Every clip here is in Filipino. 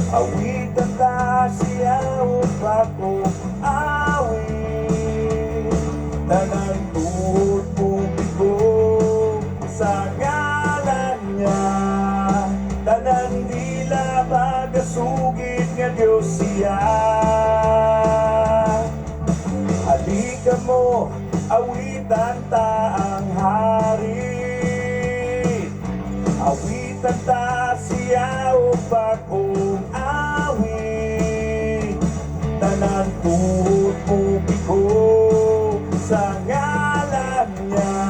Awitan ta siya upat o awit. Tanan tuhod publiko sa ngalan niya. Tanan dila magasugid nga Diyos siya. Halika mo, awitan ta ang hari. Awitan ta siya upat o awit. Tanan tuhod publiko sa ngalan niya.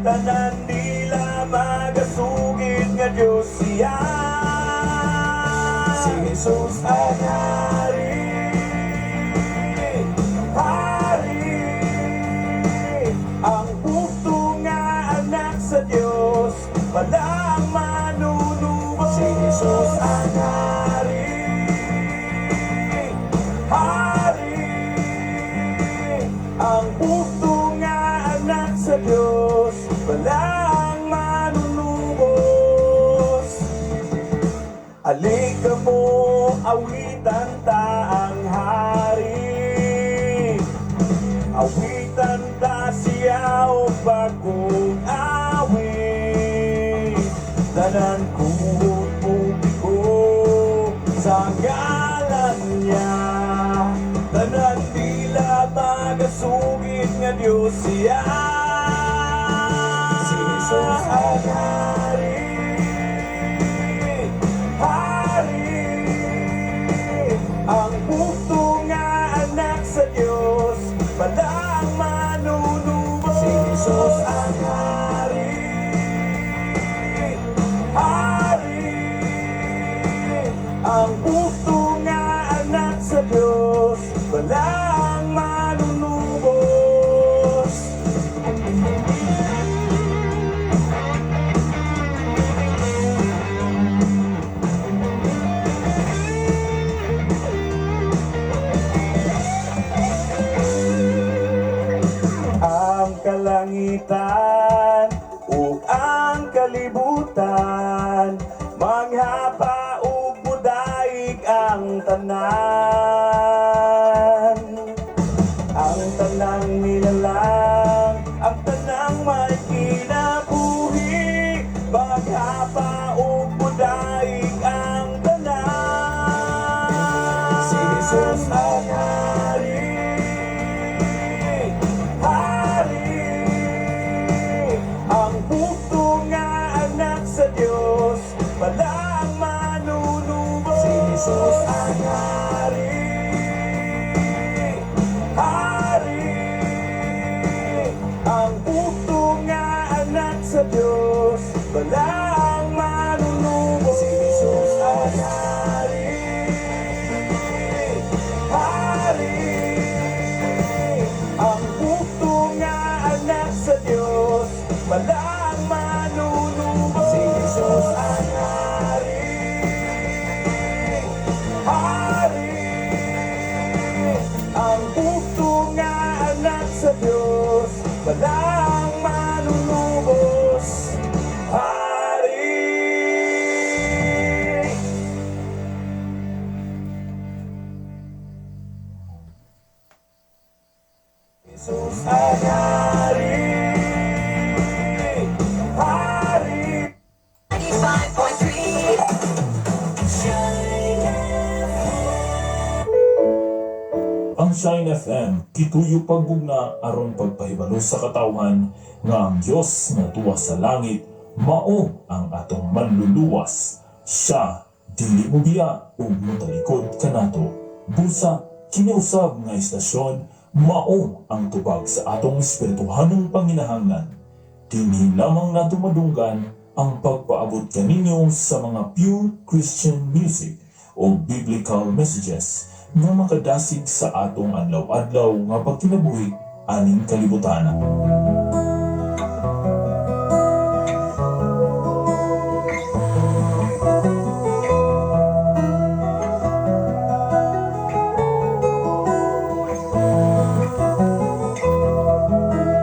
Tanan dila magasugid nga Diyos siya. Si Jesus ang hari, hari, ang bugtong nga anak sa Diyos, walang manunubos. Si Jesus ang hari, hari, ang bugtong nga anak sa Diyos, walang manunubos. Halika mo, awitan ta ang hari. Awitan ta siya o bagong awit. Tanan kuhod publiko sa ngalan niya. Tanan dila magasugid nga Diyos siya. Si Jesus ang hari, hari, ang bugtong nga anak sa Diyos, walang manunubos. Si Jesus ang hari, hari, ang bugtong nga anak sa Diyos, walang manunubos. Ang kalangitan ug ang kalibutan, manghapa ug mudaig ang tanan. Ang tanang nilalang, ang tanang may kinabuhi, maghapa ug mudaig ang tanan. Si Jesus ang hari, hari, ang bugtong nga anak sa Diyos, walang manunubos. Si Jesus ang hari, hari, ang bugtong nga anak sa Diyos, walang manunubos. Si Jesus ang hari, hari, ang bugtong nga anak sa Diyos, walang manunubos. Si Jesus ang hari, hari, ang bugtong nga anak sa Diyos, walang manunubos. Hari. Jesus ang hari, hari. 95.3 Ang Shine FM kituyo paggugna aron pagpahibalo sa katawhan nga ang Dios nga tuwa sa langit mao ang atong manluluwas. Siya dili mo biya ug motalikod kanato. Busa kiniusab nga istasyon mao ang tubag sa atong espirituhanong panginahanglan. Dinhi lamang nato madunggan ang pagpaabot kaninyo sa mga pure Christian music o biblical messages nga makadasig sa atong adlaw-adlaw nga pagkinabuhi aning kalibutan.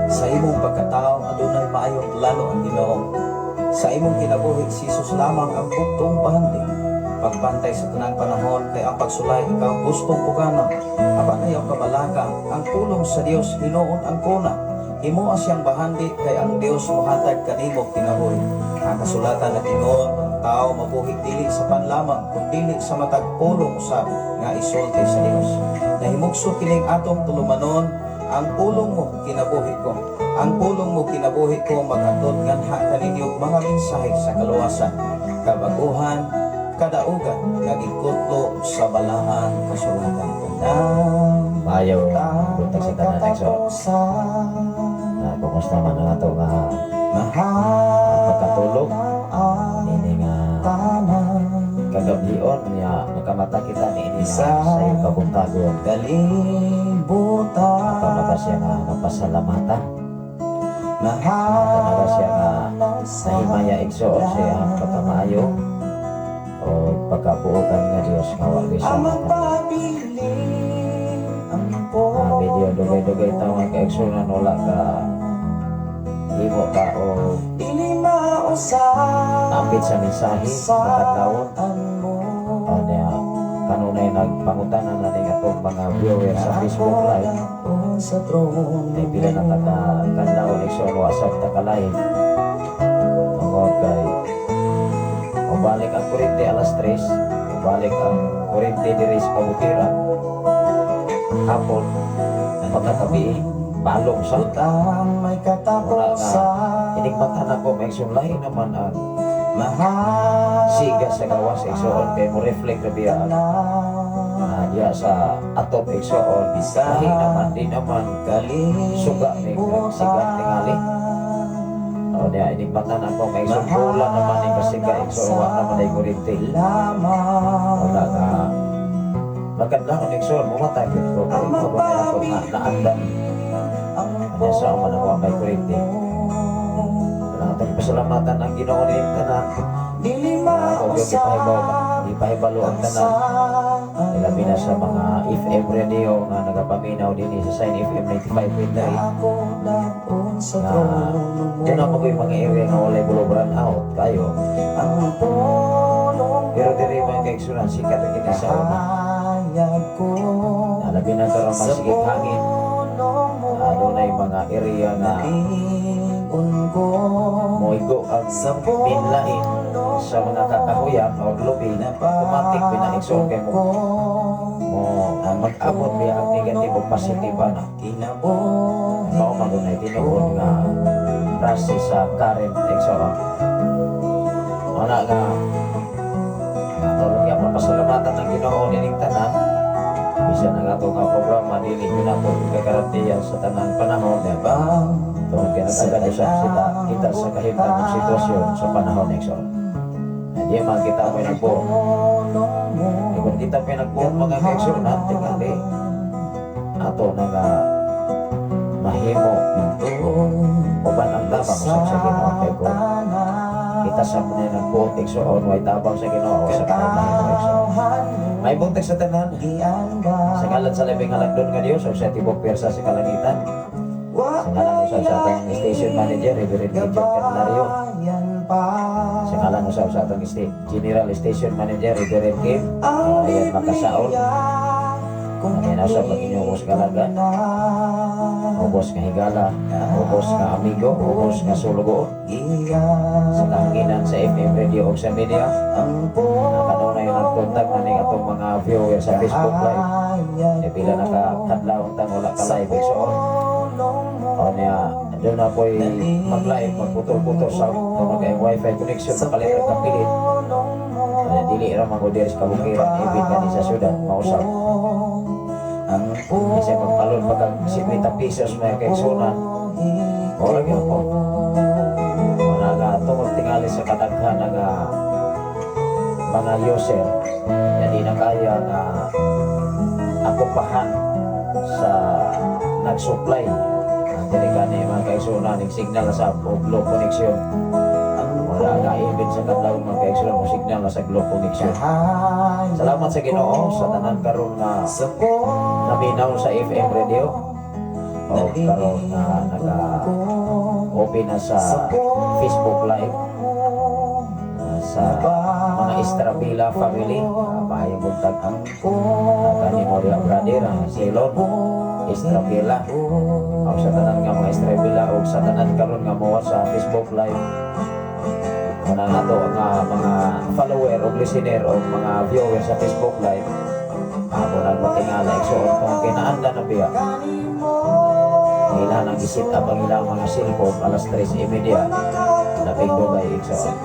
Sa imong pagkatao adunay maayong lalo ang Ginoo. Sa imong kinabuhi si Jesus lamang ang bugtong pahanding. pagbantay sa tanang panahon, kay ang pagsulay ikaw gustong pugana. Apan ayaw kabalaga, ang pulong sa Dios hinuon ang kuna. Himo siyang bahandi kay ang Dios mohatag kanimo kinabuhi. Ang kasulatan na tinuod, ang tao mabuhi dili sa panlamang, kundi sa matag pulong usab nga isulti sa Dios. Nahimugso kining atong tulumanon, ang pulong mo kinabuhi ko. Ang pulong mo kinabuhi ko maghatod nganha kaninyo mga mensahe sa kaluwasan, kabaguhan, kadaugan nga gikutlo sa balaang kasulatan. Maayaw buntag sa tanan Exo. Kumusta man ang ato nga pagkatulog ini nga kagabion niya nakamata kita ni ini sa iyong kabuntagon. Talaga siya nga napasalamatan. Talaga siya nga nahimaya Exo sa iyang pagkamaayo o pagkabuokan nga Diyos nga wali siya video dugay-dugay tawag ka Exo na wala ka imo ka o ambit sa mensahe makatawon o niya kanunay nagpangutanan na ning atong mga viewers sa Facebook Live ay pila na kanlawon Exo wasap takalive tungod kay balik ang kurente alas 3 balik ang kurente diri sa kabutiran hapon pagkatabi balong sa may katapusan inikmatan ako may sulay naman ang siga sa gawas Exoon kay mo reflect na biya diya sa atop Exoon lahi naman di naman suga ni siga tingali o niya inikmatan ako may sumpulan naman yung kasiga Exoon wak naman ay kurente o na ka maganda ko Exoon mumatay ko kay pabunay ako na naandan kanya sa uman ako may kurente atong pasalamatan ang Ginoo ni tanan ako yung ipahibalo ang tanan ilabi na sa mga FM radio nga nagapaminaw din sa Sign FM 95.3 na doon ako yung mga area nga walay bulobran out kayo pero diri mga kaigsunan sikat ang kinasa una alabi na karoon masigit hangin doon ay mga area na moigo ang minlain sa mga kakahuyan o lubi automatic pinaikson kay mo mag-abot niya ang negatibong positiba na mao magunay tinuod nga rasi sa current exon ana nga tulong yung pasalamatan ng Ginoo nining tanan bisa na ato nga programa dili yun ato gagarantiya sa tanan panahon diba tungod kaya nagkaganisap kita sa kahimtang ng sitwasyon sa panahon Exo hindi man kita may nagbuo kung kita may nagbuo mga Exo natin hindi ato na nga mahimo uban ang tabang sa Ginoo kay ko kita sa mga nagbuo Exo on way tabang sa Ginoo sa kahimtang Exo may buntek sa tanan sa ngalan sa labing halagdon nga Diyos o sa tibok persa sa kalangitan sa ngalan usab sa atong station manager Reverend Gideon Catlario sa ngalan usab sa atong general station manager Reverend Kim ayan makasaon ayan usab ang inyong ubos kalaga ubos nga higala ubos nga amigo ubos nga sulugo sa kahanginan sa FM radio o sa media kanunay nagkontak na ning atong mga viewers sa Facebook Live e pila nakakadlawon tang wala ka live Exoon o niya doon na po'y mag-live magputol-putol sa kung kay wifi connection makalit ang kapilit dili ra mag-udir sa kabukiran ibig ka sa syudad mausap kasi magpalon pagka 50 pesos may kaigsunan wala yun po tungod tingali sa kadaghan ng mga user na di na kaya na akupahan sa nag-supply dili gani mga kaigsunan ng signal sa globe connection wala nga ibig sa kadlaw mga kaigsunan mo signal sa globe connection salamat sa Ginoo sa tanan karon nga naminaw sa FM radio o karon nga naka-open na sa Facebook Live sa mga mga Estrabila family, maayong buntag ang kanimo diha brother, Silon Estrabila. Ang sa tanan nga mga Estrabila o sa tanan karon nga mo sa Facebook Live. Muna na to nga mga follower o listener o mga viewer sa Facebook Live. Ako na matingala igsoon kung kinaanda na biya. Ilan ang isit up ang ilang mga cellphone alas 3:30. Labing dugay igsoon.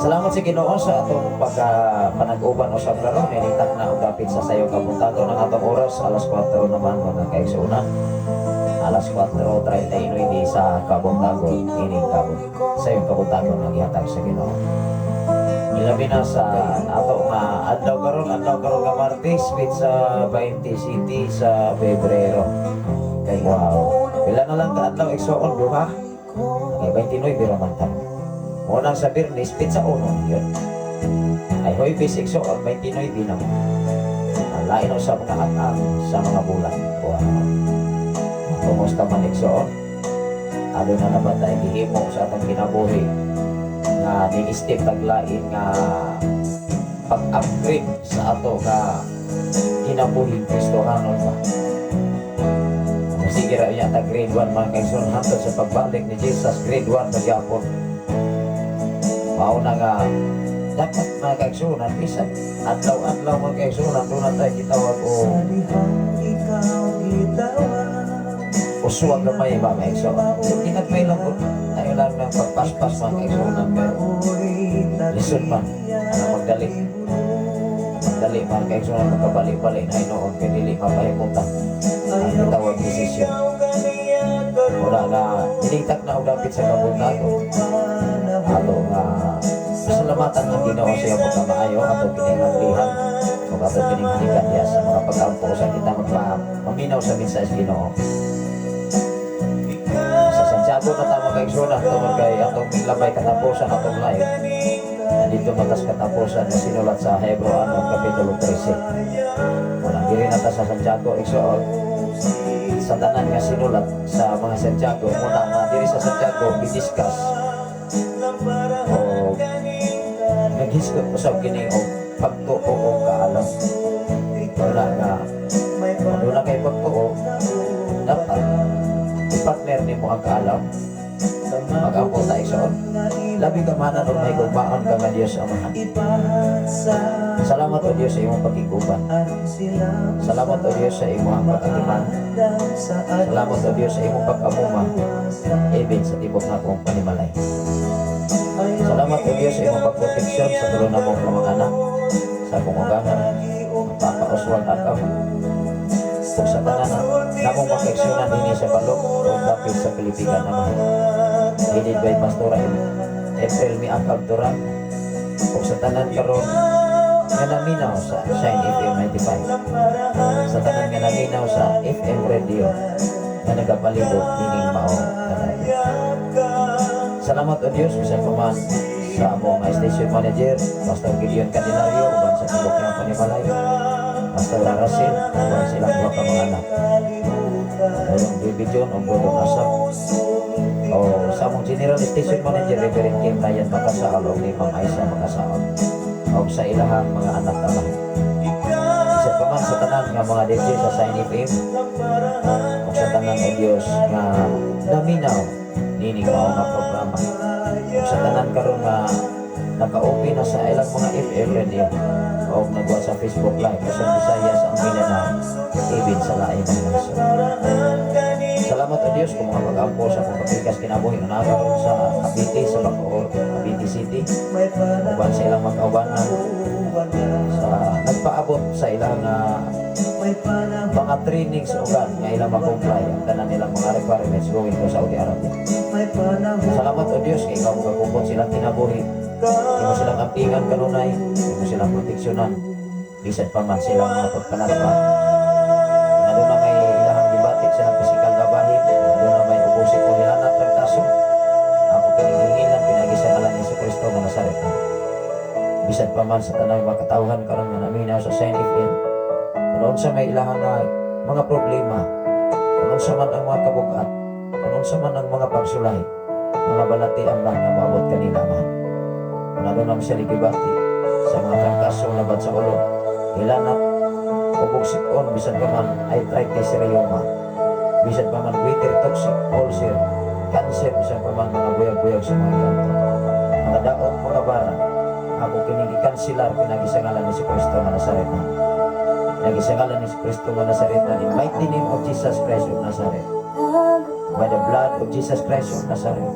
Salamat sa Ginoo sa atong panag-uban usab karon ninitak na og dapit sa sayo kabuntagon ang atong oras alas 4 naman mga kaigsuonan. Alas 4:39 sa kabuntagon ining sayo kabuntagon ang ihatag sa Ginoo. Ilabi na sa ato nga adlaw karon nga Martes bit sa 20 City sa Pebrero. Kay wow. Pila na lang ka adlaw igsoon duha. Kay 29 ra man ta. Unang sa Birnis, pizza uno yun. Ay hoy basic so or 29 na mo. Lain o sa mga atang sa mga bulan. Wow. Kumusta man igsoon? Ano na naman tayo gihimo sa atong kinabuhi nga ni-step taglain nga pag-upgrade sa ato nga kinabuhi Kristohanon ba? Sige ra niya ta grade 1 man kay son hangtod sa pagbalik ni Jesus grade 1 pagyapon. Mauna nga dapat mga kaigsunan bisan adlaw-adlaw mga kaigsunan doon na tayo gitawag o usuwag na may iba mga kaigsunan. Ginagmay lang po tayo lang ng pagpaspas mga kaigsunan pero lisod man na magdali mga kaigsunan magkabalik-balik na inoon kaya dili mapahimutan ang gitawag desisyon. Wala nga tinigtak na o dapit sa kabuntagon ato nga salamatan ang Ginoo sa iyong pagkamaayo ato kininghalihan o ato kininghalikan diya sa mga pagkampo sa kita maminaw sa mensahe sa Ginoo. Sa Santiago na tama kay Sona tungod kay atong labay katapusan atong live. Nandito matas katapusan na sinulat sa Hebreano Kapitulo 13. Wala diri na ta sa Santiago igsoon sa tanan nga sinulat sa mga Santiago muna nga diri sa Santiago i-discuss o nag-discuss usab kini og pagtuo o kaalam. Wala nga ano na kay pagtuo dapat i-partner nimo ang kaalam mag-ampo ta igsoon labi ka manan og may gugmaon ka nga Dios Amahan. Salamat o Dios sa imong pakiguban. Salamat o Dios sa imong pagkatiman. Salamat o Dios sa imong pag-amuma even sa tibok na kong panimalay. Salamat o Dios sa imong pagproteksyon sa tulo na mong mga anak sa bungugangan papauswag at ako kung sa tanan na mong makaeksyonan din sa balok o dapit sa Pilipigan naman. Headed by Pastora April Mi Akabturan kung sa tanan karon nga naminaw sa Shine FM 95 sa tanan nga naminaw sa FM Radio na nagapalibot dining mao tanan. Salamat o Diyos bisan pa man sa among station manager Pastor Gideon Candelario uban sa tibok niyang panimalay Pastor Rasil uban silang duha ka mga anak Dodong Baby John o Dodong Asap o sa among general station manager Reverend Kim Ryan Makasaal o ni Ma'am Aisa Makasaal o sa ilahang mga anak-anak isa pa man sa tanan nga mga DJ sa Shine FM o sa tanan o Diyos nga naminaw nining mao nga programa o sa tanan karon nga naka-open na sa ilang mga FM radio o nagwa sa Facebook Live sa Visayas ang Mindanao even sa lain ng nasod. Salamat o Diyos kung mga pag-ampo sa pagpapikas kinabuhi na nakaroon sa Cavite, sa Bacoor, Cavite City uban sa ilang mag-aubanan sa nagpaabot sa ilang mga trainings ugan nga ilang mag-comply ang tanan nilang mga requirements going to Saudi Arabia. Salamat o Diyos kay ikaw magkakupot silang kinabuhi imo silang ampingan kanunay imo silang proteksyonan bisan pa man silang mga pagpanalpa ano na may ilahang gibatik silang pisikal nga bahin ano na may ubusik o hilanat ragtaso ako kinihingilan pinagisa ngalan ni Kristo nga Nazaret bisan pa man sa tanang makatawhan karon nga naminaw sa Shine FM kung sa may ilahang mga problema kung sa man ang mga kabugat kung sa man ang mga pagsulay mga balatian lang nga maabot kanila man Nagunam siya likibati sa mga trangkaso labat sa ulo. Ilanat, ubog sipon, bisan pa man arthritis reuma, bisan pa man goiter toxic, ulcer, cancer, bisan pa man mga buyag-buyag sa mga kanto. Mga daot, mga bara, ako kinigikansilar, pinagisangalan ni si Cristo nga Nazareno. Pinagisangalan ni si Cristo nga Nazareno, in mighty name of Jesus Christ of Nazareth. By the blood of Jesus Christ of Nazareth.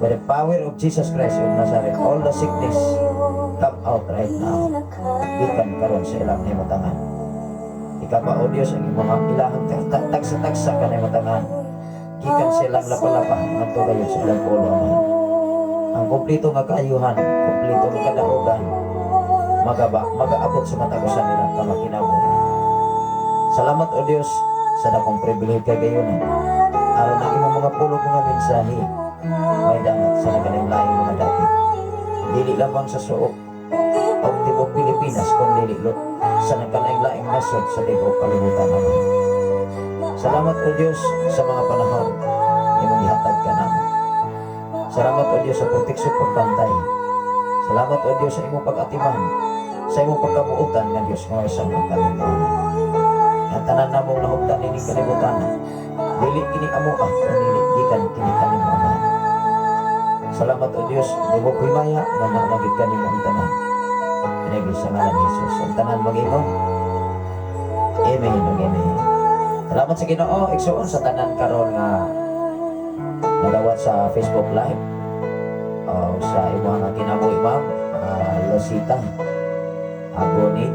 By the power of Jesus Christ of Nazareth, all the sickness come out right now. Gikan karon sa ilang himutangan. Ikaw ba, O Diyos, ang mga ilahang tagsa-tagsa ka na himutangan. Gikan silang lapalapa ng tugayon sa ilang pulo, Ama. Ang kumplito nga kaayuhan, kumplito nga kadaugan, mag-aabot sa matagusan nila kamakinabuhi. Salamat, O Diyos, sa dakong pribilege kay gayon. Aron ang imong mga pulong mga mensahe, may dangat sa nagalimlaing mga dapit. Dili lamang sa suok o tibok Pilipinas, kundi sa nagkalaing-laing nasod sa tibok kalibutan naman. Salamat, O Diyos, sa mga panahon imong ihatag ka namin. Salamat, O Diyos, sa proteksyon pagbantay. Salamat, O Diyos, sa imong pag-atiman, sa imong pagkabuutan ng Diyos ng isang kalibutan. Ang tanan namong nahugdan ini kalibutan, dili kini amo kundi gikan kini kalibutan. Salamat, O Diyos, dugo ko'y maya na nanagid ka nimo ang tanan. Pinagis sa ngalan ni Jesus. Ang tanan mag-imong. Amen, amen. Salamat sa Ginoo, igsuon sa tanan karon nga nagawat sa Facebook Live o sa imong nga kinabuhi, Ma'am Losita Agonin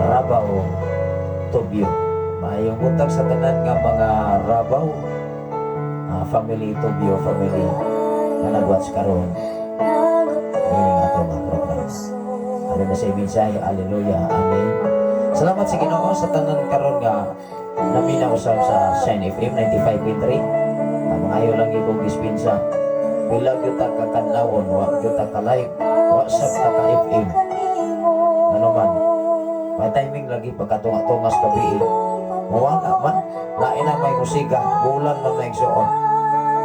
Rabaw Tobyo. Maayong buntag sa tanan nga mga Rabaw family, Tobyo family na nag-watch karon ini nga ito mga programs. Ano na sa mensahe, hallelujah, amen. Salamat sa Ginoo sa tanan karon nga naminaw sa Shine FM 95.3. Mga ayo lang ibong dispensa. Bilang yung kakanlawon, wag yung ka-live, WhatsApp ka-FM. Ano man, may timing lagi pagkatunga-tungas gabi. Mawala man, lain na may musika, bulan man may igsuon.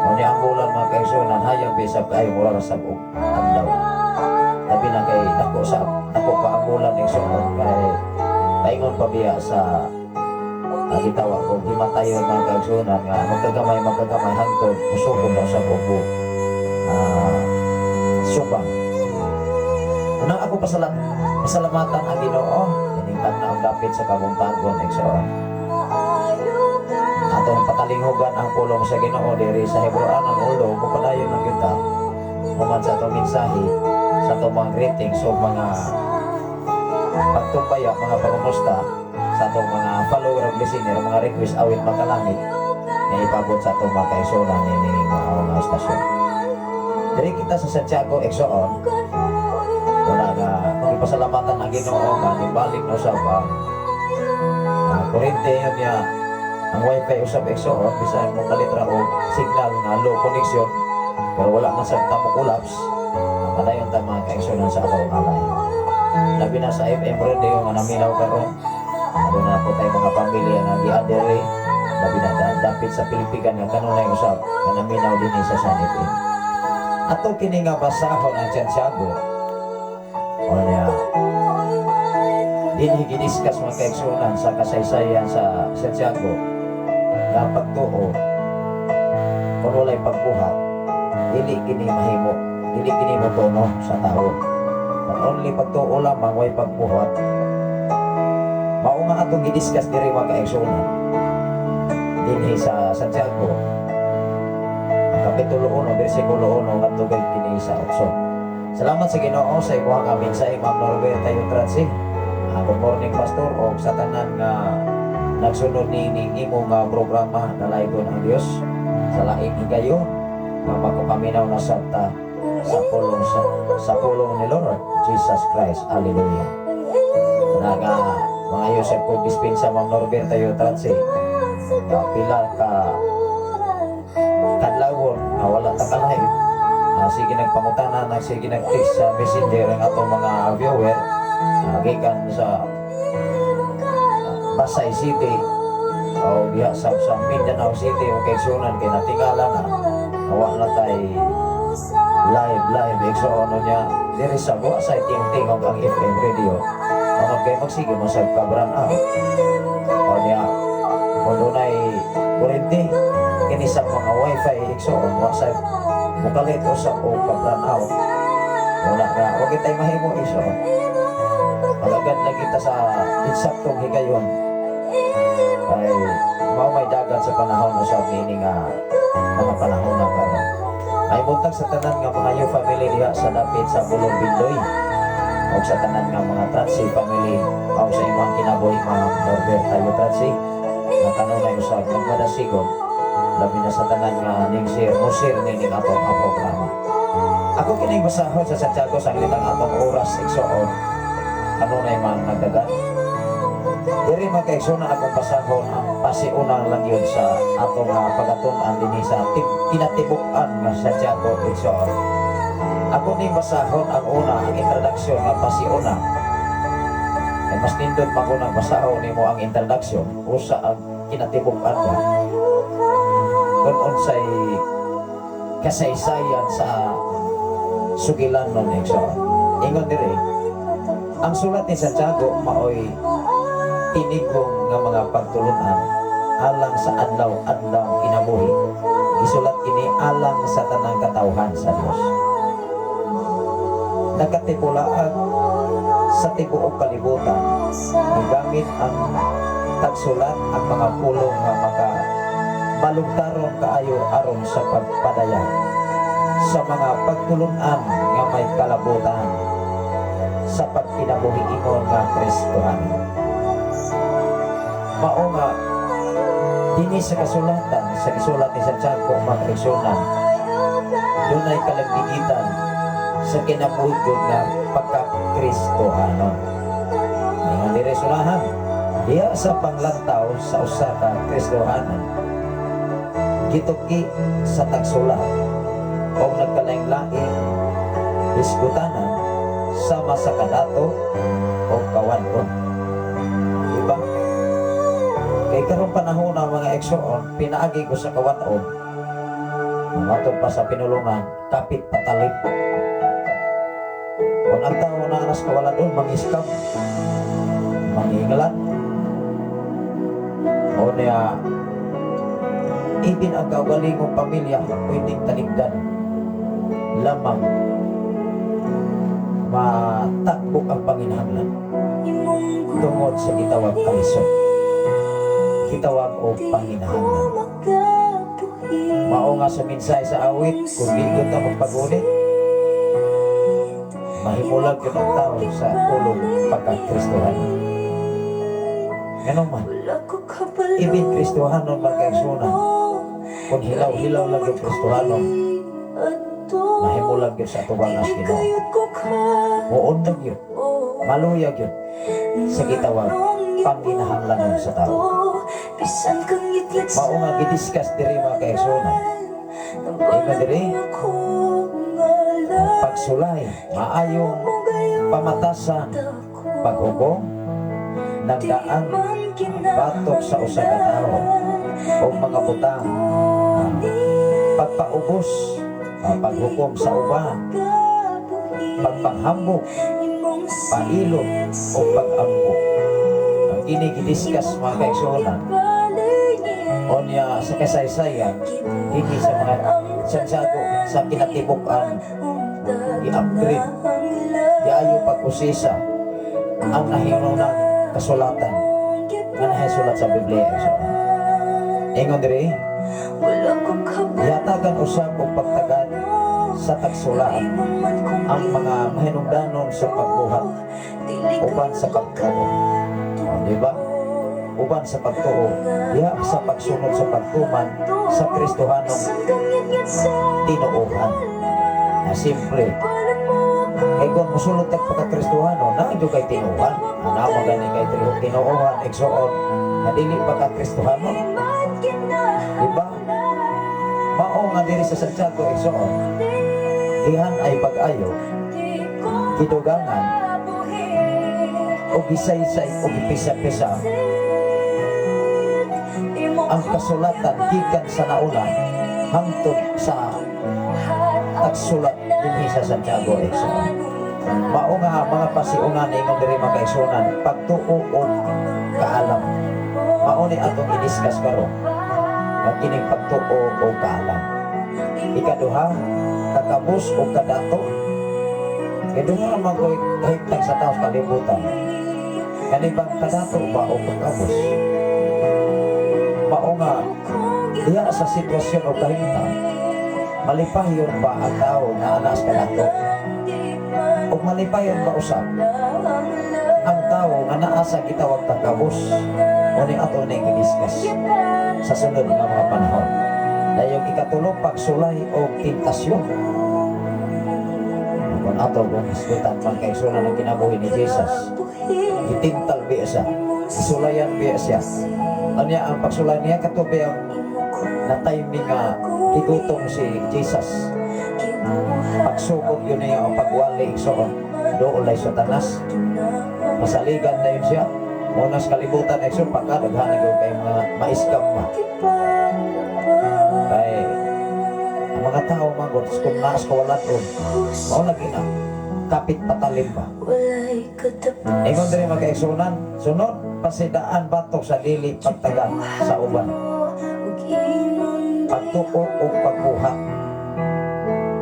Muni ang bulan mga kaigsuonan, hayang bisag kayo mura sa buong andaw. Tabi na kay nako pa ang bulan igsuon, kay taingon pa biya sa gitawa ko, himatayon mga kaigsuonan nga magkagamay hangtod, musukon na sa buong subang. Unang ako pasalamatan ang Ginoo, iningtang na ang dapit sa kabungtagon igsuon. Atong patalinghugan ang pulong sa Ginoo diri sa Hebrean ang ulo kung padayon ng kita human sa atong mensahe sa atong mga greetings o mga pagtumbaya, mga pangumusta sa atong mga follower of listener, mga request awit makalangit na ipabot sa atong mga kaisunan ni mga estasyon. Diri kita sa Santiago, Exoon, wala nga pasalamatan ang Ginoo nga nibalik no sa kurente yun niya ang wifi usab Exoon, bisan mo kalitra o signal nga low connection pero wala man sa tamo collapse, padayon ta mga kaigsunan sa atong alay. Labi na sa FM radio nga naminaw karon, ano na po tayo mga pamilya nga giadere, labi na dapit sa Pilipigan nga kanunay usab nga naminaw din sa San FM. Ato kini nga basahon ang Santiago o niya din giniskas mga kaigsunan sa kasaysayan sa Santiago nga pagtuo kung walay pagbuhat, dili kini mahimo, dili kini motono sa tao. Kung only pagtuo lamang way pagbuhat, mao nga atong gidiscuss diri mga kaigsunan dinhi sa Santiago kapitulo 1 bersikulo 1 ngadto kay kini sa 8. Salamat sa Ginoo sa imong nga mensahe, Ma'am Norberta Yutratsi. Good morning, Pastor, o sa tanan nga nagsunod ni imo nga programa na laygon ang Dios sa lain higayon nga magpaminaw na sabta sa pulong ni Lord Jesus Christ. Hallelujah. Naga mga Yosef ko dispensa, Ma'am Norberta Yutratsi, pila ka kadlawon nga wala ta kalay. Sige nagpangutana na sige nag-text sa messenger ang atong mga viewer gikan sa Pasay City o diha sa Mindanao City o kay sunan kay natingala na awa na tay live igsoon niya diri sa buwa sa tingtingog ang FM radio mga kay magsige mo sa kabran o niya kung dunay kurente kini sa mga wifi igsoon wa sa mukalit usap o kabran wala nga huwag kita'y mahimo igsoon malagad na kita sa insaktong higayon ay may dagat sa panahon usap nini nga mga panahon na karon ay buntag sa tanan nga mga yu family diha sa dapit sa Bulong Bindoy o sa tanan nga mga Tratsi family o sa imong kinabuhi mga order tayo Tratsi na kanunay usab magmadasigon labi na sa tanan nga ning musir ning atong programa. Ako kining basahon sa Santiago sa litang atong oras igsoon kanunay man nagdagan diri magkaigsoon akong basahon ang pasiunang lang yun sa atong pagatun-an dinhi sa kinatibuk-an nga Santiago igsoon. Ako ning basahon ang una ang introduction nga pasiuna. Ay mas nindot pa ko nang basahon nimo ang introduction usa ang kinatibuk-an nga. Kung unsay kasaysayan sa sugilan nun igsoon. Ingon diri ang sulat ni Santiago maoy tinigong nga mga pagtulunan alang sa adlaw-adlaw kinabuhi. Isulat kini alang sa tanang katawhan sa Dios. Nakatipulaan sa tibuok kalibutan gamit ang tagsulat ang mga pulong nga maka malugtaron kaayo aron sa pagpadaya sa mga pagtulunan nga may kalabutan sa pagkinabuhi ingon nga Kristohan. Mao nga dinhi sa kasulatan sa isulat ni Santiago magreksyonan dunay kalambigitan sa kinabuhi nga pagka-Kristohano. Ingon diri sulahan diya sa panglantaw sa usa ka Kristohanon gituki sa tagsulat o nagkalaing-laing diskutanan sama sa kadato o kawanon. Diba? Kay karong panahon ng mga igsoon, pinaagi ko sa kawanon, matod pa sa pinulungan, kapit patalip. Kung ang tao na anas kawalan doon, mangiskam, mangingalan. O niya, ibin ang kaugalingong pamilya, pwedeng taligdan. Lamang matakbo ang panginahanglan tungod sa gitawag kalisod gitawag o panginahanglan. Mao nga sa minsay sa awit kung ligot na magpagunit mahimulag yun ang tao sa pulong pagka-Kristohan. Ganun man ibin Kristohanon magkaigsunan kung hilaw-hilaw lang yung Kristohanon mahimulag yun sa tubangas Ginoo. Muundag yun, maluyag yun sa gitawag panginahanglan sa tao. Mao nga gidiscuss diri mga kaigsunan. Ingon diri pagsulay maayong pamatasan paghubong nagdaan batok sa usa ka tawo o mga butang pagpaubos paghukom sa uban pagpanghambok pailog o pag-ambok. Ang inigidiskas mga kaigsunan o niya sa kasaysayan hindi sa mga Santiago sa kinatibukan i-upgrade iayo pag-usisa ang nahinunang kasulatan nga nahisulat sa Biblia. Ingon diri yatagan usab o pagtagad sa tagsulaan ang mga mahinungdanon sa pagbuhat uban sa pagtuo. Diba? Uban sa pagtuo diha sa pagsunod sa pagtuman sa Kristohanong tinuohan na simple. Kaya kung musulot ang pagka-Kristohano na ito kay tinuohan na magani kay tinuohan igsoon na dili pagka-Kristohano. Diba? Mao nga diri sa Santiago igsoon dihan ay pag-ayo kidugangan o gisaysay o gipisa-pisa ang kasulatan gikan sa nauna hangtod sa tagsulat dinhi sa Santiago Exon. Mao nga mga pasiunan imong diri makaigsunan pagtuo og kaalam. Mao ni atong i-discuss karon. Nga kining pagtuo og kaalam. Ikaduha, kakabus o kadato. Kaduha naman ko'y kahigtag sa taos kalibutan. Kanibang kadato ba o kakabus? Mao nga, diya sa sitwasyon o kahigtag, malipayon ba ang tao na anas kadato? O malipayon ba usap? Ang tao nga naasa gitawag kakabus o ni ato na i-discuss sa sunod nga mga panahon. Dayong ikatulong pagsulay o tentasyon. Kung ato kung iskutan man kay suna ng kinabuhi ni Jesus, itintal biya siya, isulayan biya siya. Anya ang pagsulay niya katubi ang na-timing nga igutom si Jesus. Pagsugod yun niya ang pagwali soon, doolay sa tanas. Masaligan na yun siya. Munas kalibutan ay so pagkadaghanan yun kay mga maiskap pa. Kay ang mga tao magod kung naas kawalan yun, mao lagi na kapit patalim ba. Ingon diri magkaigsunan, sunod pasidaan batok sa dili pagtagan sa uban. Pagtuo o pagbuha.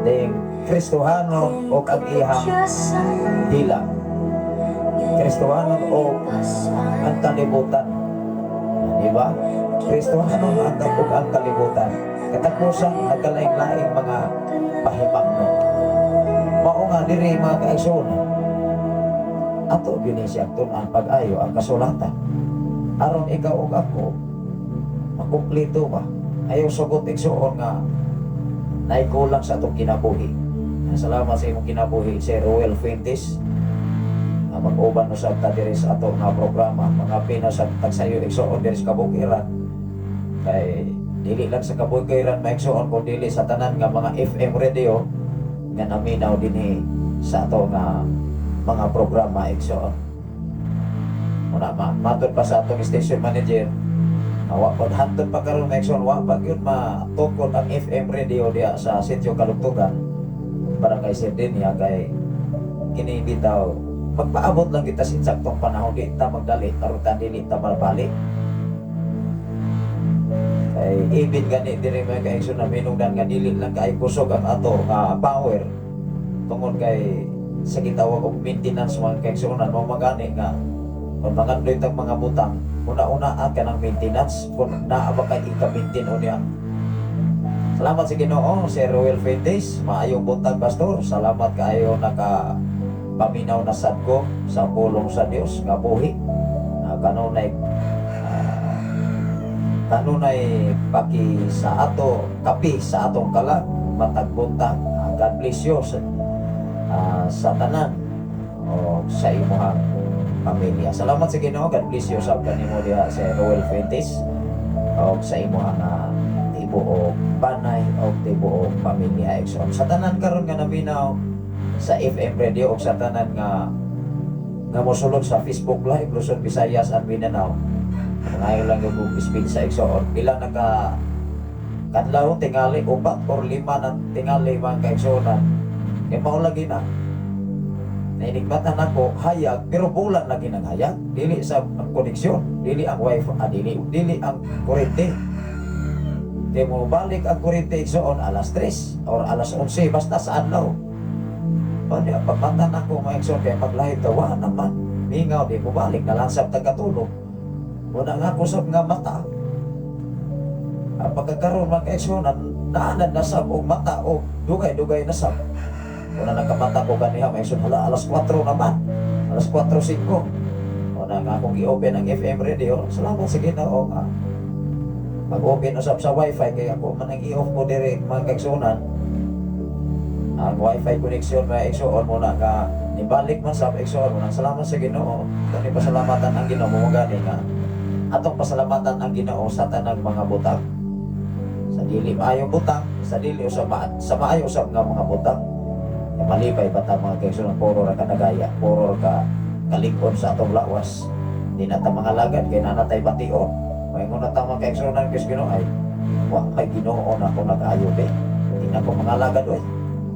Ding Kristohanon o ang ihang dila. Kristohanon o ang kalibutan. Di ba? Kristohanon o ang kalibutan. Katapusan, nagkalaing-laing mga pahimangno. Mao nga diri mga kaigsunan. Ato ginisiyag ang pag-ayo ang kasulatan. Aron ikaw o ako, makumplito ba? Ayaw sugot igsuon nga naikulang sa atong kinabuhi. Salamat sa imong kinabuhi, Sir Roel Fuentes. Mag-uban no sa diri sa ato nga programa, mga pinasag tagsayo igsuon diri sa kabukiran. Kay dili lang sa kabukiran maigsuon kun dili sa tanan nga mga FM radio nga naminaw dinhi sa ato nga mga programa igsuon. Muna matod pa sa atong station manager. Wa pag hantod pa karon maigsuon wa pag yun matukod ang FM radio diya sa Sitio Kalugtugan. Barangay Sardinia kay kini bitaw magpaabot lang kita sa insaktong panahon di ta magdali aron ta dili ta malbalik. Kay ibig gani diri may kaigsoon na minungdan nga dili lang kay kusog ang ato nga power tungod kay sa gitawag og maintenance man kaigsuonan mo magani nga kung mangadloy tag mga butang una-una ka ng maintenance kung naa ba kay ika-maintain o niya. Salamat sa Ginoo, Sir Roel Fuentes, maayong buntag pastor. Salamat kaayo naka paminaw na sad ko sa pulong sa Dios nga buhi. Kanunay paki sa ato kapi sa atong kalag matag buntag. God bless you sa tanan o sa imong pamilya. Salamat sa Ginoo. God bless you sa kanimo diha sa Roel Fuentes o sa imong tibuok banay o tibuok pamilya Exxon. Sa tanan karon nga naminaw sa FM radio o sa tanan nga mosulod sa Facebook Live Luzon, Visayas at Mindanao. Ngayon lang yung speed sa Exxon. Ilang naka kadlaw tingali 4 or 5 na tingali mga kaigsuonan. Kaya mao lagi na nainigmatan ako hayag pero bulan lagi ng hayag, dili sa koneksyon, dili ang wifi, dili ang kuryente. Di mo balik ang kuryente igsoon alas 3 or alas 11 basta sa adlaw. Pwede pagmatan ako mga igsoon kaya maglahit tawa naman mingaw di mo balik nalansap tagatulog muna nga kusog nga mata. Pagkakaroon mga igsoon naanan nasab o mata o dugay-dugay nasab. Una nagkamata ko kaniha, may hala, alas 4 naman. Alas 4:05. Una nga akong i-open ang FM radio. Salamat sa Ginoo nga. Mag-open usap sa wifi, kaya ako man ang i-off ko direct mga kaigsuonan. Ang wifi connection may igsuon muna ka nibalik man sa igsuon muna. Salamat sa Ginoo. Kani pasalamatan ang Ginoo mo gani nga. Atong pasalamatan ang Ginoo sa tanang mga butang. Sa dili maayo butang, sa dili usab sa maayo usab nga mga butang. Malipay bata mga kaigsuonan puro ra ka nagaya, puro ka kalingkod sa atong lawas. Di na ta mga lagad kay nanatay bation. May nguna ta mga kaigsuonan kay Ginoo ay wa kay Ginoo na ko nag-ayo be. Di na ko mga lagad oy.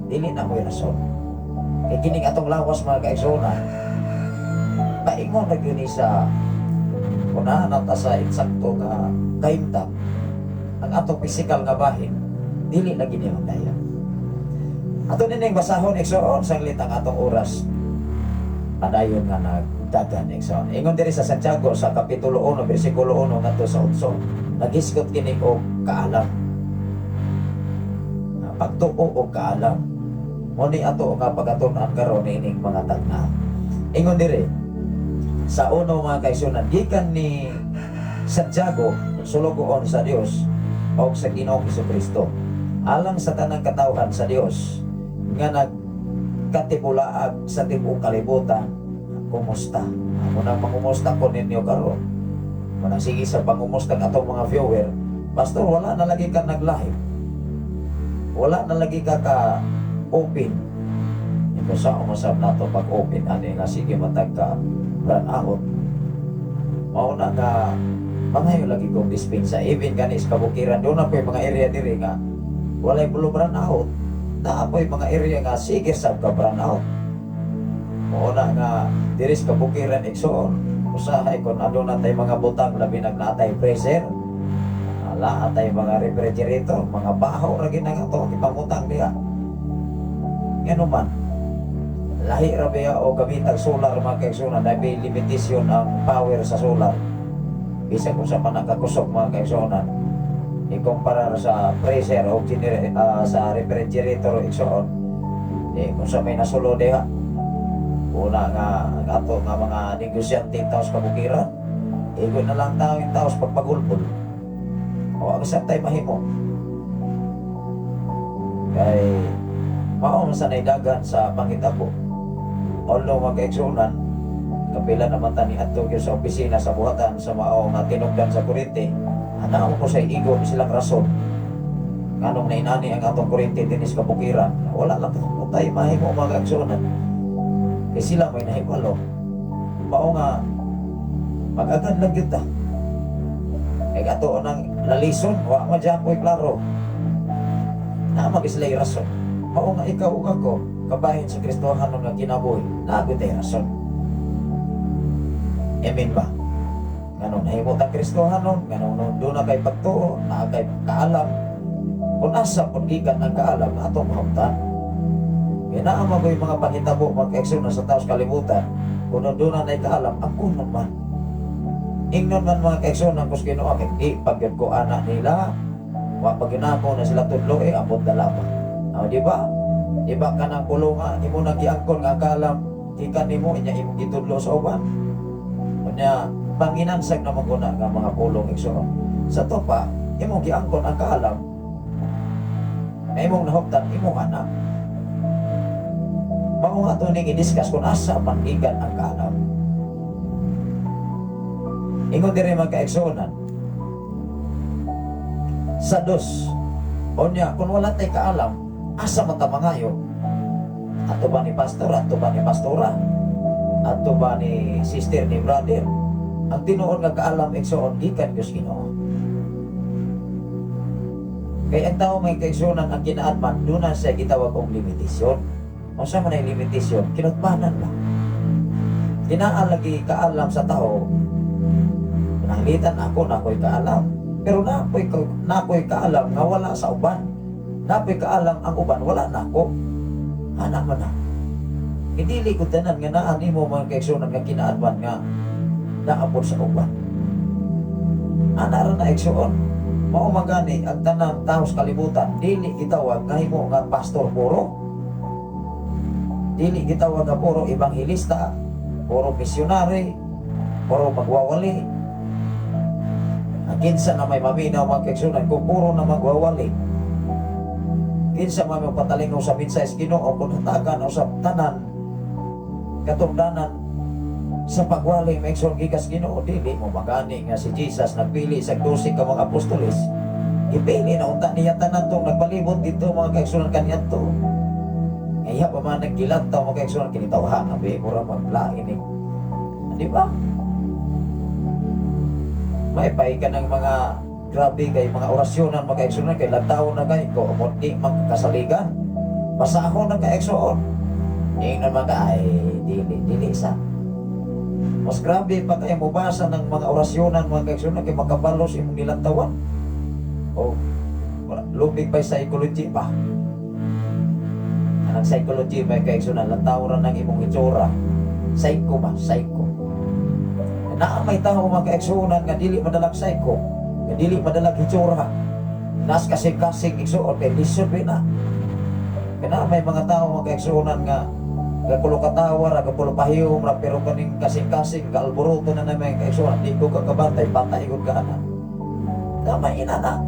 dili na mo'y rason. Kaya kining atong lawas mga kaigsunan, paingon na yun sa unahan at sa insakto nga kaimtang, ang atong physical nga bahin, dili na ginimang daya. Ato nining basahon, igsoon, sanglit ang atong oras. Padayon nga nagdagan, igsoon. Ingon diri sa Santiago, sa Kapitulo 1, versikulo 1, nga to sa 8, naghiskot kini o kaalam. Pagtuo o kaalam. Muni ato nga pagatunan karon ining mga tagna. Ingon diri sa uno mga kaigsunan, gikan ni Santiago sulugoon sa Dios o sa Ginoong Jesucristo alang sa tanang katawhan sa Dios nga nagkatibulaag sa tibuok kalibutan. Kumusta? Munang mangumusta ko ninyo karon. Munang sige sa pangumusta atong mga viewer, pastor, wala na lagi ka nag-live, wala na lagi ka open. Ito sa umasap na ito pag-open, ano nga sige matag ka run out. Mauna nga, mangayon lagi kong dispensa. Even ganis kabukiran, doon na po yung mga area diri nga, walay bulong run out. Na po yung mga area nga, sige sab ka run out. Mauna nga, diri sa kabukiran, iksoon. Usahay kung ano na tayo mga butang, labi nagnatay freezer. Ala atay mga refrigerator, mga bahaw ra gina nga to ipamutang diha. Ngano man, lahi ra biya o gamitag solar mga kaigsunan, may limitasyon ang power sa solar. Bisan kung sa panakakusog mga kaigsunan, ikumpara sa freezer o sa refrigerator o igsoon, kung sa may nasulo diha, una nga ang ato nga mga negosyante taos kabukiran, igon na lang tao yung taos pagpagulpol. O ang isang tayo mahimo kay maong sa naidagan sa pangitabo. Although mag-eksunan kapila naman tani ato sa opisina sa buhatan sa maong tinugdan sa kurente, anaw ko sa igo silang rason kanong nainani ang atong kurente dinis kabukiran. Wala lang tayo mahimo mag-eksunan kay sila may nahibalo mao nga mag-agad lang yun ta. Kaya ato nang lalison, wa madyapoy klaro. Na mag-islay rason. Mao nga ikaw ug ako, kabahin sa Kristohan nga kinabuhi, naagod tay rason. Amen ba? Ganun nahimot ang Kristohan nun, ganun doon na kay pagtuo, na kay kaalam. Kung asa kung gikan ang kaalam, ato mahumtan. Kaya naama ko yung mga pangitabo, mga kaekson na sa taos kalibutan, kung doon na kaalam, ako naman. Ingnon man mga kaigsoon ang kuskino akin, pag ko anak nila, pag ginako na sila tudlo, abot dala pa. Di ba? Di ba ka ng pulunga, imo nagiangkon nga kalam, ikan nimo, inya imo gitudlo sa uban. Kunya, panginansag na maguna nga mga pulong igsoon. Sa to pa, imo giangkon ang kalam, na imong nahuptan, imo anak. Mao nga ito ning i-discuss kung asa man ikan ang kalam. Ingon diri mga kaigsunan sa dos onya kung wala tay kaalam asa mata mangayo ato ba ni pastor, ato ba ni pastora, ato ba ni sister ni brother, ang tinuod nga kaalam igsoon gikan Dios Ginoo. Kay ang tao may kaigsunan ang ginaadman doon na siya gitawag og limitasyon. O sa man ay limitasyon kinutbanan lang kinaan lagi kaalam sa tao. Nanglitan ako na ako'y kaalam. Pero na ako'y kaalam nga wala sa uban. Na ako'y kaalam ang uban, wala na ako. Anak man na. Hindi likod tanan nga naan mo mga kaigsunan nga kinaadman nga naabot sa uban. Anak rin na igsuon. Mao magani ang tanang taos kalibutan, dili gitawag nga himo nga pastor puro. Dili gitawag nga puro ebanghilista, puro misyonary, puro magwawali. Kinsa na may maminaw mga kaigsunan kung puro na magwawali. Kinsa may mapatalingaw sa minsayes Ginoo kung hatagan o sa tanan katungdanan sa pagwali may igsoon gikas Ginoo. Dili mo magani nga si Jesus nagpili sa 12 ka mga apostoles. Ipili na unta niya tanan tong nagbalibot dito mga kaigsunan kaniadto. Kaya pa man naggilantaw mga kaigsunan kinitawhan abi mura maglain ni. Di ba? May ka ng mga grabe kay mga orasyonan mga kaigsunan kay lagtaw na kay ko mo di magkasaligan Basta ako nagka-exoon. Ingnan mga ay dili sa. Mas grabe pa kayo mabasa ng mga orasyonan, mga kaigsunan, kay makabalos imong nilantawan. O, lumig pa psychology pa. Ang psychology may kaigsunan, lantawaran ng imong itsura. Psycho ba? Psycho. Na may tao mga kaigsunan nga dili madalag psycho, nga dili madalag itsura. Nas kasing-kasing igsuon, kay lisod na. Kaya may mga tao mga kaigsunan nga kapulo katawa, kapulo pahiyom, pero kaning kasing-kasing, kaalburuto na namin kaigsunan, di ko kakabantay, patay ko ka na. Tama ina na.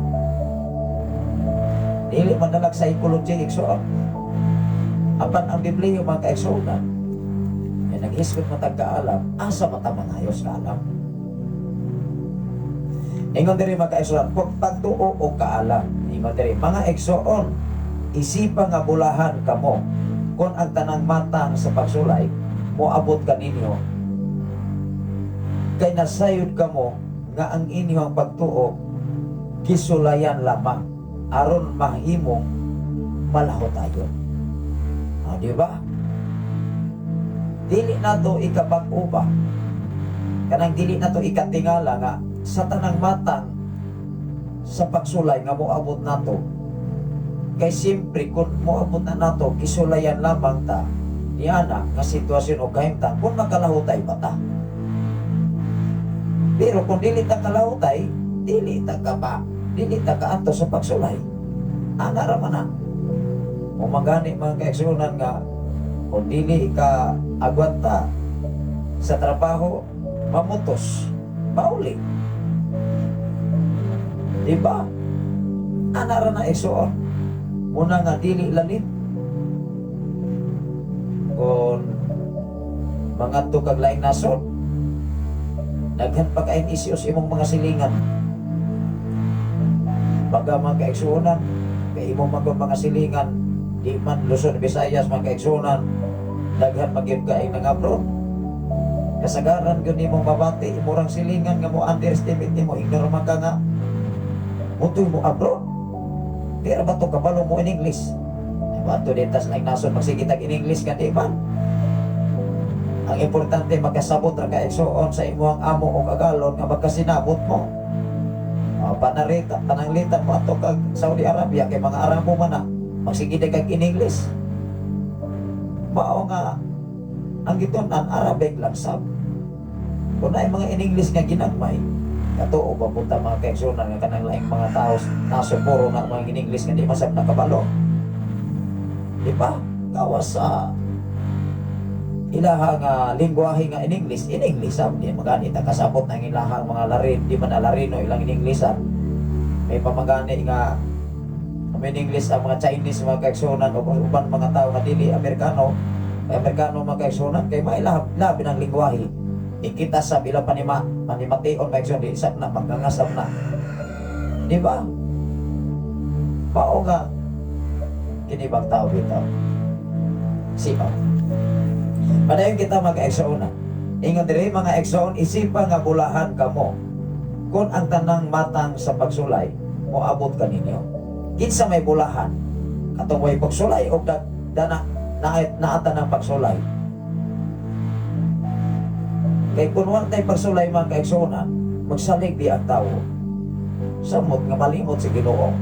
Dili madalag psychology igsuon. Apan ang Biblia mga kaigsunan, ay nag-isgot matagkaalam, asa matamangayos kaalam. Ingon diri mga kaigsunan, pagtuo o kaalam. Ingon diri, mga igsuon, isipa nga bulahan kamo, kung ang tanang matang sa pagsulay, moabot ka ninyo, kay nasayod kamo, nga ang inyong pagtuo, gisulayan lamang, aron mahimong malahot ayon. Di ba? Dili na to ikapag-uba. Kanang dili na to ikatingala nga sa tanang matang sa pagsulay nga moabot na to. Kay siyempre kung moabot na nato, kisulayan lamang ta niyana nga sitwasyon o kahimtang kung makalahutay ba ta. Pero kung dili ta kalahutay, dili ta kaanto sa pagsulay. Ana raman na. Umagani mga kaigsunan nga kung dili ka agwanta sa trabaho, mamutos, mauli. Diba? Anara na igsuon. Muna nga dili lanit. Kung mga tukag laing nasod, daghan pa kain isyos imong mga silingan. Baga mga kaigsunan, kay imong mga silingan, di man Luzon, Visayas, mga kaigsunan, daghan magyud ka ay nang-abroad. Kasagaran yun imong mabati, imurang silingan nga mo underestimate mo, ignore man ka nga, mutoy mo abroad. Pero ba ito kabalo mo in English? Bato ditas lang nason magsigitag in English ka di ba? Ang importante makasabot ra ka igsuon sa imong amo o kagalon nga magkasinabot mo. Pananglitan mo ato kag Saudi Arabia kay mga Arabo man na magsigitag kag in English. Mao nga ang gitunan Arabic lang sab. Kung ay mga in English nga ginagmay, katuo ba punta mga kaigsunan nga kanang laing mga tao nasupuro na mga in English nga di masab nakabalo. Di ba? Kawas sa ilahang lingwahe nga in English sab di magani ta kasabot ng ilahang mga larin, di man alarino ilang in Englishan. May pamagani nga in English ang mga Chinese mga kaigsunan o uban mga tao nga dili Amerikano mga kaigsunan kay mailabi ng lingwahe. Ikita sa bilang panimation kaigsunan di isap na magngangasap na. Di ba? Pao nga kinibang tao bitaw. Sipa. Padayon kita mag-exoon na. Ingon diri mga exoon, isipa nga bulahan kamo. Kung ang tanang matang sa pagsulay, moabot ka ninyo. Kinsa may bulahan, katong way pagsulay o naata ng pagsulay. Kay kung wantay pagsulay mga kaigsunan, magsalig di ang tao. Samot nga malimot si Ginoo.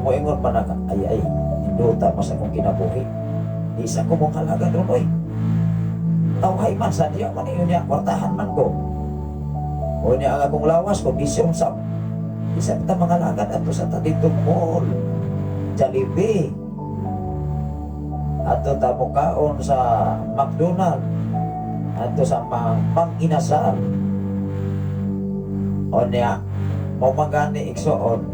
Moingon pa na ka, ay, hinduta mas akong kinabuhi. Di sa ko mong halaga doon, oy. Tawhay man sa diya man yun niya, kwartahan man ko. O niya ang akong lawas ko, bisyong sab. Isa kita mga lagad ato sa taditong mall, Jollibee. Ato ta mukaon sa McDonald. Ato sa pang-inasal. O niya, magani igsoon,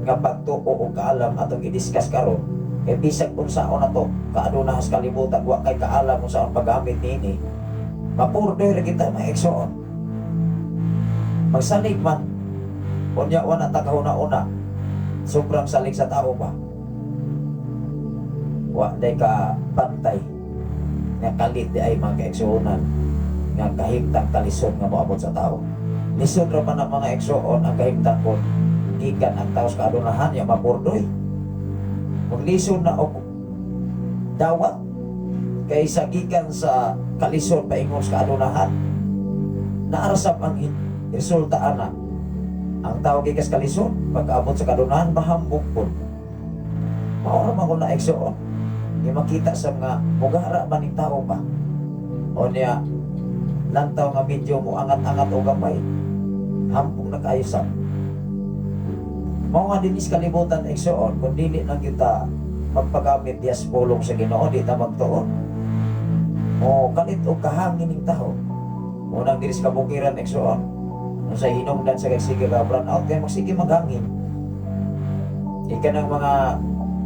nga pagtuo o kaalam atong i-discuss karon. Kaya bisag kung saan na to, kaadunahas kalimutan, wa kay kaalam kung saan paggamit nini. Mapurdoy rin kita na eksoon. Magsalig man, kunya wana takahuna-una, sobrang salig sa tao ba? Wa day ka pantay, nga kalit di ay mga kaeksonan, nga kahimtang kalisod nga moabot sa tao. Lisod raman ang mga eksoon, ang kahimtang kon, gikan ang tao sa kaadunahan, ya mapurdoy. Maglisod na o dawat kaysa gikan sa kalisod paingon sa kadunahan. Naarasap ang resulta ana. Ang tao gikas kalisod pagkaabot sa kadunahan mahambog pud. Mao ra man ko na igsuon. Di makita sa mga mugara man ning tao ba. O niya lantaw nga medyo mo angat-angat o gamay. Hampong nakaayusan. Mao nga dinis kalibutan igsuon kun dili na kita magpagamit diyas pulong sa Ginoo di ta magtuon. O kalit og kahangin ning taho. Unang dinis kabukiran igsuon. Kung sa hinungdan sa kagsige ka brown out kay magsige maghangin. Ikanang mga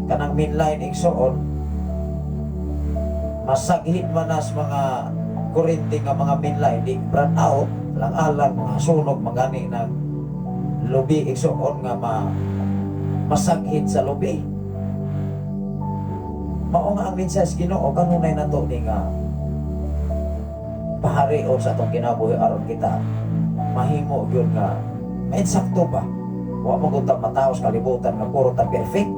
kanang mainline igsuon masaghit manas mga kuryente nga mga mainline di brown out lang alang mga sunog magani ng lubi igsuon nga masaghit sa lubi. Mao nga ang mensahe Ginoo kanunay nato ni nga paharion sa atong kinabuhi aron kita mahimo gyud nga may sakto ba wa mo gud ta mataos kalibutan nga puro ta perfect.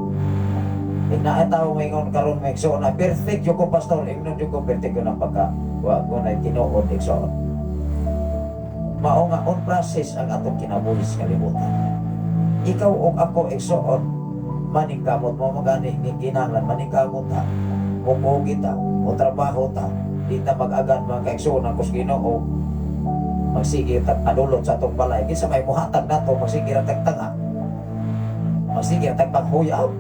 Ina tawo maingon karon may igsoon na perfect yo ko pastor ingnon yo ko perfect ko na pagka wa ko na tinuod igsoon. Mao nga on process ang atong kinabuhi sa kalibutan. Ikaw o ako igsoon maningkamot mo magani ni kinahanglan maningkamot ta o kita o trabaho ta di ta mag-agan mga kaigsoon ang kus Ginoo magsige tag adulot sa atong balay kinsa may muhatag nato magsige ra tagtanga magsige ra tagpanghuyaw.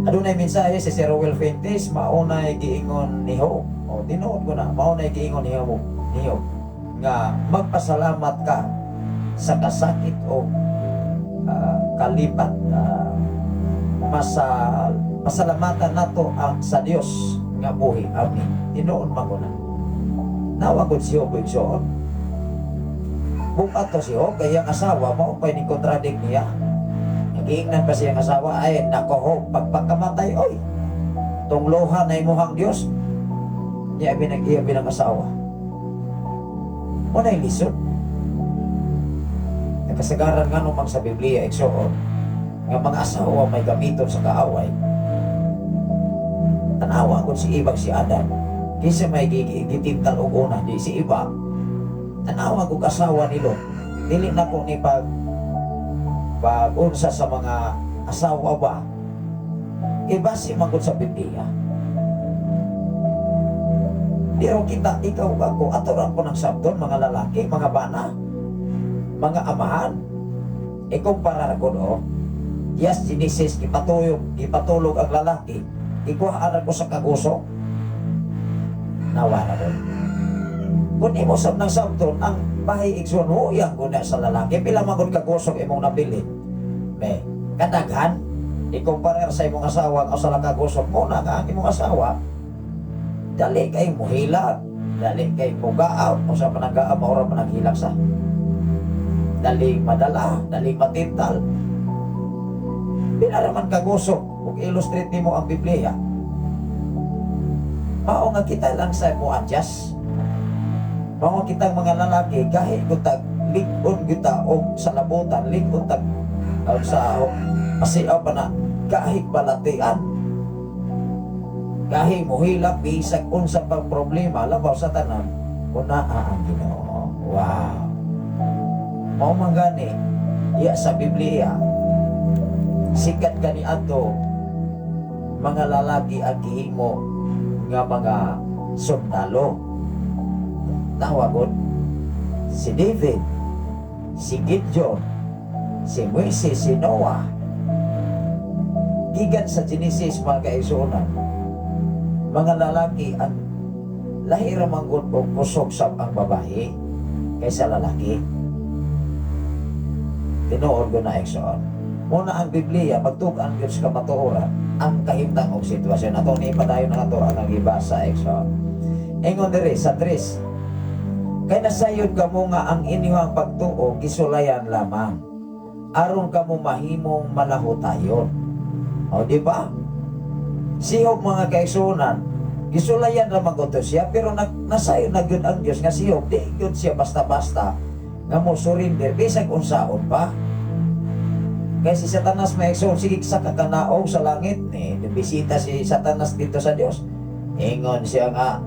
Adunay mensahe si Sir Will Fuentes maunay giingon ni Job o tinuod ko na maunay giingon ni Job nga magpasalamat ka sa kasakit o kalipat pasalamatan nato ang sa Dios nga buhi. Amen. Tinuod man ko na nawagod si Job igsoon. Bukat to si Job kaya ang asawa mo pay ni kontradik niya. Nagiingnan pa siyang asawa ay nako Job pagpakamatay oy tunglohan na imuhang Dios. Niya binag-iyabi ng asawa. O na ilisod. Kasagaran nga nung sa Biblia igsoon nga mga asawa may gamiton sa kaaway. Tanawa kung si Ibag si Adam kisa may gitintal og una di si Iba tanawa kung asawa ni Lot dili na ko ni pag-unsa sa mga asawa ba iba si mangkot sa Biblia. Pero kita ikaw ako aturan ko ng sabton mga lalaki mga bana mga amahan ikumparar ko no yes Genesis ipatulog ang lalaki ikuhaan ko sa kagusok nawala ko kung imo sab ng sabton ang bahay igsoon huyang ko na sa lalaki pila magod kagusok imong nabili may kadaghan ikumparar sa imong asawa o sa kagusok mo na nga ang imong asawa dali kay muhilak dali kay mugaaw o sa panagaaw maura panaghilak sa daling madala, daling matintal. Pinaraman kagusok kung illustrate nimo ang Biblia. Mao nga kita lang sa mo adjust. Mao kitang mga lalaki kahit gutag ligon kita og sa labutan, ligon tag sa pasiaw pa na kahit balatian. Kahit muhilak bisag unsa pang problema labaw sa tanan una ang Ginoo. Wow. Mao man gani iya sa Biblia sikat kani ato mga lalaki ang gihimo nga mga sundalo. Tawagod si David, si Gideon, si Moises, si Noah. Gigan sa Genesis mga kaigsuonan mga lalaki ang lahira manggod og kusog sab ang babae kaysa lalaki. Tinuod ko na igsoon. Muna ang Biblia, pagtukan yun sa kamatuoran, ang kahimtang og sitwasyon. Ato ni ipadayon na ito ang ibasa igsoon. Ingon diri sa 3. Kaya nasayod ka mo nga ang inyong pagtuo, gisulayan lamang. Aron ka mo mahimong malahutayon. O di ba? Sihog mga kaigsuonan, gisulayan lamang ko to siya, pero nasayod na yun ang Diyos nga sihog. Di yun siya basta-basta nga mo surrender bisag unsaon pa Kaya si Satanas may sige sa kakanaog sa langit ni bisita si Satanas dito sa Dios. Ingon siya nga,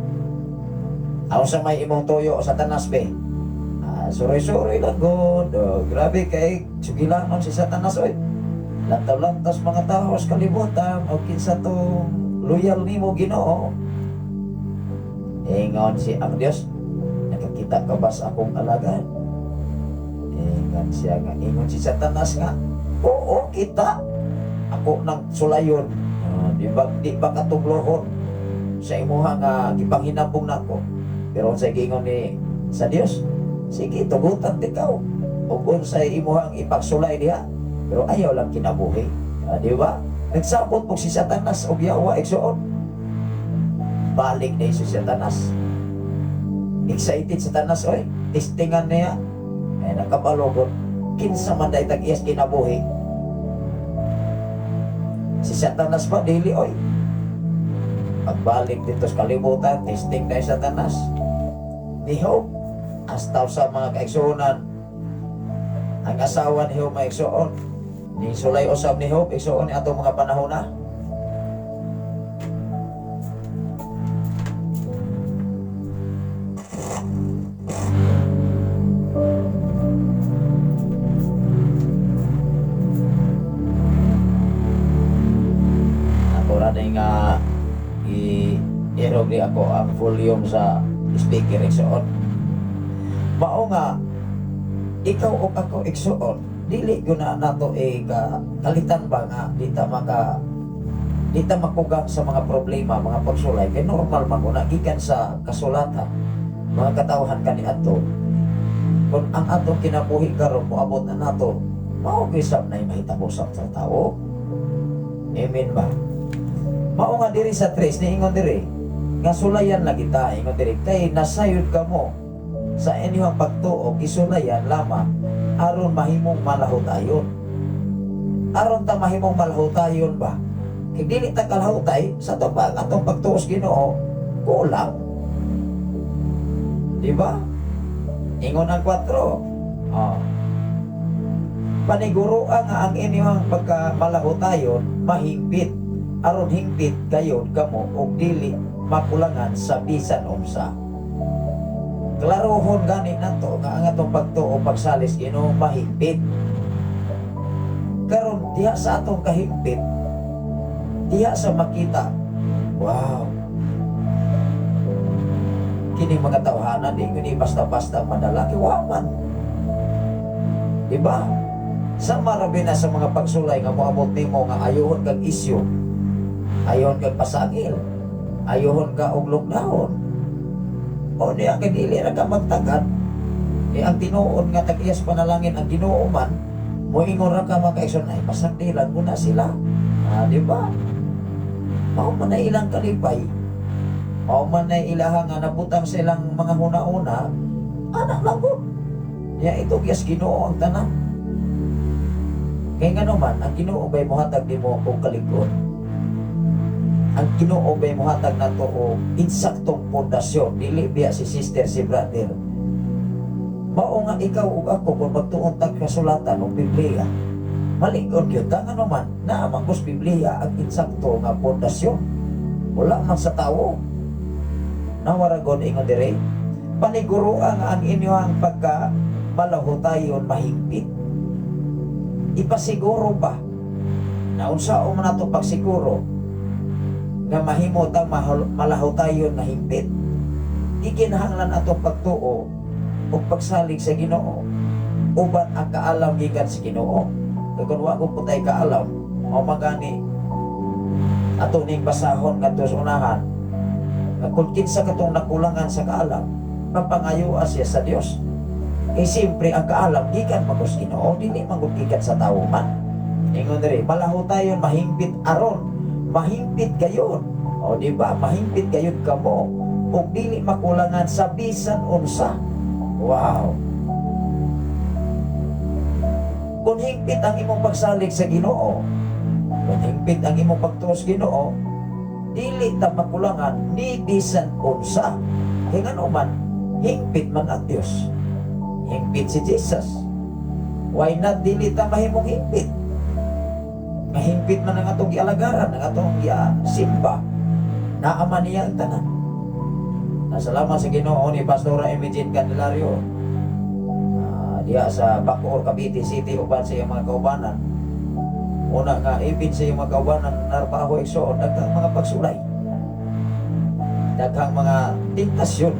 ako sa may imong tuyo Satanas be. Suri-suri lang god. Grabe kay sugilanon si Satanas oy. Lantaw-lantas mga tao sa kalibutan o kinsa to loyal nimo Ginoo. Ingon si ang Dios, nakakita ka ba sa akong alagad? Ingon siya nga, ingon si Satanas nga, oo, kita. Ako nang sulayon. Di ba katuglohon sa imuha nga gipanghinabong nako. Pero sa gingon ni sa Dios, sige, tugutan tikaw. O kung sa imuhang ipagsulay diha. Pero ayaw lang kinabuhi. Di ba? Nagsabot po si Satanas o yawa igsuon. Balik na si Satanas. Excited Satanas, oy. Testingan niya. Ay nakabalogon. Kinsa man day tag-iyas kinabuhi. Si Satanas pa dili oy. Pagbalik dito sa kalibutan, testing na Satanas. Ni Job, astaw sa mga kaigsuonan. Ang asawa ni Job maigsuon. Ni sulay usab ni Job igsuon ni atong mga panahon na. Nga i-erog di ako ang volume sa speaker igsuon. Mao nga ikaw o ako igsuon, dili guna nato kalitan ba nga dita makugang sa mga problema, mga pagsulay kay normal man guna gikan sa kasulatan mga katawhan kaniadto. Kung ang atong kinabuhi karon moabot na nato, mao bisab na mahitabo sa tao. Amen ba? Mao nga diri sa tres ni ingon diri nga sulayan na kita, ingon diri kay nasayod ka mo sa inyong pagtuo isulayan lamang aron mahimong malahutayon. Aron ta mahimong malahutayon ba? Kay dili ta kalahutay sa atong pagtuo sa Ginoo kulang. Di ba? Ingon ang 4. Paniguruan nga ang inyong pagkamalahutayon mahimpit aron hingpit gayon kamo og dili makulangan sa bisan unsa. Klarohon gani nato nga ang atong pagtuo pagsalis Ginoo mahingpit. Karon diha sa atong kahingpit, diha sa makita, wow, kini mga tawhana di kini basta-basta madalaki waman. Diba? Sa marabi na sa mga pagsulay nga moabot nimo nga ayohon kag isyu, ayon kag pasangil, ayohon ka og lockdown. O niya kay dili ra ka magtagad. Ang tinuod nga tag-iyas panalangin ang Ginoo man, moingon ra ka makaigsoon ay pasagdilan ko na sila. Di ba? Mao man na ilang kalipay. Mao man na ilaha nga nabutang silang mga huna-una, anak lang po. Ya ito gyas Ginoo ang tanan. Kaya nga naman, ang Ginoo ba'y muhatag di mo og kaligod. Ang Ginoo ba'y muhatag na to o insaktong pundasyon, dili biya si sister, si brother. Mao nga ikaw ug ako kung magtuon tag kasulatan o Biblia, malingon yun, nga naman, naamang kus Biblia ang insakto nga pundasyon. Wala man sa tao. Nawaragon ingon dire, paniguruan nga ang inyong pagka malahutayon mahigpit. Ipasiguro pa, na unsao man nato pagsiguro, nga mahimo tang malahutayon na hingpit. Ikinahanglan atong pagtuo o pagsalig sa Ginoo uban ang kaalam gikan sa Ginoo. Kung wa ko putay kaalam o magani ato ning basahon ngadto sa unahan, kung kinsa katong nakulangan sa kaalam, mapangayoa siya sa Dios. Siyempre ang kaalam gikan magos Ginoo, dili magud gikan sa tawo man. Ingon diri, malahutayon mahingpit aron mahimpit gayon. O di ba? Mahimpit gayon kamo ug dili makulangan sa bisan unsa. Wow. Kung hingpit ang imong pagsalig sa Ginoo, kung hingpit ang imong pagtuos Ginoo, dili ta makulangan ni bisan unsa. Kaya nga man, hingpit man ang Dios. Hingpit si Jesus. Why not dili ta mahimong hingpit? Mahimpit man ang atong gialagaran, ang atong simba, naaman niya ang tanan. Nasalamat sa Ginoo ni Pastora Imogene Candelario, diya sa Bacoor, Cavite City, uban sa iyang mga kaubanan. Una nga, ipin sa iyang mga kaubanan, narpaho igsoon, daghang mga pagsulay, daghang mga tentasyon,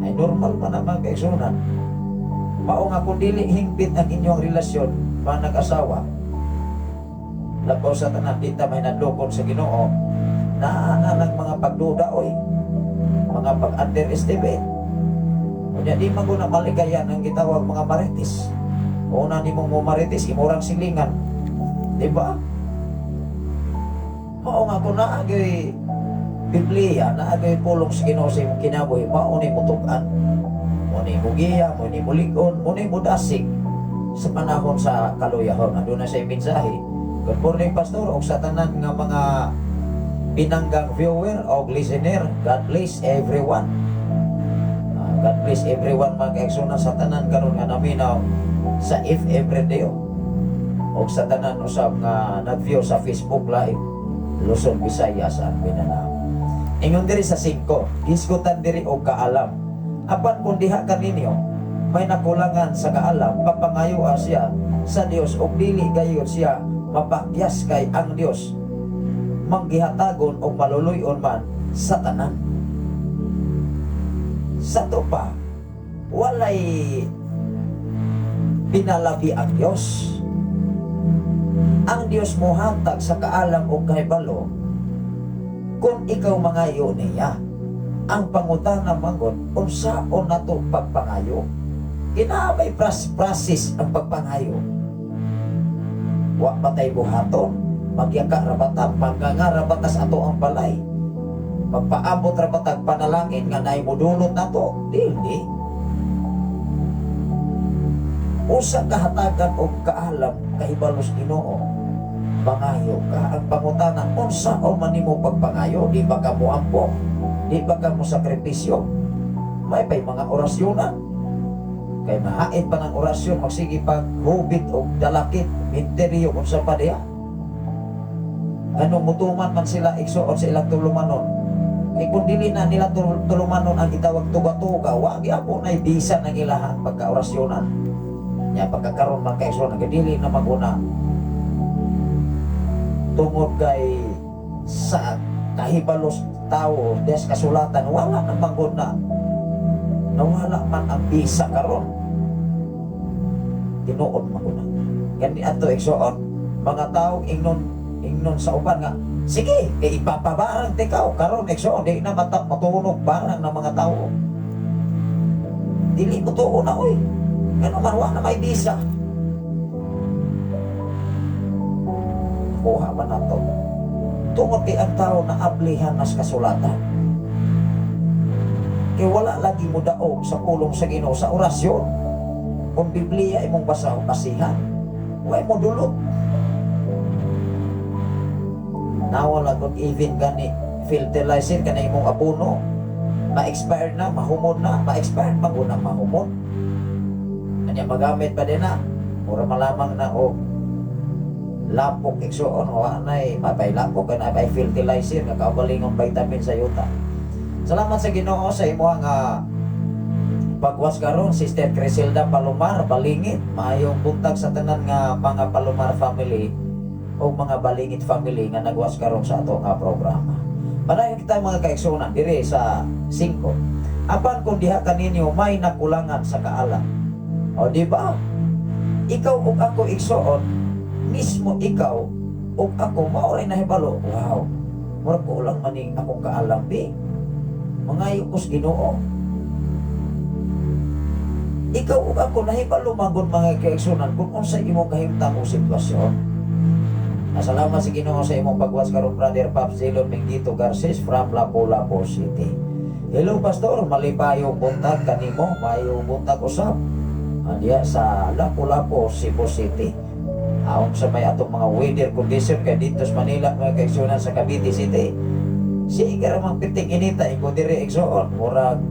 ay normal man ang mga kaigsunan. Mao nga kung dili hingpit ang inyong relasyon, panag-asawa, labaw sa tanan, di ta may nadlokon sa Ginoo, naanan mga pagduda, mga pag-underestimate. Kunya di man ko na maligayan ang gitawag mga marites. Una ni mong marites, imurang silingan. Di ba? Mao nga kung naagay Biblia, naagay pulong sa Ginoo sa imong kinabuhi, mao ni mutukan. Mo ni mugiya, mo ni muligon, mo ni mudasig sa panahon sa kaluyahon. Ando na sa mensahe. Good morning, Pastor, o sa tanan nga mga pinanggang viewer o listener. God bless everyone. God bless everyone, mga kaigsunan sa tanan karon nga naminaw sa FM Radio o sa tanan usab nga nag-view sa Facebook Live, Luzon, Visayas, at Mindanao. Ingon diri sa 5, isgutan diri og kaalam. Apan kung diha kaninyo may nakulangan sa kaalam, papangayo siya sa Dios ug dili gayud siya mapakyas kay ang Dios manggihatagon o maluluyon man sa tanan. Sa to pa, walay pinalabi ang Dios. Ang Dios mo hatag sa kaalam o kahibalo kung ikaw mangayo niya. Ang pangutana mangon, unsaon nato pagpangayo? Kinabay prasis ang pagpangayo. Wa patay buhaton, magyaka rabata, manggangarabatas ato ang balay. Magpaabot rabatag panalangin nga naay modulot nato, dili. Usa kahatagan og kaalam kahibalos Ginoo. Pangayo ka ang pangutana, unsaon man nimo pagpangayo? Di ba ka moampo? Di ba ka mo sakripisyo? May pay mga orasyonan. Kay mahait pa ng orasyon, magsige pag hubit o dalakit, minteryo kung sa padya. Anong mutuman man sila igsuon sa ilang tulumanon. Kay kung dili na nila tulumanon ang itawag tuga-tuga, wagi ako na ibisa ng ilahan pagka-orasyonan. Nya pagkakaroon man kaigsuon, nagdili na maguna. Tungod kay sa kahibalos tao, des kasulatan, wala na maguna. Nawala man ang bisa karon. Tinuod maguna. Kani ato igsuon, mga taong ingnon sa uban nga, sige, ipapabarang tikaw karon igsuon, di na matunog barang ng mga tao. Dili mo tuon na, oy. Ano man wa na may bisa. Kuha man nato. Tungod kay ang tao na ablihan nas kasulatan. Kaya wala lagi mo daog sa pulong sa Ginoo sa orasyon. Kung Biblia imong basa o basihan, huwag mo dulot. Nawala kung even gani fertilizer ka na imong abono, ma-expired na, mahumon na, ma-expired pa na mahumon. Kanya magamit pa din na, mura malamang na o lapok iksoon, o anay, mapay lapok, kanay fertilizer, nga kaubalingong vitamin sa yuta. Salamat sa Ginoo sa imo nga pagwas karon, Sister Criselda Palomar, Balingit. Maayong buntag sa tanan nga mga Palomar family o mga Balingit family nga nagwas karon sa ato nga programa. Padayon kita mga kaigsunan diri sa 5. Apan kung diha kaninyo may nakulangan sa kaalam. O di ba? Ikaw ug ako igsuon, mismo ikaw ug ako mao ray nahibalo. Wow. Mura ko lang maning akong kaalam bi. Mangayo ko sa Ginoo. Ikaw ug ako nahibalo mangon mga kaigsunan kung unsa imong kahimtang o sitwasyon. Salamat sa Ginoo sa imong pagwas karon, Brother Pops Zilon Mingito Garces from Lapu-Lapu City. Hello Pastor, malipayong buntag kanimo, mayong buntag usab. Diya sa Lapu-Lapu, Cebu City. Aon sa may atong mga weather condition kay dito sa Manila mga kaigsunan sa Cavite City. Sige ra mang piting inita iko diri igsuon, murag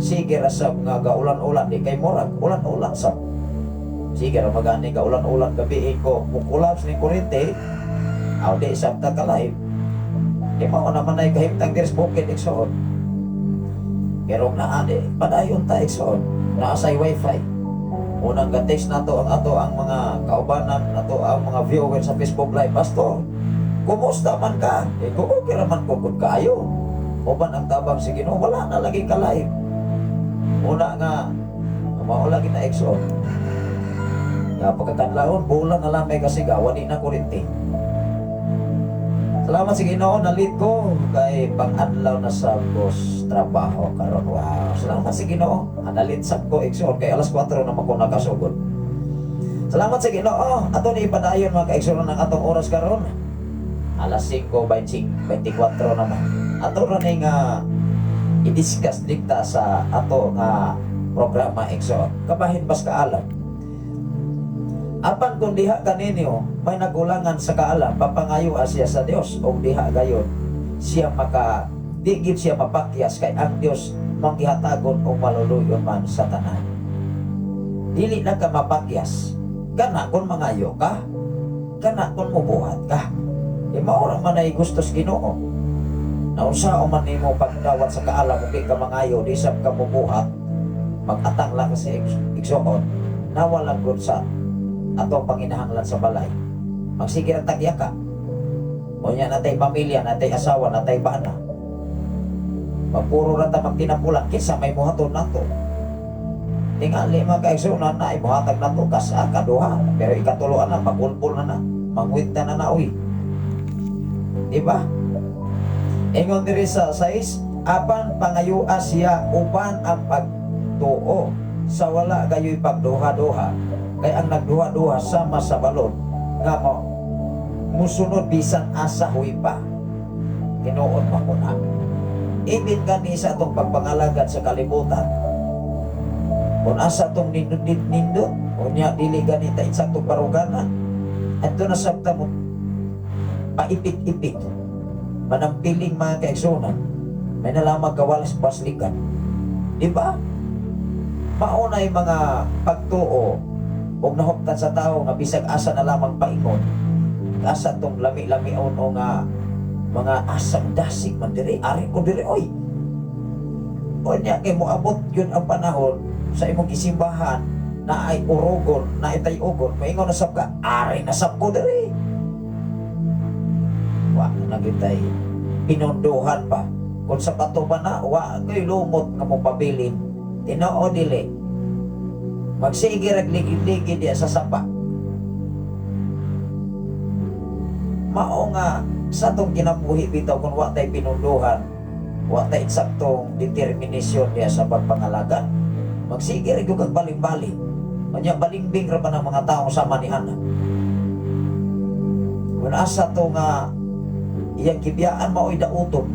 sige ra sab nga gaulan-ulan di kay murag ulan-ulan sab. Sige ra magani gaulan-ulan gabi ko mukulaps ni kurente Aw di sabta ka live. Di mo naman ay kahimtang diris bukid igsoon. Pero na ade padayon ta igsoon. Naasay wifi. Unang ga-text nato ang mga kaubanan nato ang mga viewers sa Facebook Live. Pastor, kumusta man ka? Kung okay raman ko kung kayo. Uban ang tabang si Ginoo, wala na lagi ka live. Una nga, mao lagi na igsoon. Nga pagkakadlaon, bulan na lang may kasigawan, di na kurinti. Salamat sa Ginoo, nalit ko kay pang-adlaw na sa boss trabaho karon. Wow, salamat sa Ginoo. Nalit sab ko igsoon kay alas 4 na mako nakasugod. Salamat sa Ginoo. Ato ni ipadayon mga kaigsoon ng atong oras karon. Alas 5:24 naman. Ato ra ni nga i-discuss dikta sa ato nga programa igsoon. Kabahin pas kaalam. Apan kung diha kaninyo may nagulangan sa kaalam, papangayo siya sa Dios o diha gayon siya maka digid siya mapakyas kay ang Dios manggihatagon o maluluyon man sa tanan. Dili na ka mapakyas kana kung mangayo ka, kana kung mubuhat ka. Maurang man ay gustos Ginoo. Naunsa o man nimo pagdawat sa kaalam o di ka mangayo, di sab ka mubuhat, mag-atang lang sa igsoon, nawalang gud sa atong panginahanglan sa balay. Magsige ang tagya ka. O niya natay pamilya, natay asawa, natay bana. Magpuro rata magtinapulan, kinsa may muhaton nato. Tingali mga kaigsunan na ay muhatag nato kasa kaduha. Pero ikatuluan na, pagulpul na mangwit na uy. Diba? Ingon diri sa 6, apan pangayua siya uban ang pagtuo sa wala kayo'y pagduha-duha. Kay ang nagduha-duha sama sa balon nga mo musunod bisan asa huy pa. Tinuod pa ko na. Ibig gani sa itong pagpangalagad sa kalibutan. Kung asa itong nindot-nindot, o niya dili gani ta sa itong paruganan. At ito nasabta mo, paipit-ipit. Manampiling mga kaigsunan, may nalamang kawalis paslikan. Diba? Maunay mga pagtuo, o nahuptan sa tao nga bisag asa na lamang paingon, asa tong lami-lamion o nga mga asang dasig man diri, ari ko diri oy. O niya kay moabot yun ang panahon sa imong isimbahan na ay urogon, na itay ugon, maingon na sab ka, ari na sab ko diri. Wa na kitay pinunduhan pa. Kung sa pato pa na, wa kay lumot nga mo pabilin. Tinoo dili. Magsige ragligid-ligid diya sa sapa. Mao nga sa itong kinabuhi bitaw kung wa tay pinunduhan, wa tay eksaktong determinasyon diya sa pagpangalagan. Magsige rin yung baling-baling. Kanya balingbing ra pa ng mga tao sa manihan. Kung asa to nga iyang kibiyaan mao'y dauton.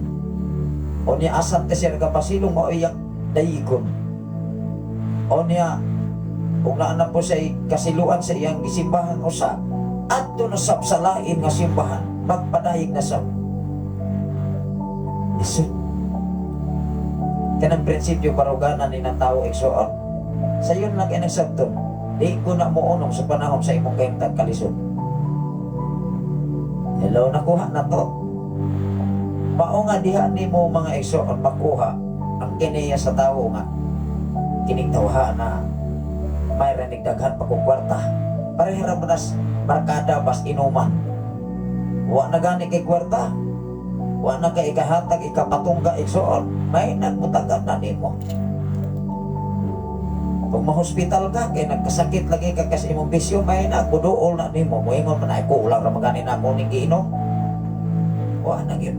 O niya asan kasi nagapasilong mao'y iyang dayigon. O niya kung naanap po siya kasiluan sa iyang isimbahan o sa ato na sab sa lain nga simbahan magpadayig na sab. Isu kanang prinsipyo paruganan ni ng tao igsoon sa yun lang inagsabton, di ko na muunong sa panahon sa imong kahimtang kalisod. Hello, nakuha na to. Mao nga diha nimo mga igsoon makuha ang kineya sa tao nga kining tawha na may ranig daghan pa kong kwarta. Parehira mo nas barkada bas inuman. Wa na gani kay kwarta. Wa na kay ikahatag ikapatungga igsoon. May nagmutagan na nimo. Kung ma-hospital ka, kay nagkasakit lagi ka kasi imong bisyo, may nagbuduol na nimo. Moingon man ay ko ulang ra magani na ako ning giinom. Wa na gyud.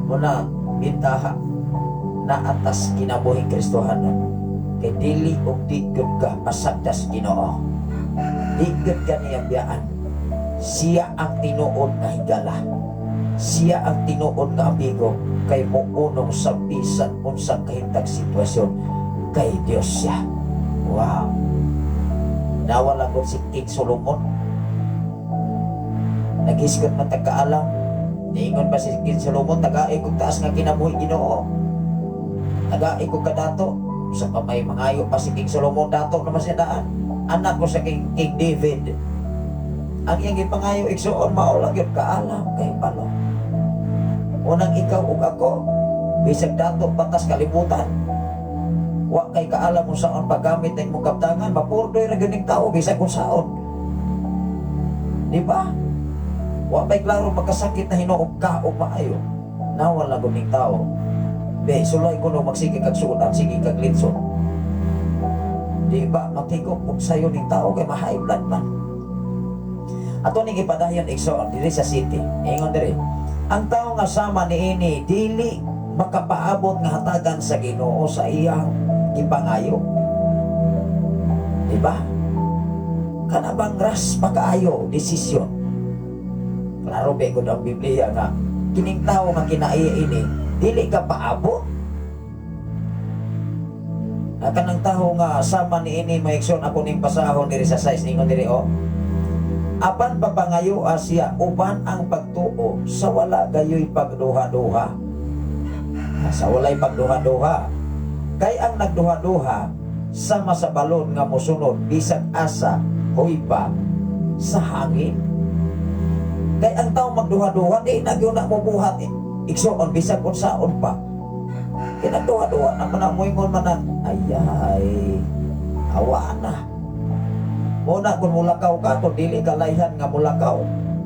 Muna bintaha na atas kinabuhing Kristohanon. Kay dili og digud ka pasagdas Ginoo. Digud ka niyang biyaan. Siya ang tinuod na higala. Siya ang tinuod nga amigo kay muunong sa bisan unsang kahintag sitwasyon kay Dios siya. Wow. Nawala ko si King Solomon. Nagisgot man tagkaalam. Niingon ba si King Solomon taga-ay kong taas nga kinabuhi Ginoo. Taga-ay kong kadato. Sa pamay mangayo pa si King Solomon dato naman siya daan. Anak ko sa King David. ang iyang ipangayo igsuon mao lang gyud kaalam kay balo. Unang ikaw ug ako bisag dato batas kalibutan. Wa kay kaalam kung saan paggamit ng mong kaptangan, mapurdoy ra gyud ning tao bisag kung saon. Di ba? Wa pa'y klaro magkasakit na hinuog ka o maayo. Nawala ko ning tao. Be, sulay ko no magsige kag sudan, sige kag litson. Di ba, matigok kung sayo ning tao kay ma-high blood man. Ato ning ipadayon igsoon diri sa city. Ingon diri. Ang tao nga sama niini dili makapaabot nga hatagan sa Ginoo sa iyang ipangayo. Di ba? Kana bang ras makaayo desisyon. Klaro ba ko ang Biblia nga kining tao nga kinaiya ini dili ka paabot. Kanang tao nga sama ni ini maikson ako ning pasahon diri sa size ningon diri o. Apan papangayo siya uban ang pagtuo sa wala gayoy pagduha-duha. Sa walay pagduha-duha. Kay ang nagduha-duha sama sa balon nga mosunod bisag asa huy pa sa hangin. Kay ang tao magduha-duha di na gyud na mo buhat igsoon bisag unsaon pa. Kinagduha-duha na man moingon man ayay awa na. Muna kung mulakaw ka to dili ka layhan nga mulakaw.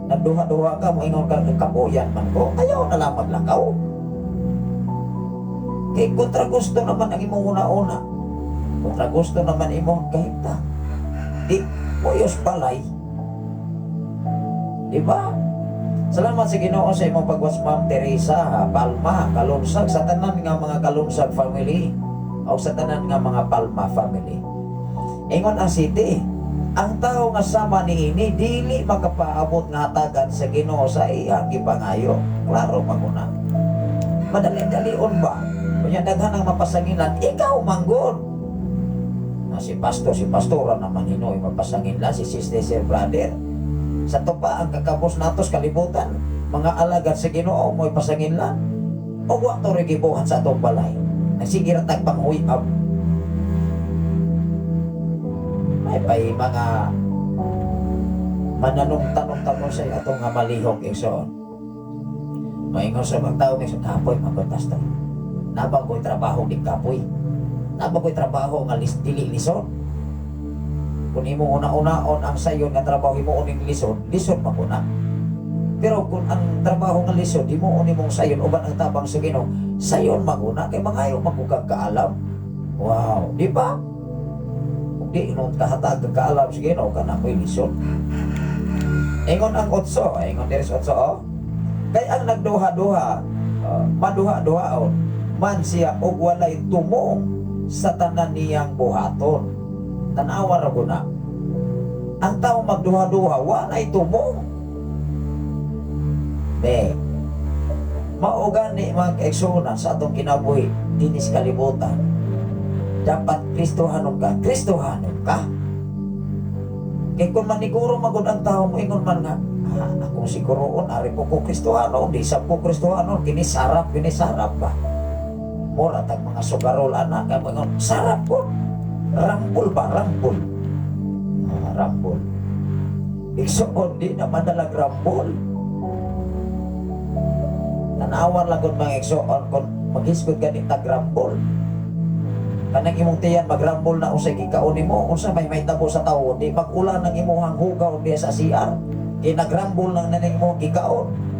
Nagduha-duha ka moingon ka kapuyan man ko. Ayaw na lang maglakaw. Kay kontra gusto naman ang imong una-una. Kontra gusto naman imong kahita. Di Puyos balay. Diba? Salamat sa Ginoo sa imong pagwas, Ma'am Teresa Palma, kalunsag sa tanan nga mga kalunsag family o sa tanan nga mga Palma family. Ingon ang city, ang tao nga sama niini dili makapaabot nga hatagan sa Ginoo sa iyang gipangayo. Klaro maguna. Madali-dalion ba? Kunya daghan ang mapasangilan, ikaw manggod. Si pastora naman hinoy mapasangin lang si sister brother. Sa tupa ang kakabos natos kalibutan, mga alagad sa Ginoo mo'y pasangin lang. O wa to regibuhan sa atong balay. Nagsige ra tag pang-uyab. May pay mga mananong-tanong-tanong sa atong nga malihok igsoon. Maingon sa mga tao ng kapoy magkontas to. Nabang ko'y trabaho di kapoy. Nabagoy trabaho nga dili lison. Kung imo una-unaon ang sayon nga trabaho imo uning lison maguna. Pero kung ang trabaho nga lison imo uning mong sayon uban ang tabang sa Ginoo, sayon maguna kay mangayo magugag kaalam. Wow, di ba? Kung di nung kahatag kaalam sa Ginoo kana mo'y lison. Ingon ang 8, ingon diri sa 8 kay ang nagduha-duha maduha-duhaon man siya og walay tumong sa tanan niyang buhaton. Tanawa ra ko na. Ang tao magduha-duha walay tumong. Be, mao gani mga kaigsuonan sa atong kinabuhi dinis kalibutan. Dapat Kristohanon ka. Kay kung maniguro magud ang tao mo ingon man nga, akong siguroon ari ko Kristohanon, di sa ko Kristohanon kini sarap ba. Mura tag mga sugarol anak kay mga sarap po. Rambol. Rambol. Igsuon di na madalag rambol. Tanawan lang kung mga igsuon kung maghisgod ganit tag rambol. Kanang imong tiyan magrambol na usay gikaon nimo unsa may tabo sa tawo di mag-ulan ng imong hugaw diya sa CR. Kay nagrambol lang na imong gikaon.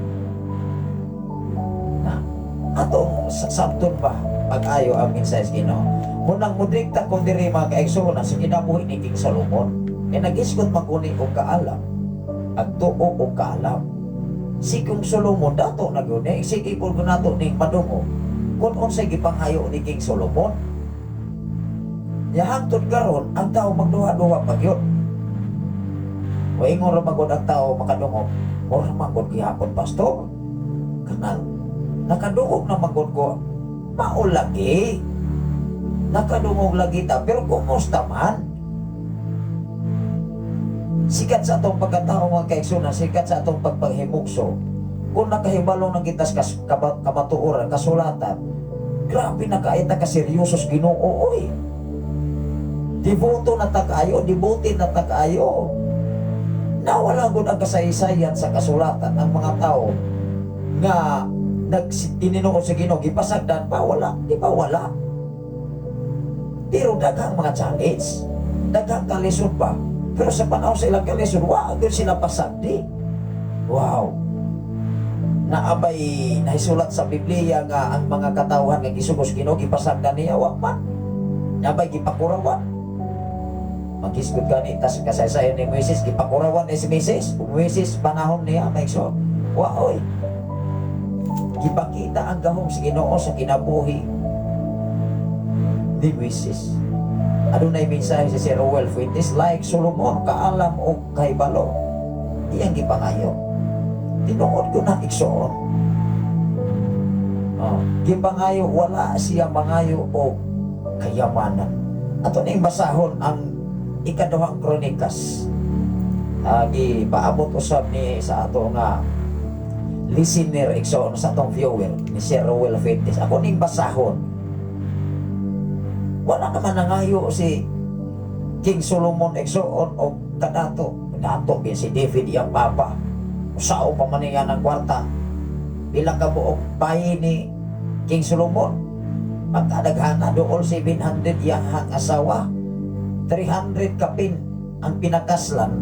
Atong sabton ba pag-ayo ang mensahe Ginoo. Munang mudrikta kon diri mga kaigsuonan sa kinabuhi ni King Solomon. Kay nagisgot maguni og kaalam. Agtuo og kaalam. Si King Solomon dato naguni sige pud nato ning madungo. Kun unsay gipanghayo ni King Solomon. Ya hangtod karon ang tao magduha-duha pag yun. O ingon ra magud ang tao makadungog. Ora magud gihapon pastor. Kanang nakadungog na magod ko, maulagi. Nakadungog lagi ta, pero kumusta man? Sikat sa atong pagkatao mga kaigsuonan, sikat sa atong pagpaghimugso. Kung nakahibalong ng kitas kamatuoran, kasulatan, grabe na kaita kaseryosos Ginoo, oy. Devoto na ta kaayo, devoted na ta kaayo. Nawala gud ang kasaysayan sa kasulatan ng mga tao nga nagtinuod sa Ginoo gipasagdan pa wala, di ba wala? Pero daghang mga challenge, daghang kalisod pa. Pero sa panahon sa ilang kalisod, wa gyud sila pasagdi. Wow. Naabay nahisulat sa Biblia nga ang mga katawhan nga gisugos Ginoo gipasagdan niya wa man. Naabay gipakurawan. Magkisgod gani tas kasaysayan ni Moises gipakurawan ni si Moises panahon niya maigsoon. Wa oy. Gipakita ang gahom sa Ginoo sa kinabuhi ni Moises. Adunay mensahe si Sir Rowell Fuentes like Solomon kaalam o kahibalo. Iyang gipangayo. Tinuod ko na igsoon. Gipangayo wala siya mangayo o kayamanan. Ato ning basahon ang ikaduhang kronikas. Gipaabot usab ni sa ato nga listener igsoon sa atong viewer ni Sir Rowell Fuentes. Ako ning basahon. Wala naman nangayo si King Solomon igsoon o kadato bin si David iyang papa. Usao pa man niya ng kwarta. Bilang kabuok bayi ni King Solomon. Pagkadaghana dool 700 iyang asawa. 300 kapin ang pinakaslan.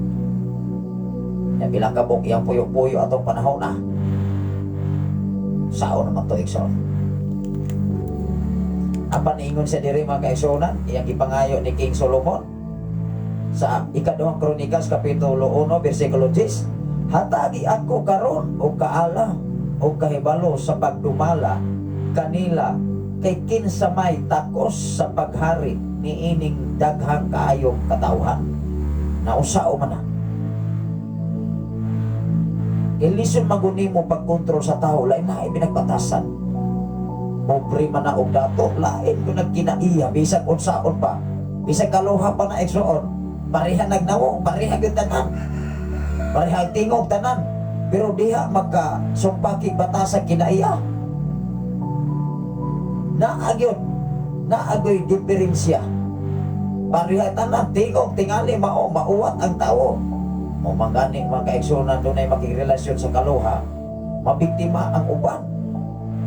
Ya bilang kabok iyang puyo-puyo atong panahon na. Sao naman to igsoon. Apa niingon sa diri mga kaigsoonan, iyang gipangayo ni King Solomon sa ikaduhang Kronikas kapitulo 1 bersikulo 10. Hatagi ako karon og kaalam og kahibalo sa pagdumala kanila kay kinsa may takos sa paghari niining daghang kaayong katawhan na usao man na. Ilison maguni mo pagkontrol sa tao lain na pinagpatasan. Pobre man na og dato lain ko nagkinaiya bisag unsaon pa. Bisag kaluha pa na igsoon. Pareha nagnawo, pareha gyud tanan. Pareha tingog tanan. Pero diha magka sumpaki batasan kinaiya. Naagoy diferensya. Pareha tanan tingog tingali mauwat ang tao. Mo mangani mga kaigsunan dunay makigrelasyon sa kaluha, mabiktima ang uban.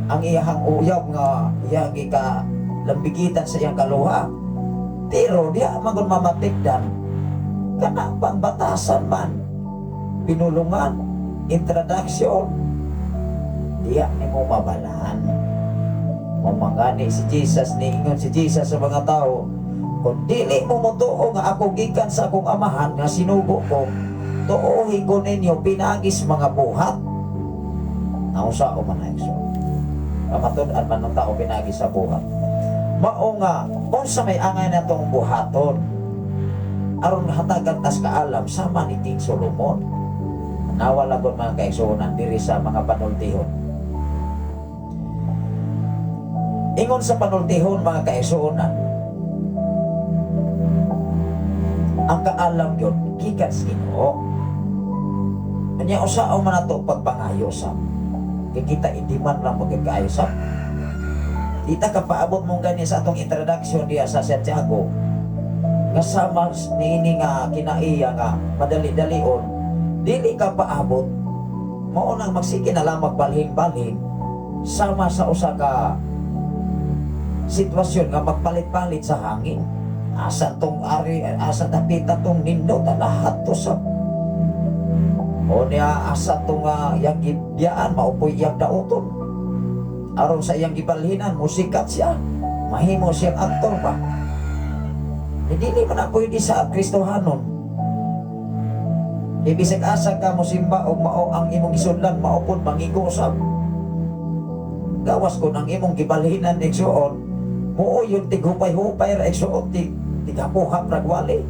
Ang iyahang uyab nga iyang ika lambigitan sa iyang kaluha. Pero diha magun mamatikdan kana pang batasan man, pinulungan, introduction, diya ni mo mabalaan. Mamangani si Jesus, niingon si Jesus sa mga tao, kung dili mo mutuo nga ako gikan sa akong amahan nga sinugo ko, tuohi ko ninyo pinagis mga buhat. Nausa ko man na Pamatud-an man ng tao pinagis sa buhat. Mao nga, kung sa may angay na itong buhaton, aron hatagan tas kaalam sama ni King Solomon. Nawala ko mga kaigsunan diri sa mga panultihon. Ingon sa panultihon mga kaigsunan, ang kaalam yun gikan sa Ginoo. Kanya usao man nato pagpangayo sa kay kita hindi man lang magkaayo sa. Kita kapaabot mong ganyan sa atong introduction diya sa Santiago. Kasama niini nga kinaiya nga madali-dalion, dili ka paabot. Mao nang magsige na lang magbalhin-balhin sama sa usa ka sitwasyon nga magpalit-palit sa hangin. Asa tong ari, asa tapita tong nindot lahat to sa o niya asa tong yang gibiyaan maupoy yang dauton. Aron sa iyang gibalhinan musikat siya, mahimo siyang aktor pa. Hindi man na pwede sa Kristohanon. Ibisag asa ka mo simba o mao ang imong isudlan maupod mangigusap. Gawas ko ng imong gibalhinan igsuon, muo yung tighupay-hupay ra igsuon tigapuhap ragwali.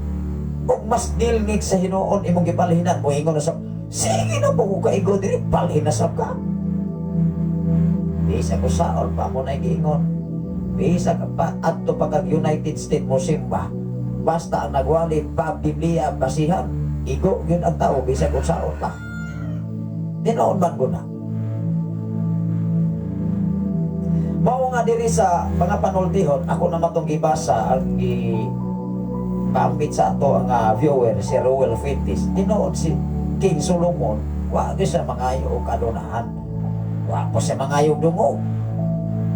Ug mas nilngig sa Hinuon imong gibalhinan mo ingon na sa sige na po ko kaigo diri balhin na sab ka. Bisa ko saol pa mo na giingon. Bisa ka pa adto pag United States mo simba. Basta ang nagwali pa Biblia basihan, igo yun ang tao, bisag kung saan pa. Tinoon man ko na. Mao nga diri sa mga panultihon, ako na matong gibasa ang paambit sa ato ang viewer, si Rowell Fuentes. Tinoon King Solomon, wa gyud sa mangayo og kadunahan. Wa ko sa mangayo dungo.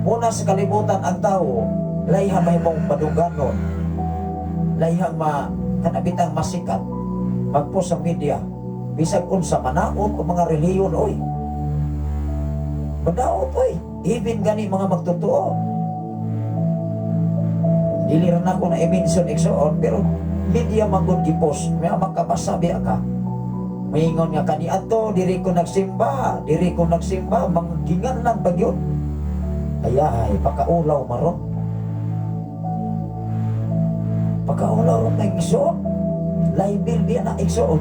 Muna sa kalibutan ang tao, layhang mahimong paduganon, layhang kanabitang masikat, magpost sa media, bisag unsa manaot o mga reliyon, oy. Madaot, oy. Even gani mga magtotoo. Dili rin ako na i-mention igsoon, pero media magod gipost, may makapasabi ka. Maingon nga kaniadto, diri ko nagsimba, mga gingan lang bagyon. Ay, pakaulaw maron. Pakaulaw ron na igsoon. Libil diya na igsoon.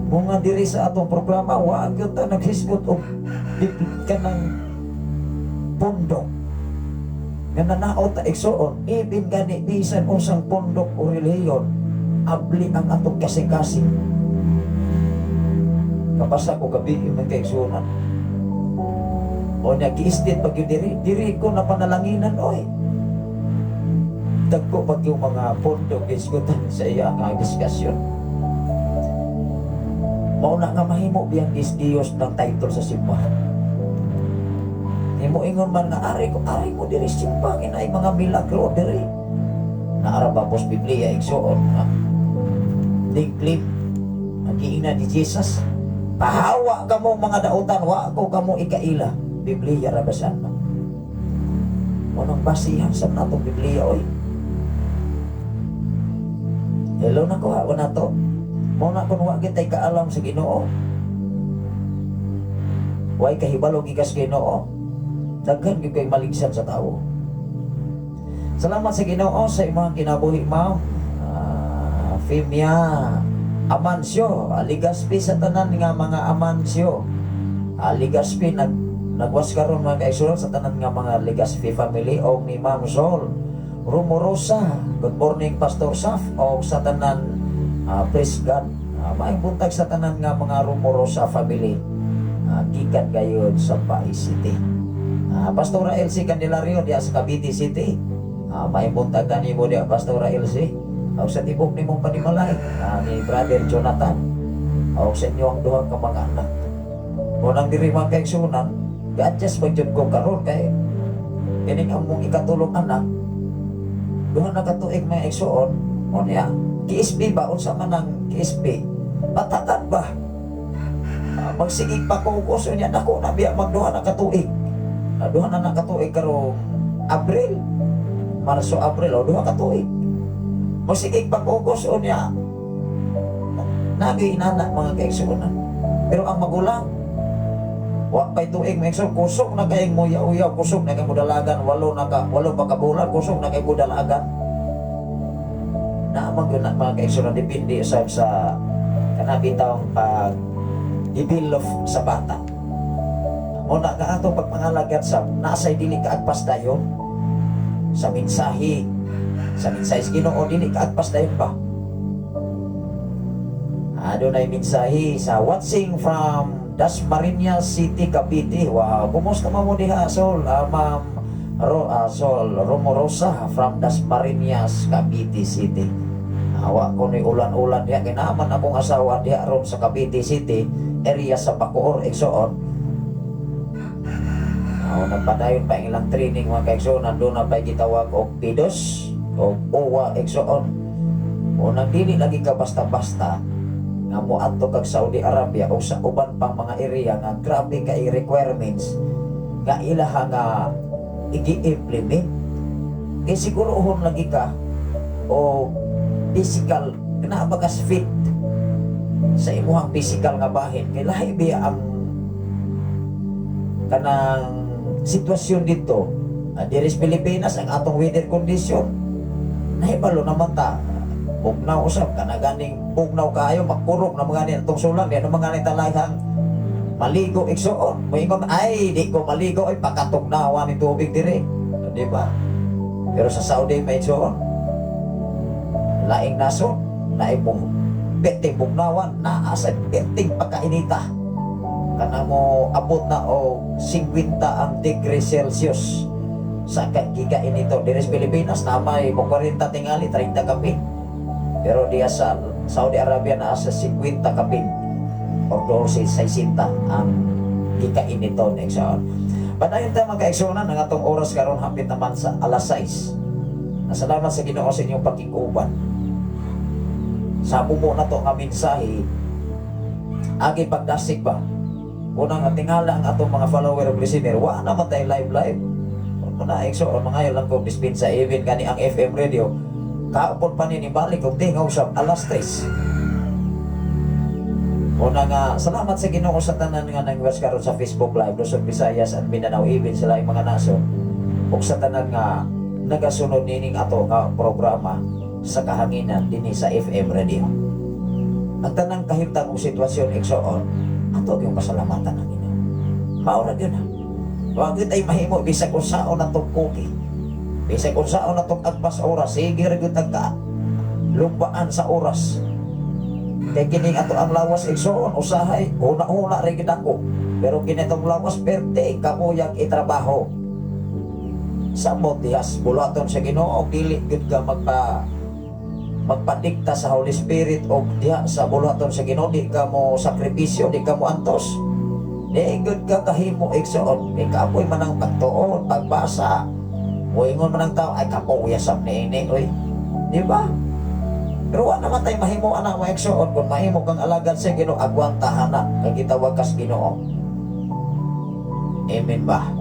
Mga diri sa atong programa, wag yun ta naghisgot o ka ng pundok. Nga nanaot ta igsoon, ibig gani bisan usang pundok o reliyon, abli ang atong kasing-kasing. Kapasa ko gabi yung nagkaigsunan. O nag-iistit pag yung diri ko na panalanginan, oy. Dagko pag yung mga pundok isgutan sa iya ang diskasyon. Mauna nga mahimo biyang Diyos ng title sa simbahan. Himo ingon man nga ari mo diri simbahan ay mga milagro diri. Naara ba pos Biblia igsoon nga tingklip nagiina ni Jesus. Pahawa kamo mga dautan, wa ko kamo ikaila. Biblia ra basan mo. Unang basihan sa natong Biblia, oy. Hello na ko ha, na to. Muna kung wa kitay kaalam sa Ginoo. Way kahibalo gikas Ginoo. Daghan gyud kay maligsan sa tawo. Salamat sa Ginoo sa imong kinabuhi, ma'am. Femia Amancio, Aligaspi sa tanan nga mga Amancio. Aligaspi nagwas karon mga kaigsunan sa tanan nga mga Legaspi family o ni Ma'am Sol Rumorosa. Good morning Pastor Saf o sa tanan praise God. Maayong buntag sa tanan nga mga Rumorosa family. Gikan gayud sa Pai City. Pastora LC Candelario diya sa Cavite City. Maayong buntag kanimo diya Pastora LC. O sa tibok ni mong panimalay ni Brother Jonathan. O sa inyo ang duha ka mga anak. Munang diri mga kaigsunan, ga-adjust magyud ko karon kay kining among ikatulong anak. Duha na katuig mga igsuon, o niya, KSP ba? Unsa man ang KSP? Patatan ba? Magsigig pa ko uso niya, nako na biya magduha na katuig. Duha na nakatuig karong Abril, Marso, Abril, o duha katuig. Magsigig pa ko uso niya, nagay inanak mga kaigsunan. Pero ang magulang, wa pay tuig mga igsoon, kusog na kayong muyaw-uyaw, kusog na kayong mudalagan, walo pa kabulan, kusog na kayong mudalagan. Naamang yun na mga kaigsunan, depende sa kanabitawang pag-develop sa bata. Muna ka ato pagpangalagat sa nasay dili kaagpas dayon sa mensahe sa Ginoo, dili kaagpas dayon ba? Adunay mensahe sa watching from Dasmariñas City, Cavite. Wow, kumusta mo diha Sol? Ma'am Sol Rumorosa from Dasmariñas, Cavite City. Awa ko ni ulan-ulan diha kay naman akong asawa diha ron sa Cavite City, area sa Bacoor, igsoon. Nagpadayon pa ilang training mga kaigsoon, nandun na pa'y gitawag og PIDOS o OWA igsoon. O nagdili lagi ka basta-basta nga mo adto kag Saudi Arabia o sa uban pang mga area nga grabe kay requirements nga ilaha nga igi-implement. Kay sigurohon lagi ka o physical na bagas fit sa imuhang physical nga bahin. Kay lahi biya ang kanang sitwasyon dito. Diri sa Pilipinas ang atong weather condition nahibalo naman ta bugnaw usab kana ganing bugnaw kaayo makurog na mga nitong sulang di ano mga nitalayhang maligo igsoon. Moingon ay di ko maligo ay pakatugnawan ni tubig diri, di ba? Pero sa Saudi may igsoon laing nasod laing beting bugnawan naa sa beting pagkainita kana mo abot na o 50 ang degree Celsius sa gigain ito. Diri sa Pilipinas na may 40 tingali 30 gabi. Pero diya sa Saudi Arabia na sa 50 kapin o 12-60 ang gikainiton ekson. Padayon ta mga eksonan ang atong oras karon hapit naman sa alas 6. Nasalamat sa Ginoo sa inyong pakiguban. Sa bumo na to nga mensahe agi pagdasig ba. Unang tingala ang atong mga follower of listener, wa na matay live. Muna ekson mga lang ko dispensa even kani ang FM radio. Kaupon pa ni balik og tingaw sa alas 3. Una nga, salamat sa Ginoo sa tanan nga nang-watch karon sa Facebook Live, Luzon, Visayas, and Mindanao, even sila yung mga naso. O sa tanan nga nagasunod nining ato nga programa sa kahanginan dinhi sa FM radio. Ang tanang kahimtang og sitwasyon igsoon, ato yung pasalamatan ng Ginoo. Maura gyud ha. Wa gyud ay mahimo bisag unsaon atong kuki. Bisag unsaon atong agpas oras, sige ra gyud tagka lumbaan sa oras. Kaya kining ato ang lawas igsoon usahay una-una rin ako, pero kinitong lawas perte kamuyang itrabaho sa dihas bulaton sa Ginoo dili gud ka magpadikta sa Holy Spirit o diha sa bulaton sa Ginoo di ka mo sakripisyo, di ka mo antos, di gud ka kahimo igsoon ikapoy man ang pagtuon pagbasa moingon man ang tao ay kapoy sa niini oy, di ba? Pero wa naman tayo mahimo anak mo eksoon kung mahimo kang alagad sa Ginoo agwantahan na kag gitawag kas Ginoo. Amen ba?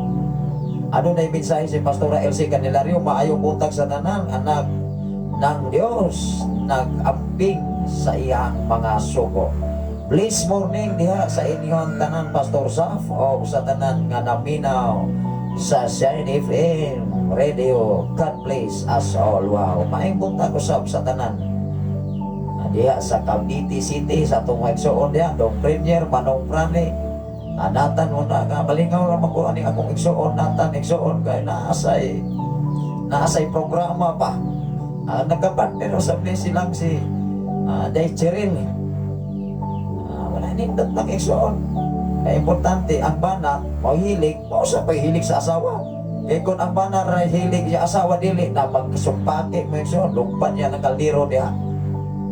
Ano na mensahe si Pastora Elsie Candelario, maayong buntag sa tanan anak ng Dios nag-amping sa iyang mga suko. Please morning diha sa inyong tanan Pastor Saf o sa tanan nga naminaw sa Shine FM radio. God bless us all. Wow, maayong buntag usab sa tanan diha sa Cavite City sa atong igsoon diha Dong Premier Manong Prane Natan mo na nga balingaw naman ko aning akong igsoon Natan igsoon kay naasay programa pa nagkapartner sa silang si Day Cheryl wala nindot ng igsoon kaya importante ang bana mahilig mo sa paghilig sa asawa kaya kung ang bana ray hilig sa asawa dili na magsumpake mo igsoon lugpan niya ng kaldero diha.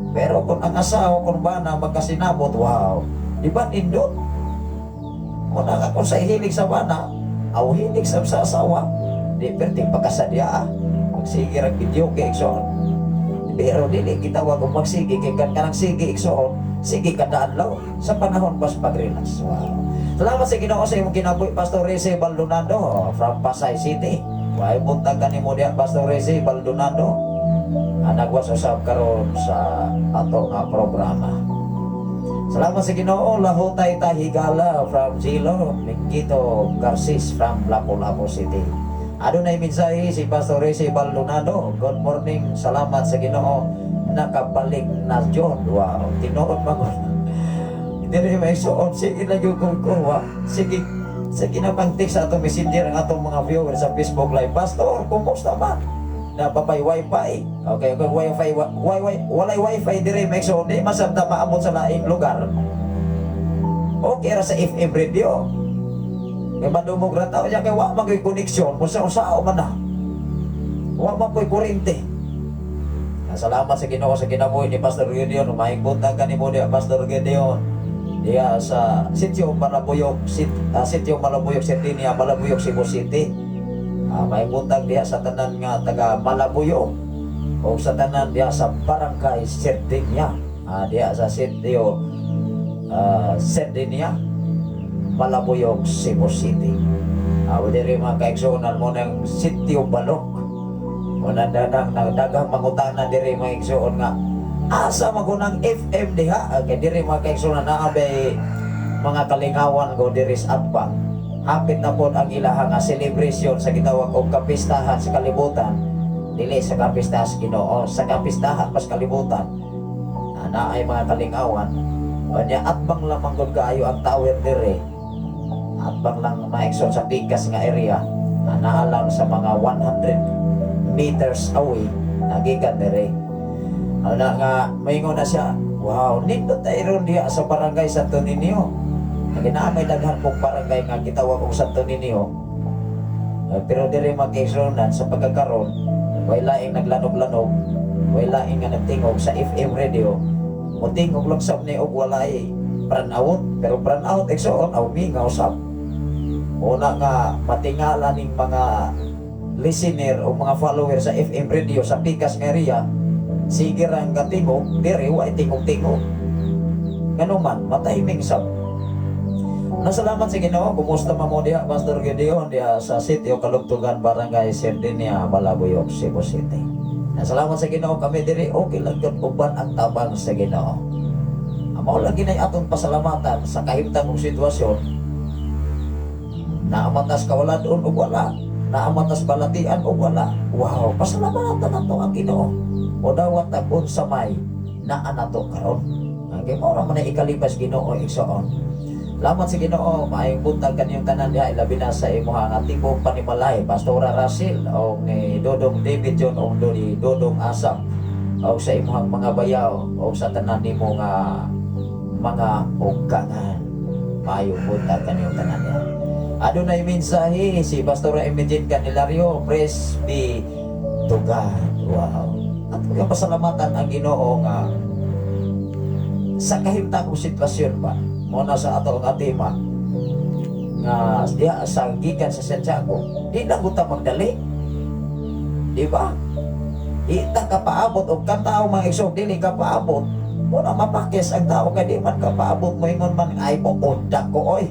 Pero kung ang asawa, kung ba na magkasinabot, wow, di ba nindot? Kung ako sa hilig sa bana, aw hilig sa asawa, di perting pagkasadya, magsige ang video kay Iksoon. Pero dili kita wag magsige kay kanang sige Iksoon, sige kadadlaw sa panahon pas pag-relax. Wow. Salamat sa Ginoo sa imong kinabuhi Pastor Rese Baldonado from Pasay City. Way buntag kanimo diha Pastor Rese Baldonado. Nagwas usab karon sa ato nga programa. Salamat sa Ginoo. Lahutay ta higala from Zilo, Mingito Garcis from Lapu-Lapu City. Adunay mensahe si Pastor Rese Baldonado. Good morning. Salamat sa Ginoo. Nakabalik na John. Wow, tinuod magod. Dili may suot sige na gyud ko. Sige na pang-text sa atong messenger ang atong mga viewers sa Facebook Live. Pastor, kumusta man? Napapay wifi. Okay, kung walay wifi dire mexo di masabta maabot sa laing lugar. Okay ra sa FM radio. Kay madumog ra tao kay wa magay koneksyon, usa-usao man na. Wa man koy kuryente. Salamat sa Ginoo sa kinabuhi ni Pastor Gideon, maayong buntag kanimo diha Pastor Gideon. Diha sa Sitio Malabuyok, Sitio Malabuyok City niya, Malabuyok Cebu City. May buntag diha sa tanan nga taga Malabuyok o sa tanan diha sa Barangay Sardinia diha sa Sitio Sardinia, Malabuyok, Cebu City. Diri mga kaigsuonan mo ng Sitio Balok o dagang mangutanan diri mga igsuon nga asa magunang FM diha kay diri mga kaigsuonan naabay mga kalingawan go diri sa Atbang. Hapit na po ang ilahang celebration sa gitawag og kapistahan sa kalibutan. Dili sa kapistahan sa Ginoo, sa kapistahan pas kalibutan. Na ay mga kalingawan. Kanya atbang lamang gud kaayo ang tower dire. Atbang lang maigsoon sa pikas nga area. Naalang sa mga 100 meters away nagikan dire. Ana nga maingon na siya. Wow, nindot tayo diha sa barangay Santo Niño. May daghan pong barangay nga gitawag og Santo Niño. Pero diri magkaisonan sa pagkakaroon, way laing naglanog-lanog wala nga nagtingog sa FM radio. O tingog lang sab ni og walay brand out, pero brand out igsoon aw mingaw sab. Una nga matingala ning mga listener o mga follower sa FM radio sa pikas nga area, sige ra nga tingog, diri wa tingog-tingog. Ngano man matahiming sab. Nasalamat sa Ginoo. Kumusta mo diha, Pastor Gideon, diha sa sitio Kalugtugan, Barangay Sardinia, Balabuyok, Cebu City. Nasalamat sa Ginoo kami diri, okay lang yun, uban ang tabang sa Ginoo. Mao lagi na atong pasalamatan sa kahimtang og sitwasyon. Naamatas kawaladon o wala, naamatas balatian o wala. Wow, pasalamatan nato ang Ginoo. O dawat tapon sa may naa nato karon. Kay mao ra man ikalipas Ginoo igsoon. Lamat sa Ginoo, maayong buntag kaniyong tanan diha, ilabi na sa imuha nga tibok panimalay, Pastora Russell o ni Dodong David John o ni Dodong Asam o sa imuhang mga bayaw o sa tanan nimo nga mga ugkangan. Maayong buntag kaniyong tanan diha. Adunay mensahe si Pastora Emergent Candelario, praise be to God. Wow. At kung pasalamatan ang Ginoo nga sa kahimtang sitwasyon pa. Muna sa ato ang atima nga diha sa gikan sa Santiago, di na buta magdali, di ba? Ita ka paabot o katao mga igsog, dili ka paabot. Muna mapakis ang tao kay di man ka paabot mo ingon man ay pupundak ko oy.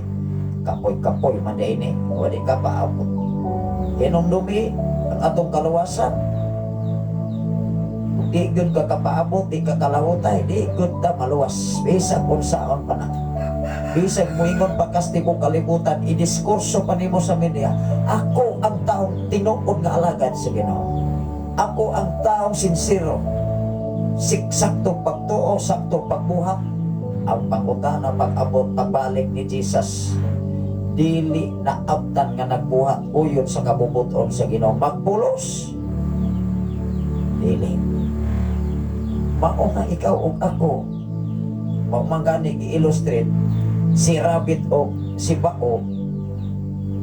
Kapoy-kapoy man ini, o di ka paabot. Hinumdumi ang atong kaluwasan. Di gud ka kapaabot, di ka kalahutay, di gud ta maluwas. Bisag kung saon pa na. Bisag mo ingon pagkas tibok kalibutan, idiskurso pa nimo sa media. Ako ang taong tinuod nga alagad sa Ginoo. Ako ang taong sincero. Saktong pagtuo, saktong pagbuhat. Ang pangutana pag-abot pagbalik ni Jesus. Dili na abtan nga nagbuhat uyon sa kabubuton sa Ginoo. Magpulos. Dili. Mao nga ikaw ug ako. Mao man gani i-illustrate si Rabbit o si Bao,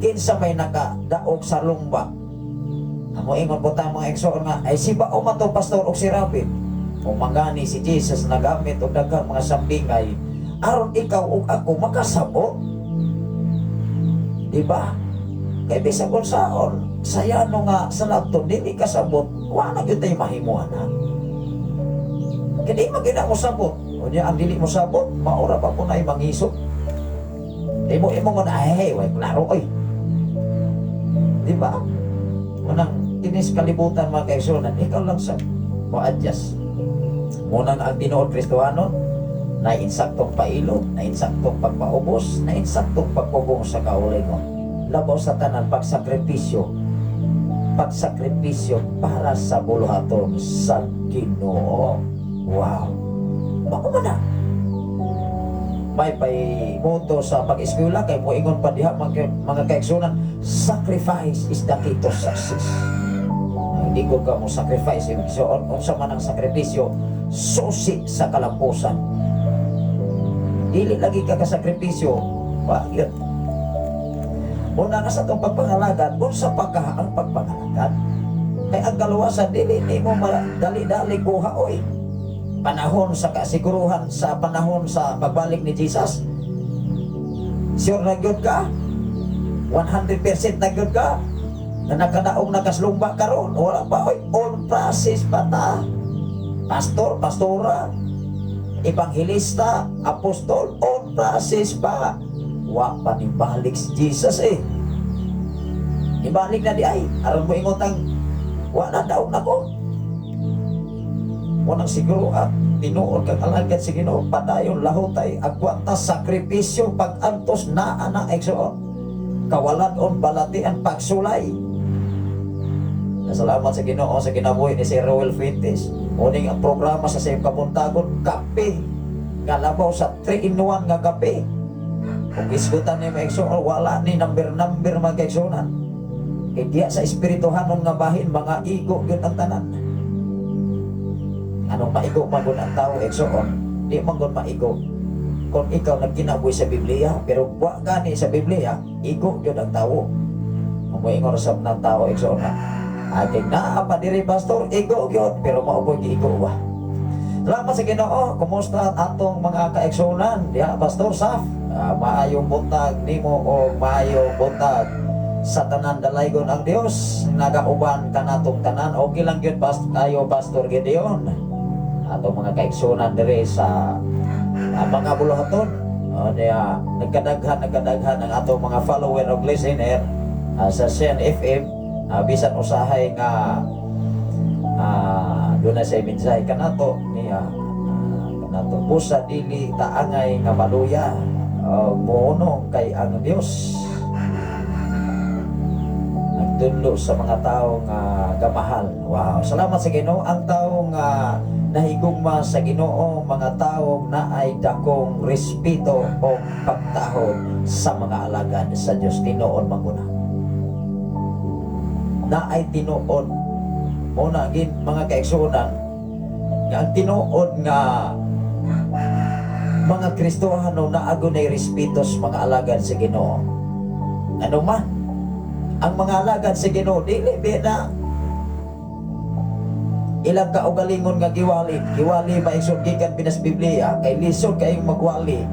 kinsa may nakadaog sa lumba. Amo ingon butang mga igsoon nga ay si Bao man to pastor o si Rabbit. O mangani si Jesus nagamit og daghang mga sambingay aron ikaw ug ako makasabot. Di ba? Kay bisag kung saon sayano nga sa labton dili kasabot, wa na gyud tay mahimuan na. Kaya di magina mo sabot. O niya ang dili mo sabot, maura pa po na mangisok. Di mo imo nga ay, way klaro oy. Di ba? Unang tinis kalibutan mga kaigsunan, ikaw lang sa mo-adjust. Munang ang tinuod Kristohano, na insaktong pailog, na insaktong pagpaubos, na insaktong pagpubong sa kaulingon. Labaw sa tanan pagsakripisyo para sa buluhaton sa Ginoo. Wow. Mao na. May moto sa pag-eskwela kay moingon pa diha mga kaigsunan, sacrifice is the key to success. Hindi ko ka mo sacrifice, so unsa man ang sakripisyo, susi sa kalampusan. Dili lagi ka kasakripisyo, bakit? Una ka sa itong pagpangalagan, unsa pa ka ang pagpangalagan? Kaya ang kaluwasan, dili mo dali-dali kuha, oy. Panahon sa kasiguruhan, sa panahon sa pagbalik ni Jesus, sure na gyud ka? 100% na gyud ka? Na nakadaong nakaslumba karon, wala pa, oy, on process pa ta. Pastor, pastora, evangelista, apostol, on process pa. Wa pa ni balik si Jesus eh. Ibalik na di ay, aron mo ingotang, wa na daw na ko. Munang siguro at tinuod kang alagad sa Ginoo, padayon lahutay agwata sakripisyo pag-antos na ana igsoon. Kawalan-on balatian pagsulay. Salamat sa Ginoo sa kinabuhi ni Sir Roel Fuentes. Uning ang programa sa sayong kamuntagon, kape. Nga labaw sa 3-in-1 nga kape. Kung isgutan ni maigsoon, wala ni number mga kaigsunan. Kaya diya sa espirituhanon nga bahin, mga igo yun ang tanan. Anong maigo magun ang tao igsoon? Di magun maigo. Kung ikaw nagkinabuhi sa Biblia, pero buwa gani sa Biblia, igo yun ang tao. Kung moingon sa ng tao igsoon na, Ating naapa diri pastor, igo gyud pero mao po giigo ba. Salamat sa Ginoo. Kumusta atong mga kaigsunan diha Pastor Saf? Maayong buntag nimo o maayong buntag sa tanan dalaygon ang Dios. Nagauban kanatong tanan. Okay lang gyud ayo Pastor Gideon. Atong mga kaigsunan diri sa mga buluhaton. Diya nagkadaghan ang atong mga follower og listener sa Sen FM. Bisan usahay nga doon na sa mensahe kanato niya kanato busa dili taangay nga maluya moonong kay ang Dios nagdunlo sa mga tao nga gamahal. Wow, salamat sa Ginoo. Ang tao nga nahigugma sa Ginoo, mga tao na ay dakong respeto o pagtahod sa mga alagad sa Dios. Tinuod maguna na ay tinuod muna gin mga kaigsunan nga ang tinuod nga mga Kristohano na agunay respeto sa mga alagad sa Ginoo. Ano man ang mga alagad sa Ginoo dili na ilang kaugalingon nga giwali maisod gikan pinas Biblia kay lisod kayong magwali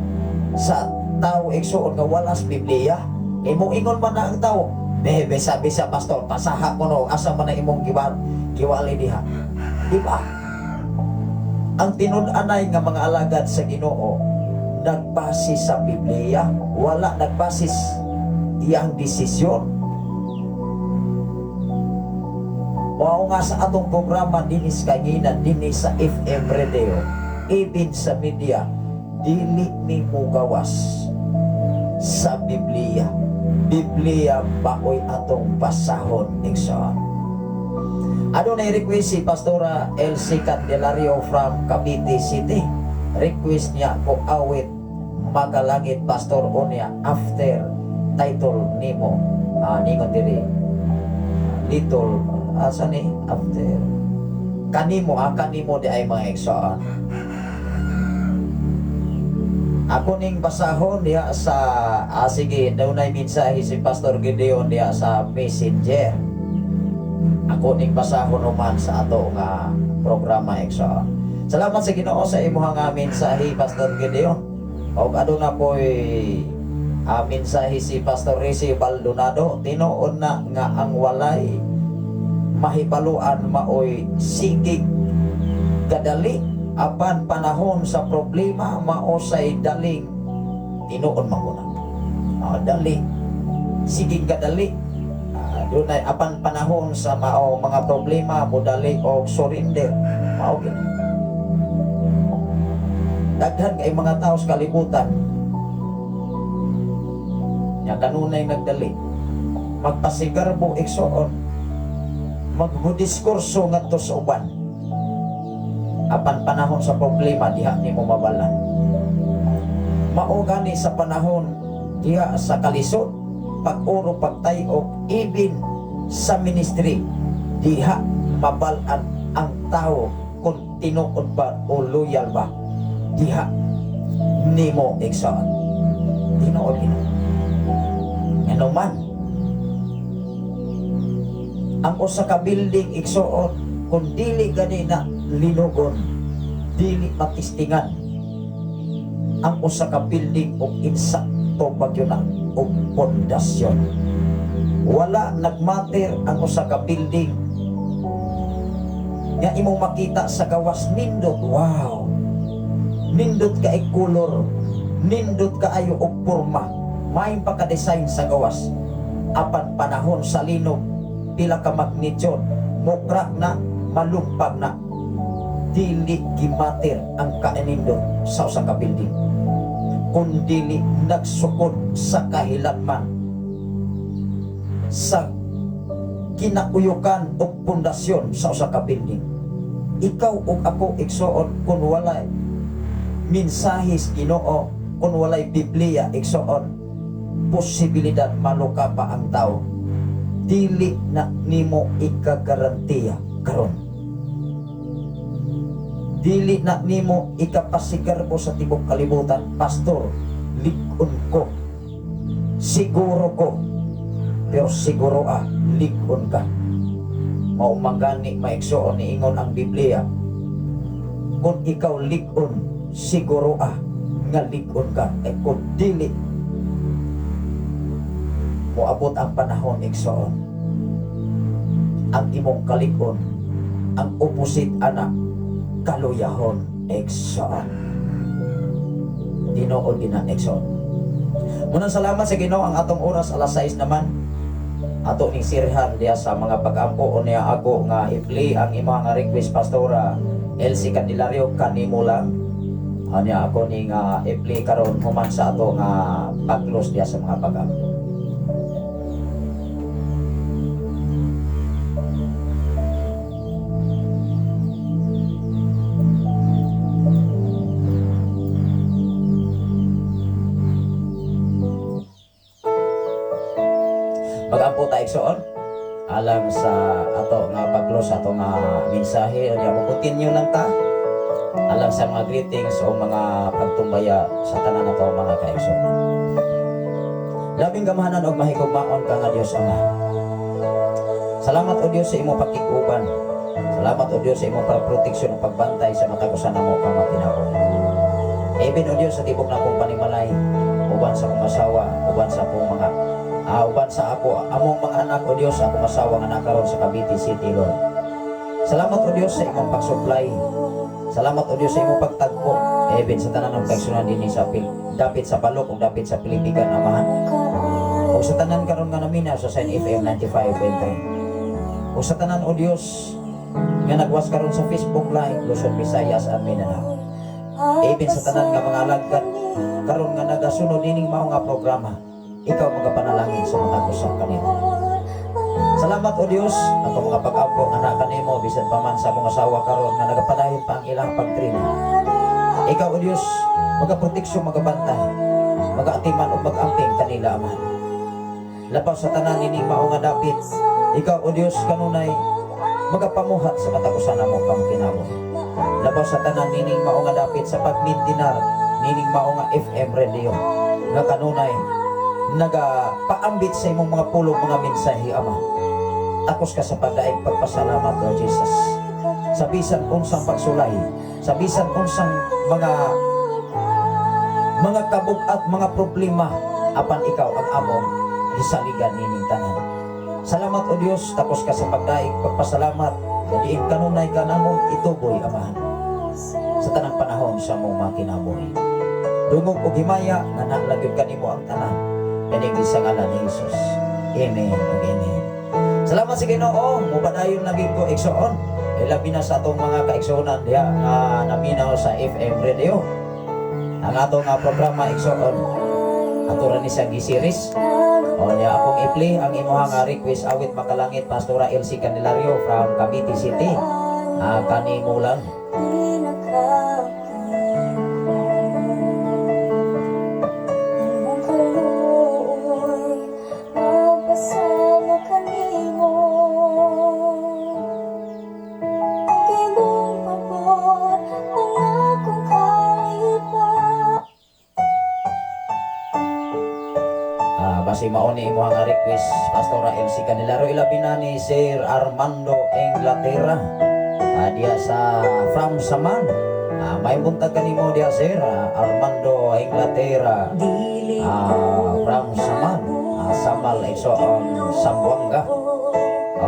sa tao igsuon nga walas Biblia. Kay mo ingon man na ang tao, bebe sabi sa pastor, pasaha ko no, asa man na imong giwali diha. Diba? Ang tinud-anay nga mga alagad sa Ginoo nagbase sa Biblia, wala nagbasis iyang desisyon. Mao nga sa atong programa dinis kangina dinis sa FM radio, even sa media, dili ni mo gawas sa Biblia. Biblia baoy atong basahon igsoon. Ano na request si Pastora Elsie Candelario from Cavite City. Request niya ko awit Magalangit Pastor Onya after title nimo ningon diri little asa ni after kanimo di ay mga igsoon. Ako ning basahon diha sa sige dunay mensahe si Pastor Gideon diha sa Messenger. Ako ning basahon uman sa ato nga programa igsoon. Salamat sa Ginoo sa imong nga mensahe Pastor Gideon. Og aduna poy mensahe si Pastor Risi Baldonado, tinuod na nga ang walay mahibaluan maoy sigig kadali apan panahon sa problema maosay daling tinuon manguna. Dali sigig kadali dunay apan panahon sa mga problema modali og surrender mao gyud. Daghan kay mga tao sa kalibutan nya kanunay nagdali magpasigarbo igsoon magdiskurso ngadto sa uban apan panahon sa problema diha nimo mabalan. Mao gani sa panahon diha sa kalisod pag-uro pagtayog even sa ministry diha mabalan ang tao kung tinuod ba o loyal ba diha nimo igsoon. Tinuod ano man ang usa ka building igsuon kung dili gani na linugon, dili matistingan ang usa ka building og insakto bagyo na og pundasyon. Wala nagmatter ang usa ka building nga imong makita sa gawas nindot, wow, nindot kaay color, nindot kaayo og porma, may pagka-design sa gawas, apan panahon sa linog pila ka magnitude mukrak na malumpag na dili gimater ang kainindot sa usa ka building kun dili nagsukod sa kahilanman sa kinauyukan o pundasyon sa usa ka building. Ikaw ug ako igsuon kung walay mensahis Ginoo, kung walay Biblia igsuon, posibilidad maluka pa ang tao. Dili na nimo ikagarantiya karon. Dili na nimo ikapasigarbo sa tibok kalibutan, pastor, likon ko, siguro ko, pero siguro ligon ka. maumangani maigsoon ni ingon ang Biblia, kung ikaw lig-on siguro nga lig-on ka, kung dili moabot ang panahon igsoon, ang imong kalig-on ang opposite anak kaluyahon igsoon. Tinuod ina igsoon. Munang salamat sa Ginoo ang atong oras alas 6 naman. Ato ning sirhan diya sa mga pag-ampo o niya ako nga i-play ang imong nga request Pastora Elsie Candelario kanimo lang. Anya ako ning i-play karon human sa ato nga pag-close diya sa mga pag-ampo. Mag-ampo ta igsoon alang sa ato nga pag-close ato nga mensahe unya mo continue lang ta alang sa mga greetings o mga pagtumbaya sa tanan nato mga kaigsoon. Labing gamahanan og mahigugmaon ka nga Dios Ama. Salamat o Dios sa imong pakiguban. Salamat o Dios sa imong proteksyon ug pagbantay sa matagusan namo ka mga kinabuhi. Even o Dios sa tibok na kong panimalay, uban sa kong asawa, uban sa akong mga uban sa ako, among mga anak o Dios, akong asawa nga nakaroon sa Cavite City, Lord. Salamat o Dios sa imong pag-supply. Salamat o Dios sa imong pagtagpo. Even sa tanan ng kaigsunan dinhi sa dapit sa Palok o dapit sa Pilipigan, Amahan. O sa tanan karon nga naminaw sa Sign FM 95.3. O sa tanan o Dios nga nagwas karon sa Facebook Live, Luzon, Visayas, and Mindanao. Even sa tanan nga mga alagad karon nga nagasunod ining mao nga programa, ikaw magapanalangin sa matagusan kanimo. Salamat o Dios ang mga pag-ampo nga anak kanimo bisan pa man sa mga asawa karon nga nagapadayon pa ang ilang pagtrina. Ikaw o Dios magaproteksyon, magabantay, magaatiman ug magamping kanila Ama. Labaw sa tanan nining mao nga dapit, ikaw o Dios kanunay magapamuhat sa matagusan namo kang kinabuhi. Labaw sa tanan nining mao nga dapit sa pagmintinar nining mao nga FM radio nga kanunay nagapaambit sa imong mga pulong mga mensahe Ama. Takos ka sa pagdaig pagpasalamat Lord Jesus. Sa bisan unsang pagsulay, sa bisan unsang mga kabug at mga problema, apan ikaw ang among hisaligan nining tanan. Salamat o Dios, takos ka sa pagdaig pagpasalamat. Diin kanunay ka namong ituboy Amahan sa tanang panahon sa mong mga kinabuhi. Dungog o himaya nga nalagyod kanimo ang tanan. Kanigli sa ngalan ni Jesus. Amen o amen. Salamat sa Ginoo, mupadayon na ko igsoon. Labi na sa atong mga kaigsuonan diya nga naminaw sa FM radio. Ang atong programa igsoon ato ra ni sa giseries. O niya akong i-play ang imuha nga request awit makalangit Pastora Elsie Candelario from Cavite City. Kanimo lang. Basi mauni imo nga request Pastora Elsie Candelario ilabi na ni Sir Armando Inglaterra diya sa from Saman. May buntag kanimo diya Sir Armando Inglaterra from Saman, Samal Igsoon, Sambuanga.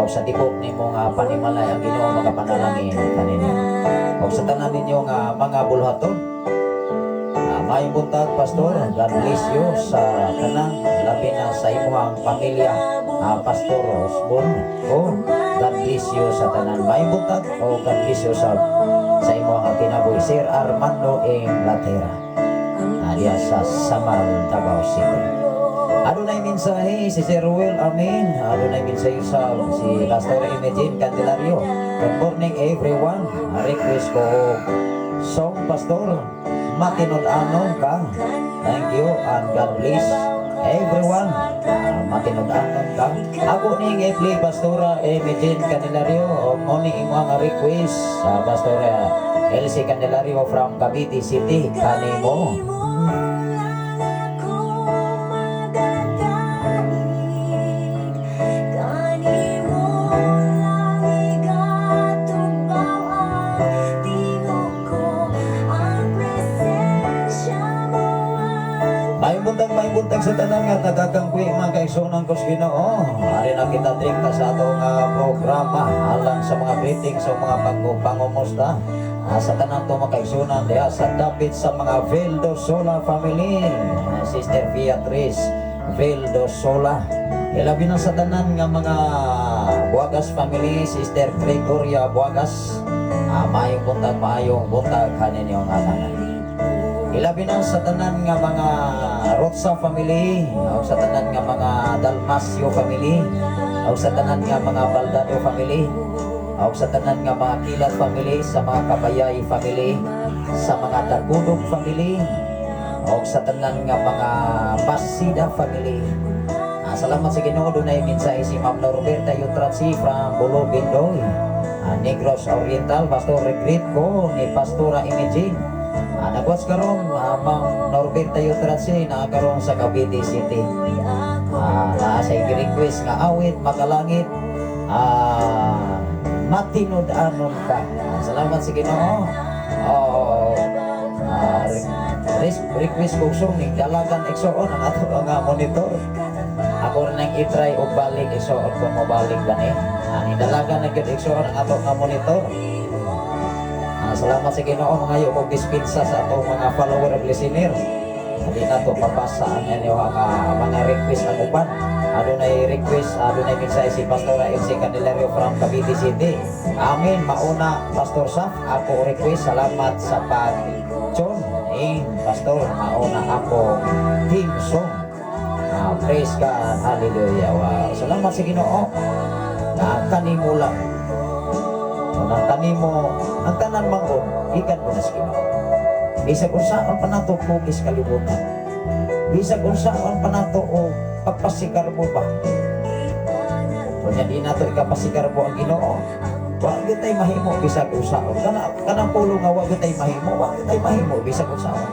Sa tibok nimo nga panimalay ang Ginoo magapanalangin kanina. Sa tanan ninyo nga mga bulhaton, may buntag Pastor, God bless you sa kanang labi na sa imong pamilya, Pastor Osborne. God bless you sa tanan. May buntag God bless you sa imong kinabuhi. Sir Armando Inglaterra diya sa Samal, Davao City. Adunay mensahe si Sir Ruel, amen. Adunay mensahe sa si Pastor Imagine Candelario. Good morning everyone. Request ko song Pastor Matinud-anon ka. Thank you and God bless everyone. Matinud-anon ka. Ako ning i-play Pastora Imagine Candelario. Morning imo nga request sa Pastora Elsie Candelario from Cavite City. Kanimo. buntag sa tanan nga nagkakangkwi mga kaigsunan ko sa Ginoo. Ari na kita direkta sa atong programa alang sa mga greeting sa mga pangumusta. Sa tanan to mga kaigsunan diha sa dapit sa mga Veldo Sola family. Sister Beatrice Veldo Sola. Ilabi na sa tanan nga mga Buagas family, Sister Gregoria Buagas. Maayong buntag kanin yung anak. Ilabi na sa tanan nga mga Rotsa family, o sa tanan nga mga Dalmasio family, o sa tanan nga mga Baldado family, o sa tanan nga mga Kilat family, sa mga Kabayay family, sa mga Dagudog family, o sa tanan nga mga Basida family. Salamat sa Ginoo. Dunay minsay si Ma'am Norberta Yutratsi from Bulo Bindoy, Negros Oriental. Pastor regret ko ni Pastora Imagine. Nagwats karon Ma'am Norberta Yutratsi nakakaroon sa Cavite City. Sa request nga awit magalangit matinod-anon ka. Salamat sa Ginoo. Request ko song ning dalagan igsoon ang ato nga monitor. Ako rin ang itry o balik igsoon ko mo balik gani. Ni dalagan na gyud igsoon ang ato nga monitor. Salamat sa Ginoo mga yo og dispensa sa atong mga follower ug listener. Hindi na to papasa ang inyo mga request ang uban. Adunay request, adunay minsay si Pastora Elsie Candelario from Cavite City. Amen. Mauna Pastor Saf, ako request salamat sa pag-tune in Pastor. Mauna ako team song. Praise God, hallelujah. Wow. Salamat sa Ginoo. Kanimo lang. Ang kanimo, ang tanan mangon, ikan mo na sa Ginoo. Bisag unsaon pa nato pugis kalibutan. Bisag unsaon pa nato o pagpasikar mo ba. Kunya di nato ikapasikar mo ang Ginoo. Wa gyud tay mahimo bisag unsaon. Kanang pulo nga wa gyud tay mahimo, wa gyud tay mahimo bisag unsaon.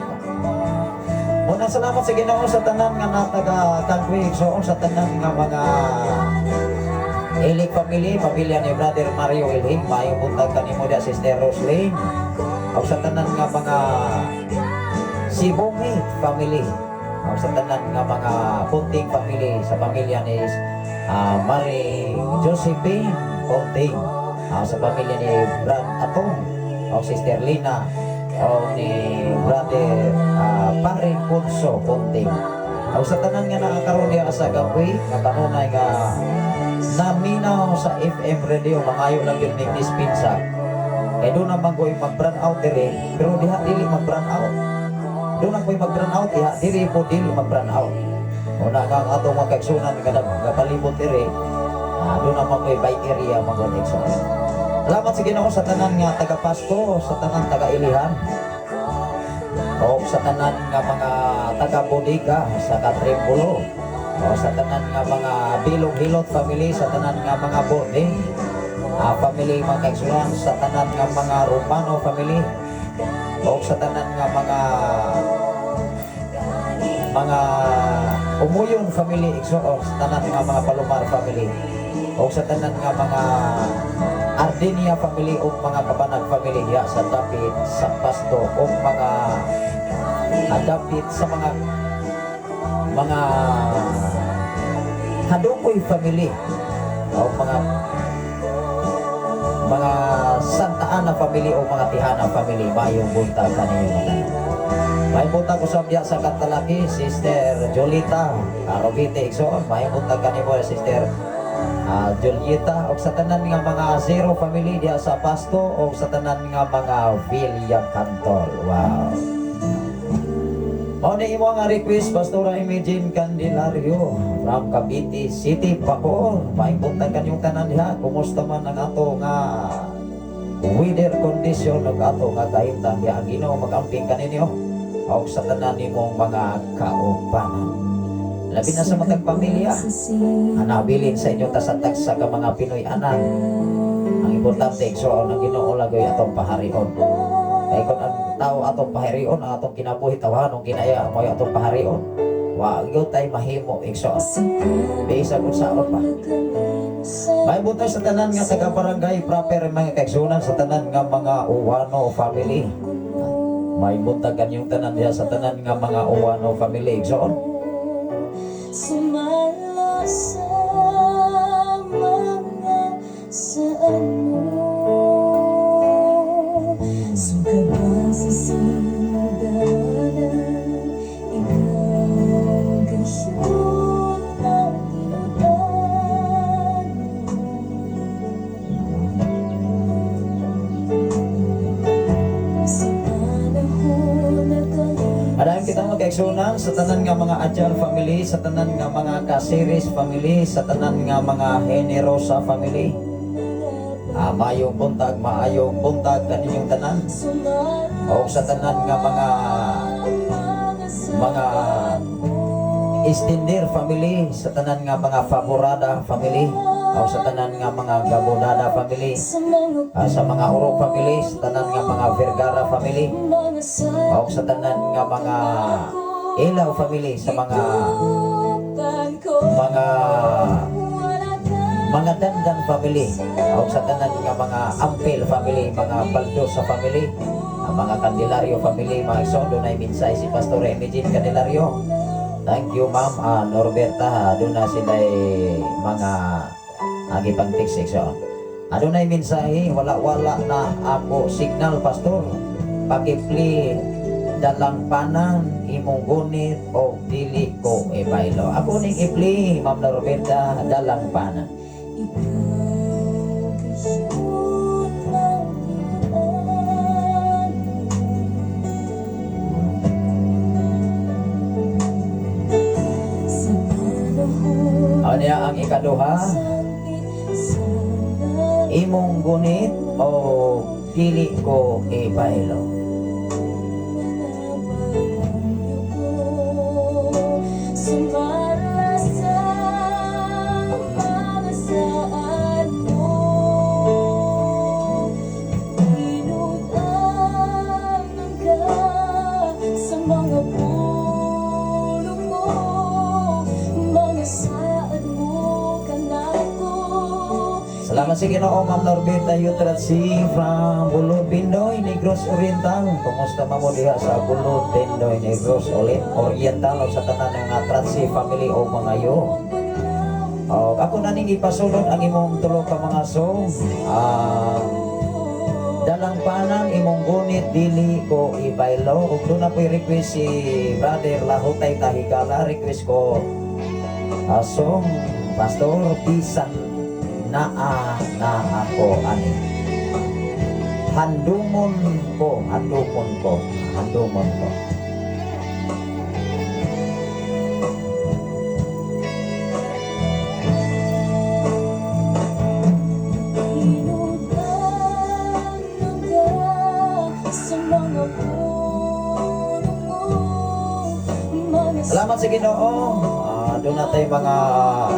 Muna salamat sa Ginoo sa tanan nga nataga-kagwig so sa tanan nga mga Ilik family, pamilya ni Brother Mario Ilhing, mayong buntag kanimo dia Sister Roslyn. O sa tanan nga mga Sibumi family. O sa tanan nga mga Punting family, sa pamilya ni Marie Josephine Punting. Sa pamilya ni Brad Atong, o Sister Lina, o ni Brother Paring Punso Punting. O sa tanan nga nakakaroon niya sa gawi, nga kanunay nga naminaw sa FM radio, mangayo lang yun ng dispensa. Doon naman ko'y mag-brand out dire, pero diha dili mag-brand out. Doon naman ko'y mag-brand out, diha dili po dili mag-brand out. Una nga ang atong mga kaigsunan nga palibot dire, doon naman ko'y by area mag-kaigsunan. Salamat sa Ginoo sa tanan nga taga-Pasko, sa tanan taga-Ilihan, o sa tanan nga mga taga-Bodiga, sa Katribulo, o sa tanan nga mga Bilog Hilot family, sa tanan nga mga Bording family, mga kaigsunan, sa tanan nga mga Romano family, o sa tanan nga mga Umuyon family, o sa tanan nga mga Palomar family, o sa tanan nga mga Ardinia family, o mga Kabanag family diya sa dapit sa Pasto, o mga dapit sa mga Hadukoy family, o mga Santa Ana family, o mga Tihana family. Mayong buntag kanino mga may buntag ko sa Katalaki Sister Jolita Robite Igsoon. Mayong buntag kanimo Sister Julieta, o sa tanan nga mga Zero family diya sa Pasto, o sa tanan nga mga Villa Cantol. Wow. Mao na imo nga request Pastora Imagine Candelario from Cavite City Bacoor. Mahipuntan kanyong tanan diha. Kumusta man ang ato nga weather condition ug ato nga kahimtang diha. Ginoo magamping kaninyo og sa tanan nimong mga kaubanan. Labi na sa matag pamilya, anabilin sa inyo tasatag sa mga Pinoy anak. Ang importante igsoon ang Ginoo lagoy atong paharion. Kaya kung ang tao atong paharion, ang atong kinabuhi tawahan, ang kinaya mo atong paharion, wag yun tayo mahimo igsoon. Bisa kung saan pa. May buto sa tanan nga taga-barangay proper mga kaigsunan, sa tanan nga mga Uwano family. May buntag kanyong tanan diya sa tanan nga mga Uwano family igsoon. sumala sa mga saan mo. Sukat ba sa sinagdanan, ikaw ang kasyot ng tinutan sa panahon na kalimutan. Adayon kita magkaigsunan sa tanan nga mga Adjal family, sa tanan nga mga Casiris family, sa tanan nga mga Generosa family. Mayong buntag, maayong buntag kaninyong tanan. O sa tanan nga mga Istindir family, sa tanan nga mga Favorada family, o sa tanan nga mga Gabonada family, sa mga Uro family, sa tanan nga mga Vergara family, o sa tanan nga mga Ilaw family, sa mga Dandan family, o sa tanan nga mga Ampel family, mga Baldosa family, mga Candelario family, mga Isondo na minsay si Pastor Emigene Candelario. Thank you ma'am Norberta, aduna sila'y mga agipang section. Adunay mensahe, wala-wala na ako signal pastor. Pakipli dalang panan imong gunit o dili ko ibaylo. Ako ning ipli ma'am Norberta dalang panan. Ano niya ang ikaduha? Imong gunit o dili ko ibaylo. Sumara sa palasaan mo, inutan ka sa mga pulong mo, mga saan mo kanako. Salamat sa Ginoo Ma'am Norberta Yutratsi from Bulod Pindoy, Negros Oriental. Kumusta mo diha sa Bulod Pindoy, Negros Oriental o sa tanan nga Tratsi family o mga yo. Ako na ning ipasulod ang imong tulo ka mga song. Dalang panan imong gunit dili ko ibaylo. Ug doon na po'y request si Brother Lahutay Tahigala. Request ko song Pastor Pisan na ako ani. Handumon ko. Salamat sa Ginoo. Doon na tayo mga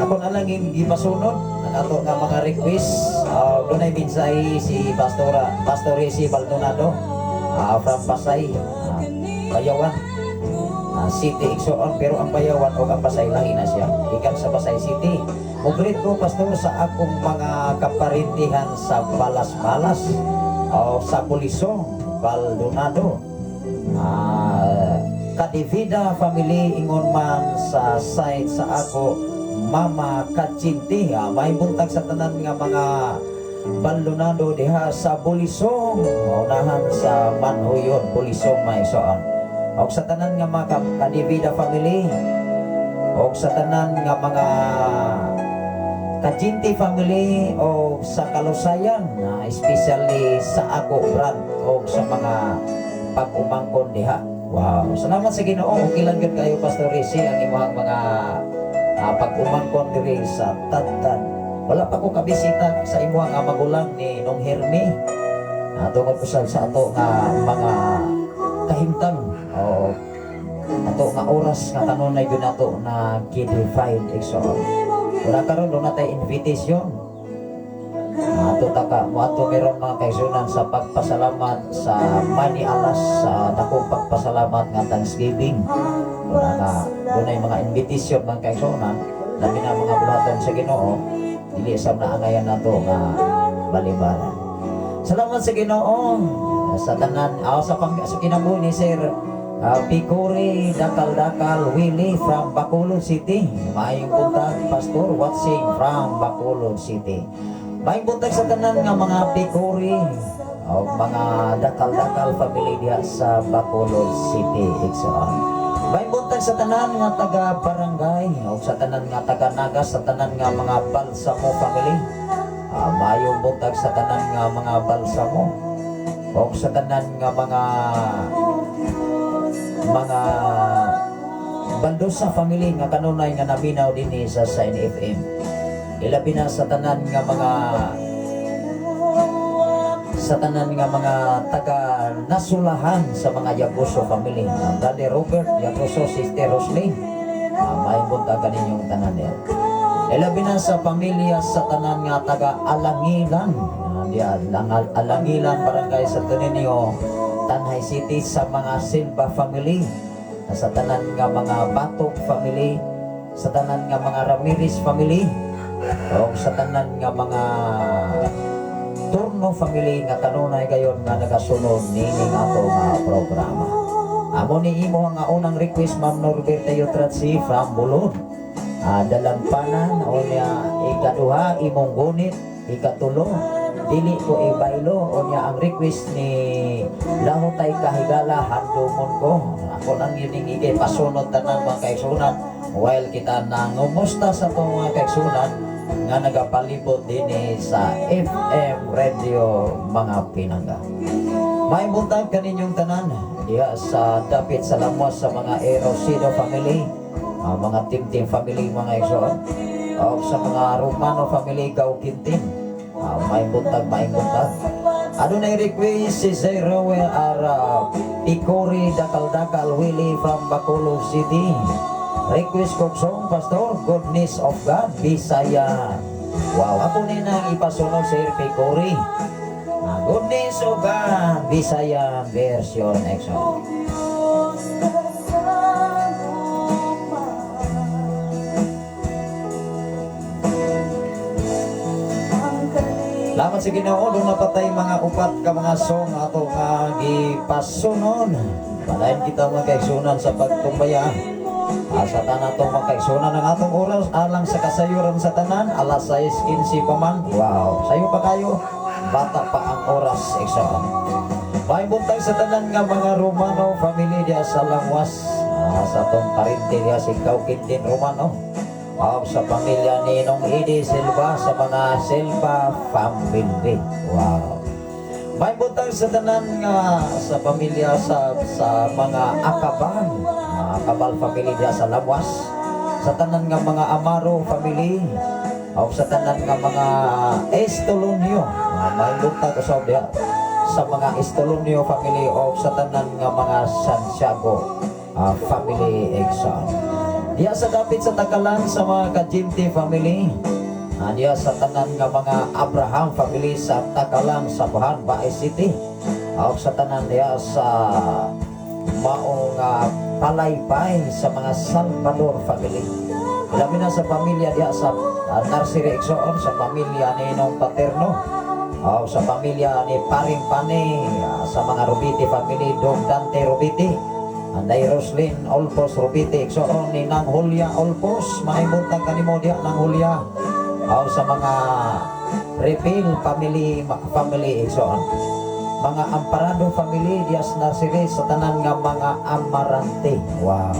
ako na lang ipasunod ang ato nga mga request. Doon ay minsay si Pastor si Baldonado from Pasay, Payawan City Igsoon, pero ang Payawan o ang Pasay lahi na siya. Ikan sa Pasay City. Mugrit ko pastor sa akong mga kaparintihan sa Balas-Balas o sa Pulisong Baldonado. Kadivida family ingon man sa side sa ako Mama Kachinti. May buntag sa tanan nga mga Baldonado diha sa Bulisong, unahan sa Manhuyon, Bulisong may soon. Og sa tanan nga mga Kadivida family, og sa tanan nga mga Kachinti family o sa Kalusayan, especially sa ako brand o sa mga pag-umangkon diha. Wow, salamat sa Ginoo. Ilan gyud kayo Pastor Risi ang imong mga pag-umangkon diri sa Tadtad. Wala pa ko kabisita sa imong magulang ni Nong Hermi. Tungod po sa ato nga mga kahimtang o ato nga oras nga kanunay gyud nato na kid-find exo. Wala karon do natay invitation. Ato meron mga kaigsunan sa pagpasalamat sa Mani Alas, sa dakong pagpasalamat nga Thanksgiving. Doon ay mga invitation mga kaigsunan, labi na mga bulaton sa Ginoo, dili sa naangayan nato nga balibaran. Salamat sa Ginoo sa tanan sa kinabuhi ni Sir Pikuri Dakal Willie from Bacolod City. Maayong buntag Pastor watching from Bacolod City. Maayong buntag sa tanan nga mga Pikuri o mga Dakal family diha sa Bacolod City. Iksoon. Maayong buntag sa tanan nga taga barangay o sa tanan nga taga Nagas, sa tanan nga mga Balsamo family. Maayong buntag sa tanan nga mga Balsamo o sa tanan nga mga Baldosa family nga kanunay nga naminaw dinhi sa Sign FM. Ilabi na sa tanan nga mga taga Nasulahan sa mga Yaguso family. Daddy Robert Yaguso, Sister Roslyn. May buntag kaninyong tanan niya. Ilabi na sa pamilya sa tanan nga taga Alangilan. Alangilan barangay sa Tuninio, Tanay City, sa mga Silva family, sa tanan nga mga Batok family, sa tanan nga mga Ramirez family, o sa tanan nga mga Turno family nga kanunay gayon nga nagasunod nining ato nga programa. Amo ni imo nga unang request, Ma'am Norberta Yotratsi from Bulod. Dalampanan o niya ikaduha imong gunit, ikatulo dili ko ibaylo o niya ang request ni Lahutay Kahigala handumon ko. Ako nang yuning igay pasunod tanan mga kaigsunan while kita nangumusta sa itong mga kaigsunan nga nagapalibot din sa FM Radio mga Pinangga. May buntag kaninyong tanan diya sa dapit sa Lamuas sa mga Erosido family, mga Timtim family mga igsoon, o sa mga Romano family Gaukintin. May buntag. Adunay request si Sir Rowell Ara Pikuri Dakal Willie from Bacolod City. Request kong song Pastor, Goodness of God Bisaya. Wow, ako ni nang ipasunod Sir Pikuri. Goodness of God Bisaya version exo. Lamat sa Ginoo, doon napatay mga upat ka mga song ato nga gipasunod. Palayan kita mga kaigsunan sa pagtumbaya. Sa tanan itong mga kaigsunan ng atong oras alang sa kasayuran sa tanan, alas 6:15 pa man. Wow, sayo pa kayo, bata pa ang oras. Eksaon. May buntag sa tanan nga mga Romano family diya sa Lamuas. Sa itong parente diya si Gaukintin Romano. Sa pamilya ni Nong Edi Silva, sa mga Silva family. Wow. May buntag sa tanan nga sa pamilya sa mga Akabal. Akabal family diya sa Lamuas. Sa tanan nga mga Amaro family. Sa tanan nga mga Estolonio. May buntag sa mga Estolonio family o sa tanan nga mga Santiago family exam. Diya sa dapit sa Takalan sa mga Kajimti family. Diya sa tanan nga mga Abraham family sa Takalan sa Buhan, Bae City. Sa tanan diya sa maong Palaypay sa mga Salvador family. Ilabi na sa pamilya diya sa Narsiri Exoon, sa pamilya ni Nong Paterno. Sa pamilya ni Paring Pane, sa mga Rubiti family, Dong Dante Rubiti. Anday Roslyn Olpos Rubiti Exoon ni Nang Julia Olpos. Maimuntang kanimo diya Nang Julia. Sa mga Refill family Exoon. Mga Amparado family diya sa Narsiri, sa tanan nga mga Amarante. Wow.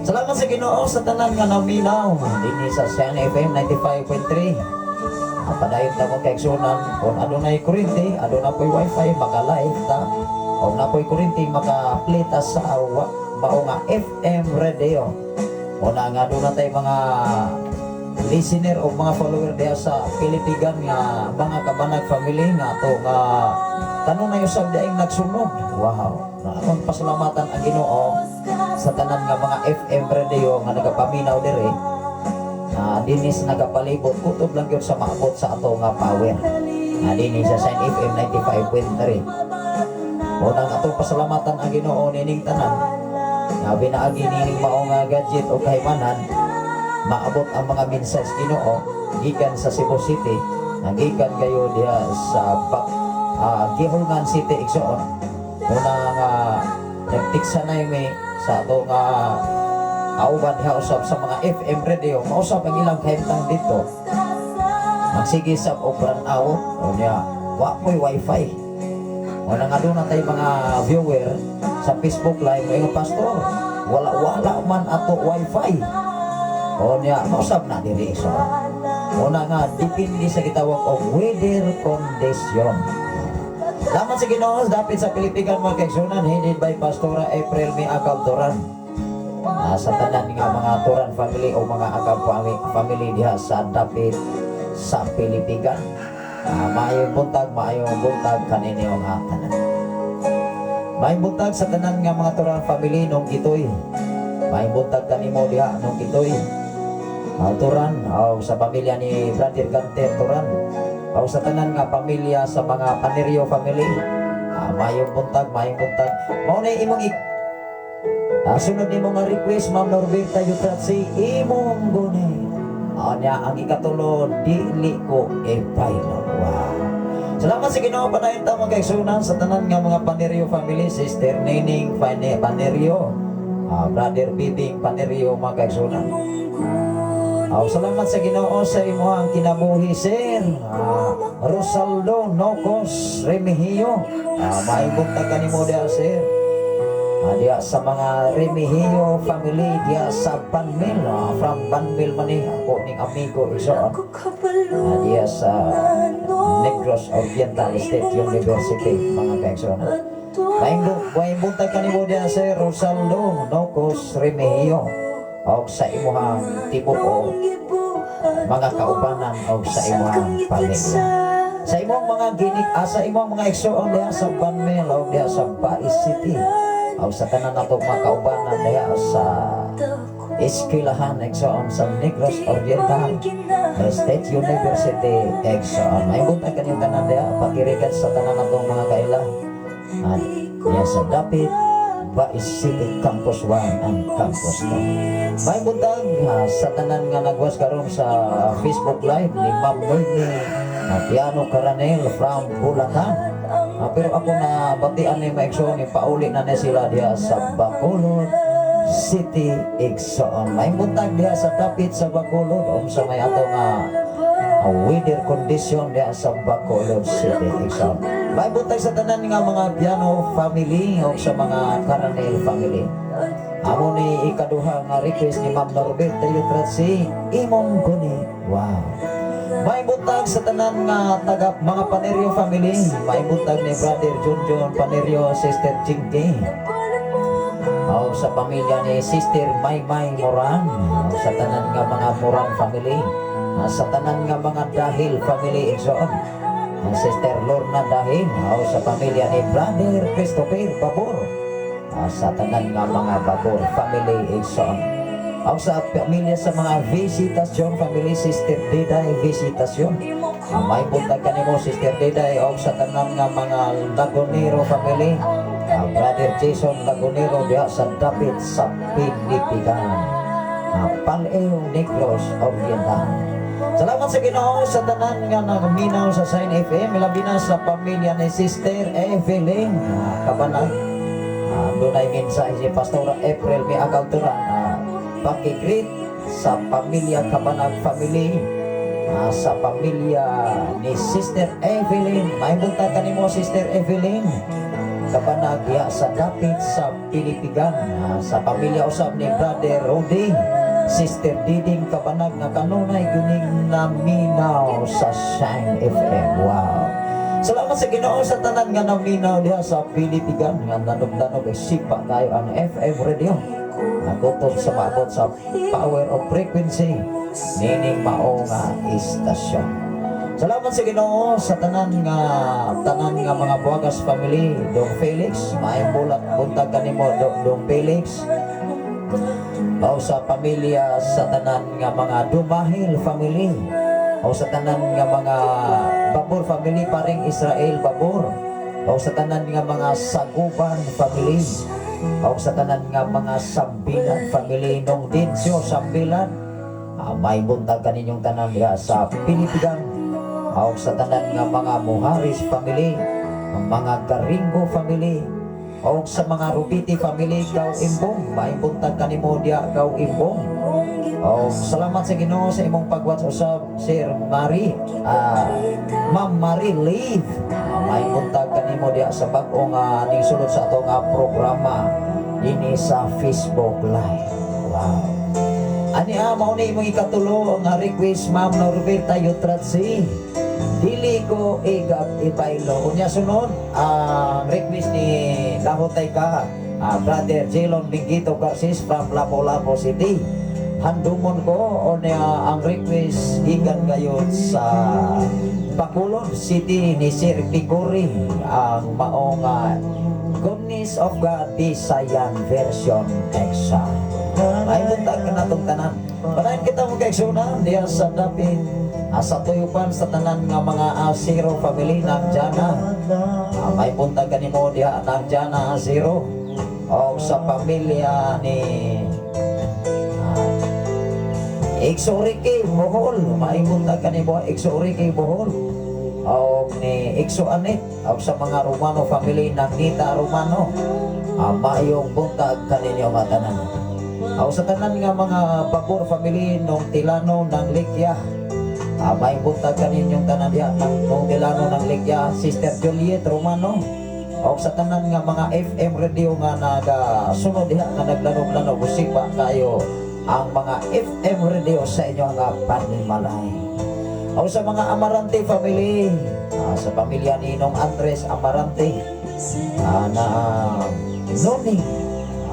Salamat sa Ginoo sa tanan nga naminaw dinhi sa Sign FM 95.3. Padayon ta mo kaigsunan kung adunay kuryente, aduna po'y wifi, maka-live ta. Kung napoy kuryente, maka-play ta sa mao nga FM radio. O na nga doon natin mga listener o mga follower diya sa Pilipigan nga mga Kabanag family nga to nga tanong na yung sabdaing nagsunod. Wow. Akong pasalamatan ang Ginoo sa tanan nga mga FM radio nga nagapaminaw dire. Dinis nagapalibot kutob lang yun sa maabot sa ato nga power. Dinis sa Sign FM 95.3. Unang atong pasalamatan ang Ginoo nining tanan nga binaagi nining mao nga gadget o kahimanan maabot ang mga mensage Ginoo gikan sa Cebu City, gikan kayo diha sa Gihungan City Igsoon. Una nga nagtiksa na yung may sa ato nga kauban diha usab sa mga FM radio mausab ang ilang kahimtang dito magsige sa obran out o niya wa ko'y wifi o nga doon na tayo mga viewer sa Facebook live mga pastor wala man ato wifi o niya mausab na diri so una nga dipindi sa gitawag og weather condition. Laman sa Ginoo dapit sa Pilipigan mga kaigsunan headed by Pastora April May Acabturan. Sa tanan nga mga Turan family o mga Acab family diha sa dapit sa Pilipigan. Maayong buntag kanini ang tanan. Maayong buntag sa tanan nga mga Turan family nung itoy. Maayong buntag kanimo diha nung itoy. Turan o sa pamilya ni Brother Ganter Turan o sa tanan nga pamilya sa mga Panerio family. Mayong buntag mao na imong sunod nimo nga request Ma'am Norberta Yutratsi imong guni niya ang ikatulo dili ko ipaylo. Wow, salamat sa Ginoo panayon ta mga kaigsunan sa tanan nga mga Panerio family, Sister Nining Panerio, Brother Bibing Panerio mga kaigsunan. Salamat sa Ginoo sa imuhang kinabuhi sir Rosaldo Nocos Remigio. Maibuntag kanimo diha sir diha sa mga Remigio family diha sa Banmil from Banmil man ako ning amigo iso diha sa Negros Oriental State University mga kaigsunan. Maibuntag kanimo diha sir Rosaldo Nocos Remigio o sa imuhang tibok o mga kaubanan o sa imuhang pamilya. Sa imong mga sa imong mga igsoon diha sa Banmil o diha sa Bais City o sa tanan natong mga kaubanan diha sa eskwelahan igsoon sa Negros Oriental State University igsoon. May buntag kaniyong tanan diha pakirikan sa tanan natong mga kaila diha sa dapit Bais City Campus 1 and Campus 2. May buntag sa tanan nga nagwas karon sa Facebook Live ni Ma'am Noyne Piano Caranel from Bulacan. Pero ako na batian ni Maigsoon ni pauli na sila diha sa Bacolod City igsoon. May buntag diha sa dapit sa Bacolod sa may ato nga weather condition diha sa Bacolod City igsoon. May buntag sa tanan nga mga Piano family o sa mga Caranel family. Amo ni ikaduha nga request ni Ma'am Norberta Yutratsi imong guni. Wow. May buntag sa tanan nga taga mga Panerio family. May buntag ni Brother John Panerio, Sister Chinky. O sa pamilya ni Sister Maymay Moran. O sa tanan nga mga Moran family. Sa tanan nga mga Dahil family igsoon. Sister Lorna Dahil o sa pamilya ni Brother Christopher Babor. Sa tanan nga mga Babor family igsoon. O sa pamilya sa mga Visitasyon family, Sister Diday Visitasyon. May buntag kanimo Sister Diday o sa tanan nga mga Lagunero family. Brother Jason Lagunero diha sa dapit sa Pilipigan. Paleo Negros Oriental. Salamat sa Ginoo sa tanan nga nagminaw sa Sign FM, labi na sa pamilya ni Sister Evelyn Kabanag. Doon ay mensahe si Pastora April May Acabturan pakigreet sa pamilya Kabanag family, sa pamilya ni Sister Evelyn. May buntag kanimo Sister Evelyn Kabanag diha sa dapit sa Pilipigan. Sa pamilya usab ni Brother Rodi, Sister Diding Kabanag nga kanunay guning naminaw sa Shine FM. Wow. Salamat sa Ginoo sa tanan nga naminaw diha sa Pilipigan nga danog-danog sipa kayo ang FM radio. Nagutom sa maabot sa power of frequency nining mao nga istasyon. Salamat sa Ginoo sa tanan nga mga Buagas family, Dong Felix, maayong buntag kanimo Dong Felix. O sa pamilya sa tanan nga mga Dumahil family, o sa tanan nga mga Babor family, paring Israel Babor, o sa tanan nga mga Saguban family, o sa tanan nga mga Sambilan family, nung Dinsyo Sambilan. May buntag kaninyong tanan diha sa Pilipigan. O sa tanan nga mga Muharis family, mga Garingo family, O sa mga Rubiti family kau imbong, maibuntag kanimo diya kau imbong. O salamat sa Ginoo sa imong pagwatch usab Sir Marie, Ma'am Marie Leave. Maibuntag kanimo diya sa bag-o nga ning sulod sa ato nga programa ini sa Facebook Live. Wow. Ani mao ni imong ikatulo nga request Ma'am Norberta Yutratsi. Dili ko ibaylo. Unya sunod ang request ni Lahotay ka, Brother Jelon Bingito Garcis from Lapu-Lapu City. Handumon ko ang request gikan gayud sa Bacolod City ni Sir Pigori ang maong Goodness of God Bisayan version exam. Ay buntag ka natong tanan. Panahin kita mo kaigsunan diya sa dapit sa tuyupan sa tanan nga mga Asiro family nagdyan na. May buntag kanimo diya nagdyan na Asiro. O sa pamilya ni Iksoriki Bohol. May buntag kanimo Iksoriki Bohol. O ni Ikso Anet. O sa mga Romano family ng Nita Romano. Mayong buntag kaninyo matanan. O sa tanan nga mga Bakor family nung Tilano ng Likya. May buntag kaninyong tanan diya nung Tilano ng Likya, Sister Juliet Romano. O sa tanan nga mga FM radio nga nagasunod diha nga naglanog-lanog usipa kayo ang mga FM radio sa inyo nga panimalay. O sa mga Amarante family, sa pamilya ni Nong Andres Amarante na Noni,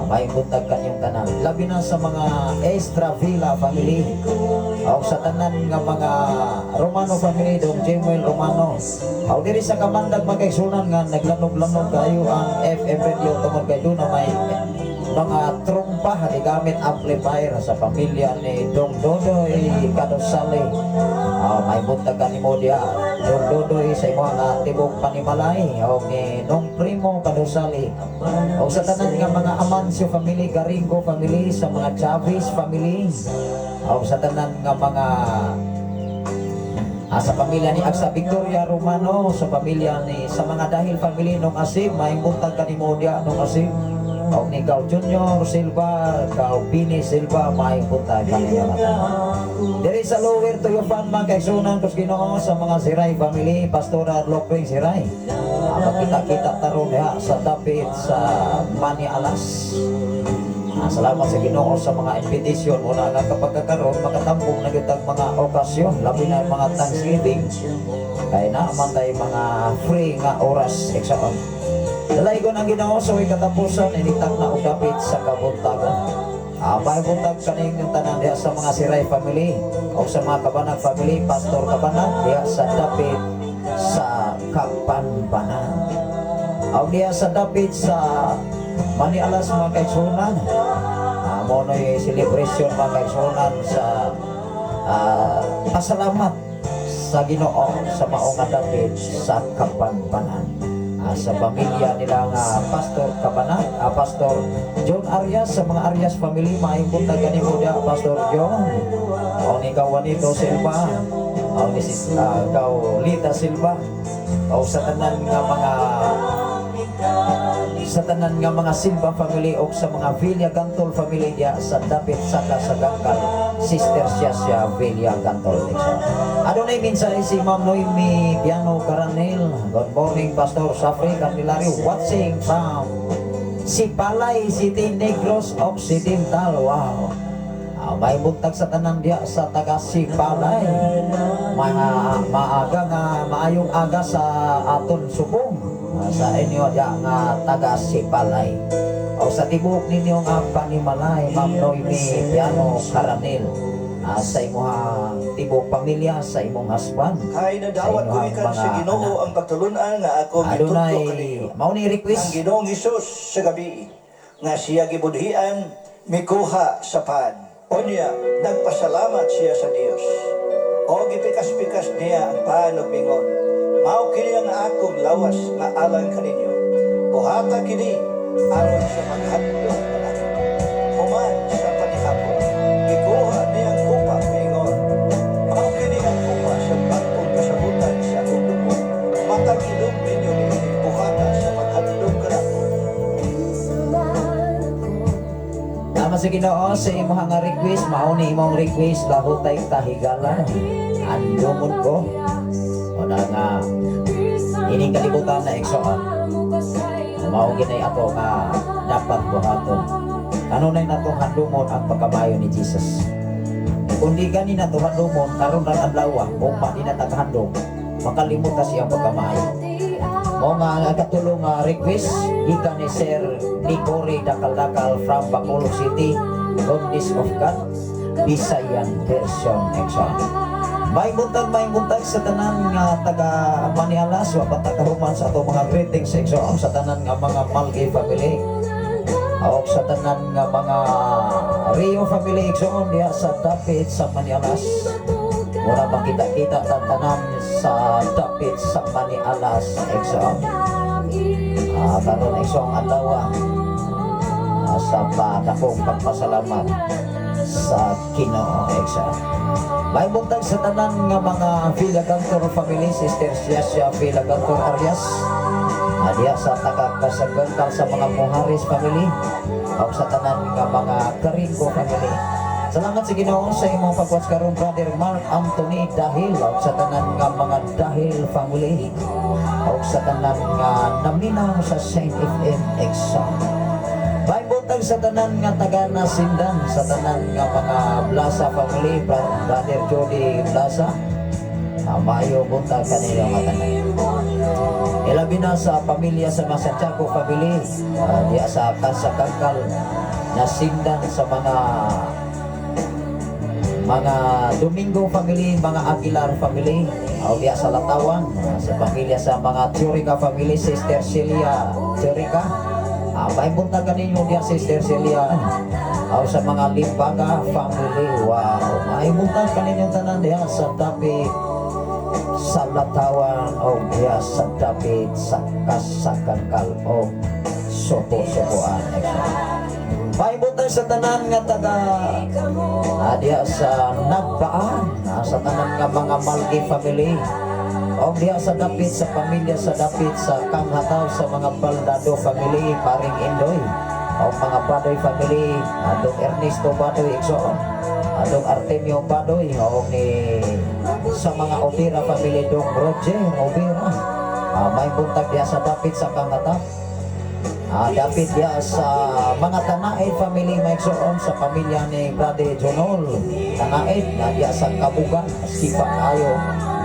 may buntag kanyong tanan. Labi na sa mga Extra Villa family o sa tanan nga mga Romano family, Dong Jemuel Romano. O diri sa Kamandag magkaigsunan nga naglanog-lanog kayo ang FM radio tungod kay doon na may mga trompa di gamit amplifier sa pamilya ni Dong Dodoy Kadosali. May buntag kanimo diya Dong Dodoy sa imo nga tibok panimalay o ni Nong Primo Kadosali. O sa tanan nga mga Amancio family, Garingo family, sa mga Chavez family, o sa tanan nga mga sa pamilya ni Agsa Victoria Romano, sa pamilya ni sa mga Dahil family nung Asib, may buntag kanimo diya nung Asib. O ni Kau Junior Silva, Kau Pini Silva, may buntag kanimo matanan. Diri sa Lower Tuyupan magkaigsunan kus Ginoo sa mga Siray family, Pastora Lopeng Siray. Makita-kita taron diha sa dapit sa Mani Alas. Salamat sa Ginoo sa mga invitation mo na kapagkakaroon makatambong na kitang mga okasyon, labi na mga Thanksgiving. Kaya naman tayo mga free nga oras eksyon. Dalay ko ng Ginoo sa katapusan, initak na udapit sa kabuntagan. May buntag kaning yung tanan diha sa mga Siray family o sa mga Kabanag family, Pastor Kabanag diha sa dapit sa Kapanbanan. O diha sa dapit sa Mani Alas mga kaigsunan. Mono yung celebration mga kaigsunan sa pasalamat sa Ginoo sa maong dapit sa Kapanbanan. Sa pamilya nila nga Pastor Kabanag, Pastor John Arias, sa mga Arias family, maayong buntag kanimo diya Pastor John. O ni Juanito Silva, o ni Lita Silva, o sa tanan nga mga Silva family o sa mga Villa Gantol family diya sa dapit sa Kasagangkal, Sister Siasya Villa Gantol. Adunay minsan si Ma'am Noemi Piano Caranel. Good morning Pastor Safri Candelario, watching from Sipalay City, Negros Occidental. Wow. May buntag sa tanan diya sa taga Sipalay. Mga maaga nga maayong aga sa aton subong sa inyo diya nga taga Sipalay. O sa tibok ninyo nga panimalay, Ma'am Noemi Piano Caranel. Sa imong tibok pamilya, sa imong husband, Kay nadawat ko ikan sa Ginoo ang pagtulunan nga ako gitudlo kaniyo. Mao ni Ang request. Ginoong Hesus sa gabi nga siya gibudhian mikuha sa pan. Onya nagpasalamat siya sa Dios. O gipikas-pikas niya ang pan ug mingon. Mao kini ang akong lawas nga alang kaninyo. Buhata kini aron sa maghandog na human sa panihapon. Gikuha niya ang kupa mingon. Mao kini ang kupa sa bagong kasabutan sa akong dugo. Matag ilog ninyo ni buhata sa maghandog kanako. Salamat sa Ginoo sa imong nga request, mao ni imong request lahutay kahigala. Andumon ko. Wala nga ining kalibutan na igsoon. Mao ginay ato nga dapat buhaton. Kanunay natong handumon ang pagkamayo ni Jesus. Kung di gani na to handumon, karon ra adlaw, kung di na naghandom, makalimutan siyang pagkamayo. Mo nga katulong nga request gikan ni Sir Nicory Dakal-Dakal from Bacolod City, Goodness of God, Bisayan version exam. May buntag sa tanan nga taga Manialas wa patagahuman sa ato mga greetings exam sa tanan nga mga Malgi family. O sa tanan nga mga Rio family exam diha sa Dapit sa Manialas. Mura makita-kita tanan sa Dapit sa Manialas exam. Karon exam adlaw sa dakong pagpasalamat sa Ginoo exam. May buntag sa tanan nga mga Villagantor family, Sister Siasya Villagantor Arias. Diya sa taga-kasagangkal sa mga Muharis family. O sa tanan nga mga Karingo family. Salamat sa Ginoo sa imong pagwatch karon Brother Mark Anthony Dahil. O sa tanan nga mga Dahil family. O sa tanan nga naminaw sa Saint FM exam. May buntag sa tanan nga taga Nasindan, sa tanan nga mga Blasa family, Brother Jody Blasa. Mayo buntag kanila nga tanan. Ilabi na sa pamilya sa Santiago family, diya sa Kasagangkal, Nasindan sa mga Domingo family, mga Aguilar family, o diya sa Latawan, sa pamilya sa mga Teorica family, Sister Celia Teorica. May buntag kaninyo diya Sister Celia. O sa mga Limbaga family, wow. May buntag kaninyo tanan diya sa Dapit sa Latawan o diya sa Dapit sa Kasagangkal o Sopo-Sopoan. May buntag sa tanan nga taga diya sa Nagbaan, sa tanan nga mga Malgi family. O diya sa Dapit sa pamilya sa Dapit sa Kanghataw sa mga Baldado family, Paring Indoy. O mga Badoy family, adong Ernesto Badoy Exoon, adong Artemio Badoy, o ni sa mga Obira family, dong Roger Obira. May buntag diya sa Dapit sa Kanghataw. Dapit diya sa mga Tanaid family, may Exoon sa pamilya ni Brother Jonol Tanaid, diya sa Kabugan, Sipak Ayo.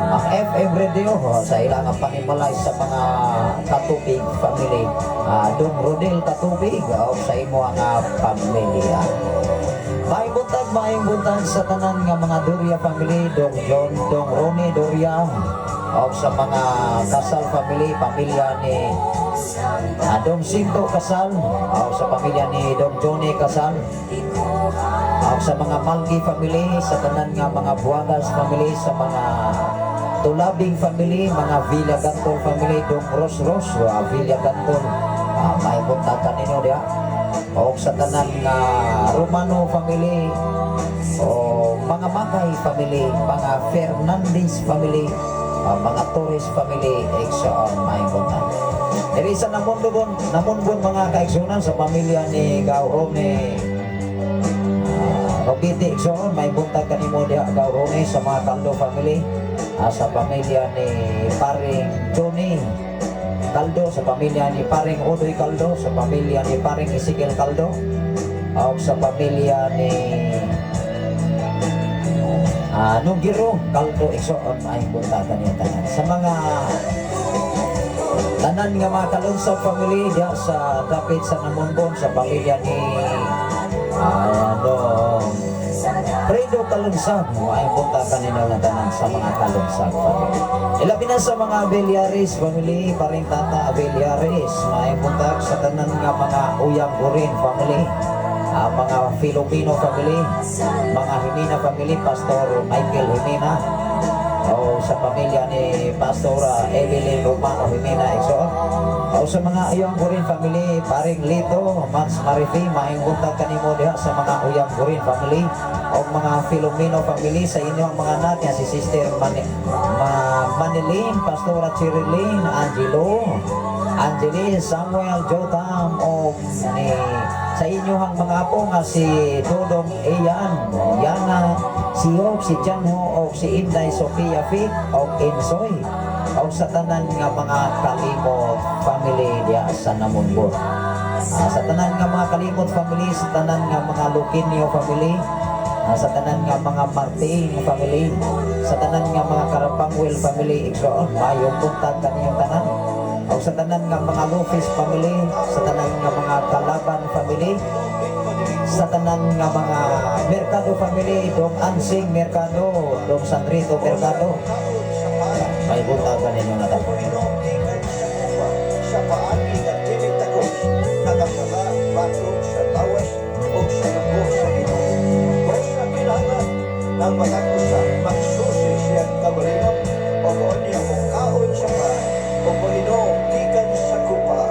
Ang FM Radio sa ilang panimalay sa mga Katubig family, Dong Rodel Katubig o sa imo ang pamilya. May buntag sa tanan nga mga Doria family, Dong John, Dong Ronnie Doria o sa mga Kasal family, pamilya ni Dong Sinto Kasal o sa pamilya ni Dong Johnny Kasal. O sa mga Malgi family, sa tanan nga mga Buagas family, sa mga Tulabing family, mga Villagantor family, Dong Ros Villagantor. May buntag kanino diya. O sa tanan nga Romano family, o mga Makay family, mga Fernandez family, mga Torres family, exoon may buntag. Diri sa namunbon mga kaigsunan sa pamilya ni Gaurone Robiti exoon, may buntag kanimo diha Gaurone sa mga Caldo family. Sa pamilya ni Paring Johnny Caldo, sa pamilya ni Paring Odoy Caldo, sa pamilya ni Paring Isigel Caldo, o sa pamilya ni Nugiro Caldo exoon ay buntag kanina tanan. Sa mga tanan nga mga Kalunsab family diya sa Dapit sa Namunbon, sa pamilya ni Fredo Kalunsab, ay punta kanina na tanan sa mga Kalunsab family. Ilabi na sa mga Abeliaris family, Paring Tata Abeliaris, may punta sa tanan nga mga Uyang Gurin family, mga Filipino family, mga Himina family, Pastor Michael Himina, o sa pamilya ni Pastora Evelyn Romano Himina exoon. O sa mga Uyang Gurin family, Paring Lito Mans Marifi, maayong buntag kanimo diha sa mga Uyang Gurin family, o mga Filomeno family, sa inyong mga anak nga si Sister Manilin, Pastora Chirilin, Angelo, Angeline, Samuel, Jotam, o ni sa sa inyong mga apo nga si Dodong Ian, Yana, si Hope, si Janho, o si Inday Sofia Fit, o Insoy, o sa tanan nga mga kalimot family diya sa Namunbon. Sa tanan nga mga kalimot family, sa tanan nga mga Luquinio family, sa tanan nga mga Martin family, sa tanan nga mga Karapangwil family, igsoon, mayong buntag kaniyong tanan. O sa tanan nga mga Lopez family, sa tanan nga mga Kalaban family, sa tanan nga mga Mercado family, dong Ansing Mercado, dong Sandrito Mercado, may buntag kaniyong tanan. Sa paagi ng tinig takos, nakasala, batok sa lawas o sa lubos sa Ginoo. O sa kailangan ng pagkakusa, magsusi siyang kabalimot o kung niya kung kaon sa pa o Panginoon gikan sa kupa.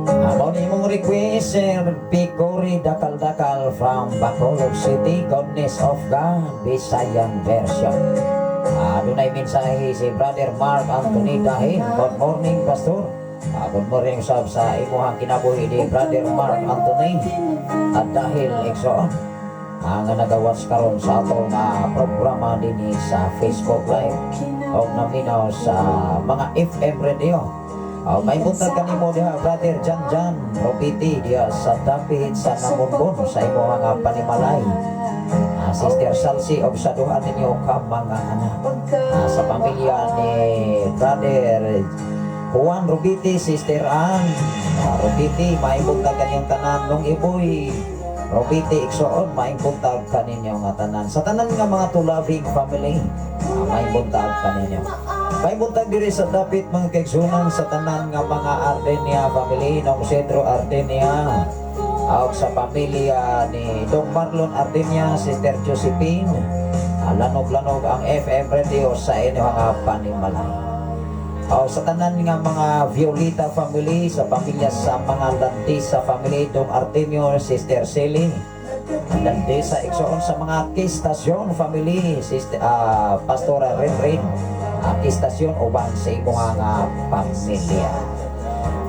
Amo ni mong request, Sir Picori Dakal-Dakal from Bacolod City, Goodness of God, Visayan version. Dunay mensahe si Brother Mark Anthony Dahin. Good morning, Pastor. Good morning sab sa imuhang kinabuhi ni Brother Mark Anthony. At dahil igsoon ang nagawas karon sa atong programa dinhi sa Facebook Live o naminaw sa mga FM radio. May buntag kanimo diha Brother Jan Robiti diha sa Dapit sa Namunbon sa imuhang panimalay. Sister Salsi, obsaduhan ninyo ka mga anak. Sa pamilya ni Brother Juan Robiti, Sister Ann Robiti, maibuntag kanyang tanan nung iboy Robiti, iksoon, maibuntag kaninyong tanan. Sa tanan nga mga tulaving family, maibuntag kaninyo. Maibuntag diri sa Dapit mga kaigsunan sa tanan nga mga Ardenia family, nung Sentro Ardenia. Sa pamilya ni Dong Marlon Ardenia, Sister Josephine, lanog-lanog ang FM radio sa inyong panimalay. Sa tanan nga mga Violeta family, sa pamilya sa mga Landisa family, Dong Artemio, Sister Selly, Landisa, iksoon sa mga Kistasyon family, Sister Pastora Renren, Kistasyon uban sa inyong pamilya.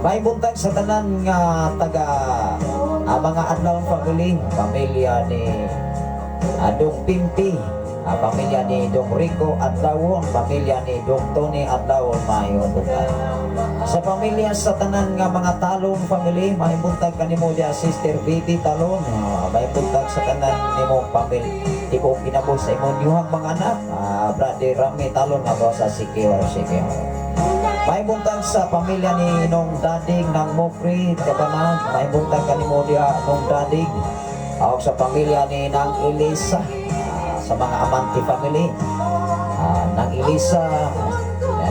May buntag sa tanan nga taga mga adlaw family, pamilya ni Dong Pimpi, pamilya ni Dong Rico Adlawon, pamilya ni Dong Tony Adlawon, may buntag. Sa pamilya sa tanan nga mga Talon family, may buntag kanimo dia Sister Baby Talon, may buntag sa tanan nimo family, tipo kinabuhi sa imong yuhang mga anak, Brother Rami Talon nga sa Sikiwar. May buntag sa pamilya ni Nong Dading ng Mokri, Kabanag. May buntag kanimo diha Nong Dading. Sa pamilya ni Nang Elisa, sa mga Amanti family, Nang Elisa,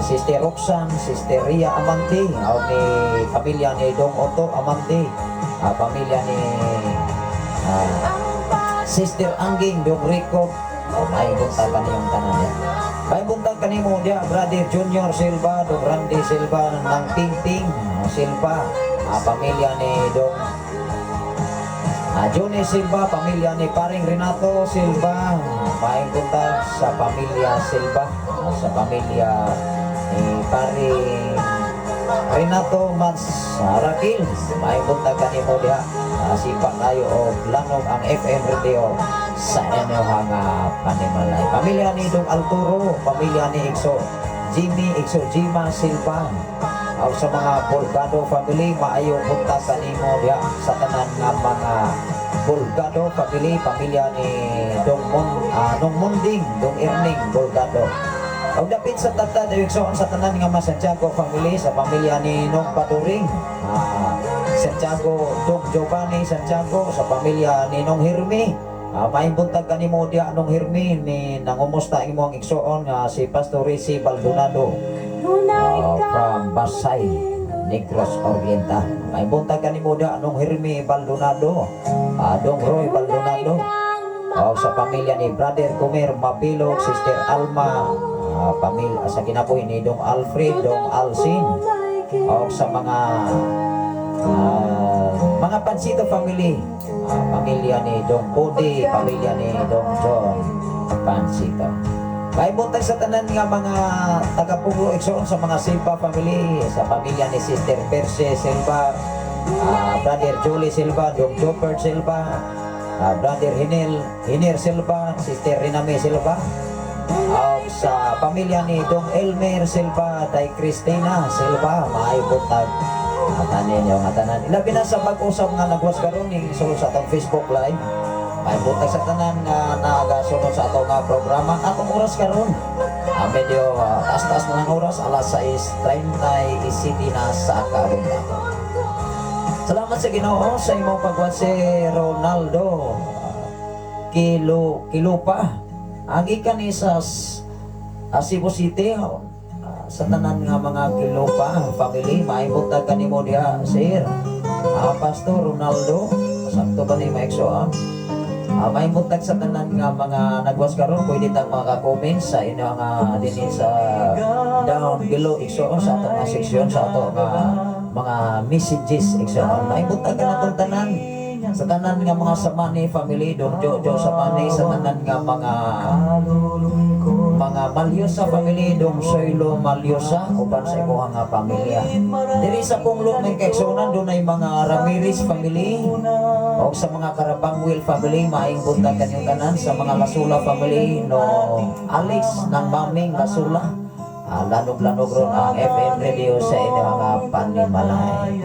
Sister Roxanne, Sister Ria Amanti, ni pamilya ni Dong Otto Amanti, pamilya ni Sister Angging Dong Rico. May buntag kaniyong tanan niya. May buntag kanimo dia Brother Junior Silva, Dong Randy Silva ng Pingping Silva, pamilya ni Dong Johnny Silva, pamilya ni Paring Renato Silva. May buntag sa pamilya Silva, sa pamilya ni Paring Renato Mas Rakil. May buntag kanimo dia sipa tayo o lanog ang FM radio sa inyong panimalay. Pamilya ni Dong Alturo, pamilya ni Ikso Jima Silva. Sa mga Bolgado family, maayong buntag kanimo diha sa tanan nga mga Bolgado family, pamilya ni Dong Munding, Dong Erning Bolgado. Og dapit sa tatad direksyon sa tanan nga Santiago family, sa pamilya ni Nong Paduring, Santiago, Dong Giovanni Santiago, sa pamilya ni Nong Hirmi. May buntag kanimo diha Nong Hirmi ni nangumusta imong igsoon nga si Pastor Risi Baldonado from Basay, Negros Oriental. May buntag kanimo diha Nong Hirmi Baldonado, Dong Roy Baldonado. Sa pamilya ni Brother Comer Mabilog, Sister Alma, pamilya sa kinabuhi ni Dong Alfred, Dong Alcin. Sa mga Pansito family, pamilya ni Dong Budi, pamilya ni Dong John Pansito. May buntag sa tanan nga mga taga-Pugo Igsoon sa mga Silva family, sa pamilya ni Sister Perse Silva, Brother Julie Silva, Dong Chopper Silva, Brother Hinir Silva, Sister Riname Silva, sa pamilya ni Dong Elmer Silva, Day Cristina Silva, may buntag atanin yung atanan. Ilabi na sa pag-usap nga nagwas karon ning sulod sa atong Facebook Live. May buntag sa tanan nga nagasunod sa atong programa atong oras karon. Medyo taas-taas na ng oras, alas 6:30 na sa kaabunda. Salamat sa Ginoo sa imong pagwan si Ronaldo Kilupa. Agi ka ni sa Cebu City sa tanan nga mga Kilupa family. May buntag kanimo diha sir. Pastor Ronaldo, sakto ba ni maiksoan? May buntag sa tanan nga mga nagwas karon, pwede tang maka-comment sa inyo nga dinhi sa down below igsoon sa atong nga section sa atong mga messages igsoon. May buntag ka natong tanan sa tanan nga mga sama ni family Dong Jojo sa mani sa tanan nga mga Malyosa family Dong Soylo Malyosa uban sa imo nga pamilya. Diri sa Punglo may kaigsuonan dunay mga Ramirez family o sa mga Karabangwil family. Maayong buntag kanyang tanan sa mga Lasula family no Alex ng Maming Lasula. Lanog-lanog ron ang FM radio sa inyo nga Panimalay.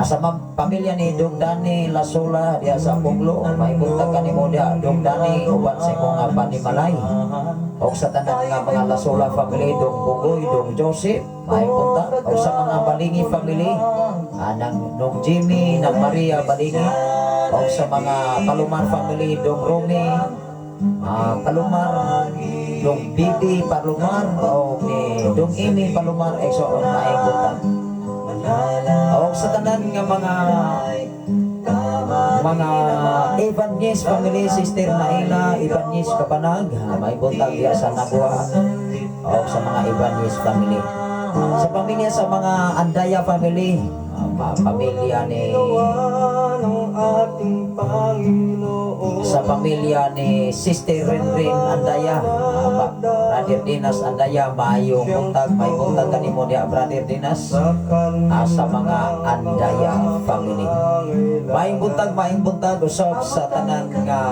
Sa pamilya ni Dong Dani Lasula diya sa Punglo, may buntag kanimo diya Dong Dani uban sa imo nga Panimalay. O sa tanan nga mga Lasula family Dong Bugoy, Dong Joseph, may buntag. O sa mga Balingi family nung Jimmy, ng Maria Balingi. O sa mga Palumar family Dong Romy, Palumar, Dong Bibi Palumar, o ni Dong Amy Palumar, eksoon maayong buntag. O sa tanan nga mga Ibanez family, Sister Naila Ibanez Kapanag, may buntag diya sa Nagua. O sa mga Ibanez family. Sa pamilya sa mga Andaya family, pamilya ni sa pamilya ni Sister Renren Andaya, Brother Dinas Andaya, maayong buntag. May buntag kanimo diya Brother Dinas sa mga Andaya family. Maayong buntag usab sa tanan nga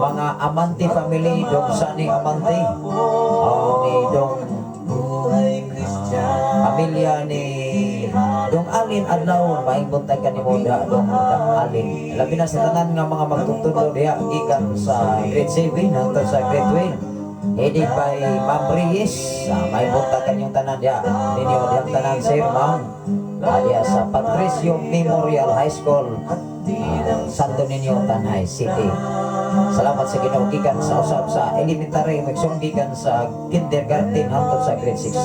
mga Amante family, Dong Sani Amante, ni Dong pamilya ni Dong Alin Adlaw, maayong buntag kanimo diha Dong Alin. Labi na sa tanan nga mga magtutulo diha gikan sa grade 7 hangtod sa grade 12. Headed by Ma'am Reyes, may buntag kanyang tanan diha. Ninyo diyang tanan sir ma'am. Diha sa Patricio Memorial High School, Santo Niño, Tanay City. Salamat sa Ginoo gikan sa usab sa elementary, magsong gikan sa kindergarten hangtod sa grade 6.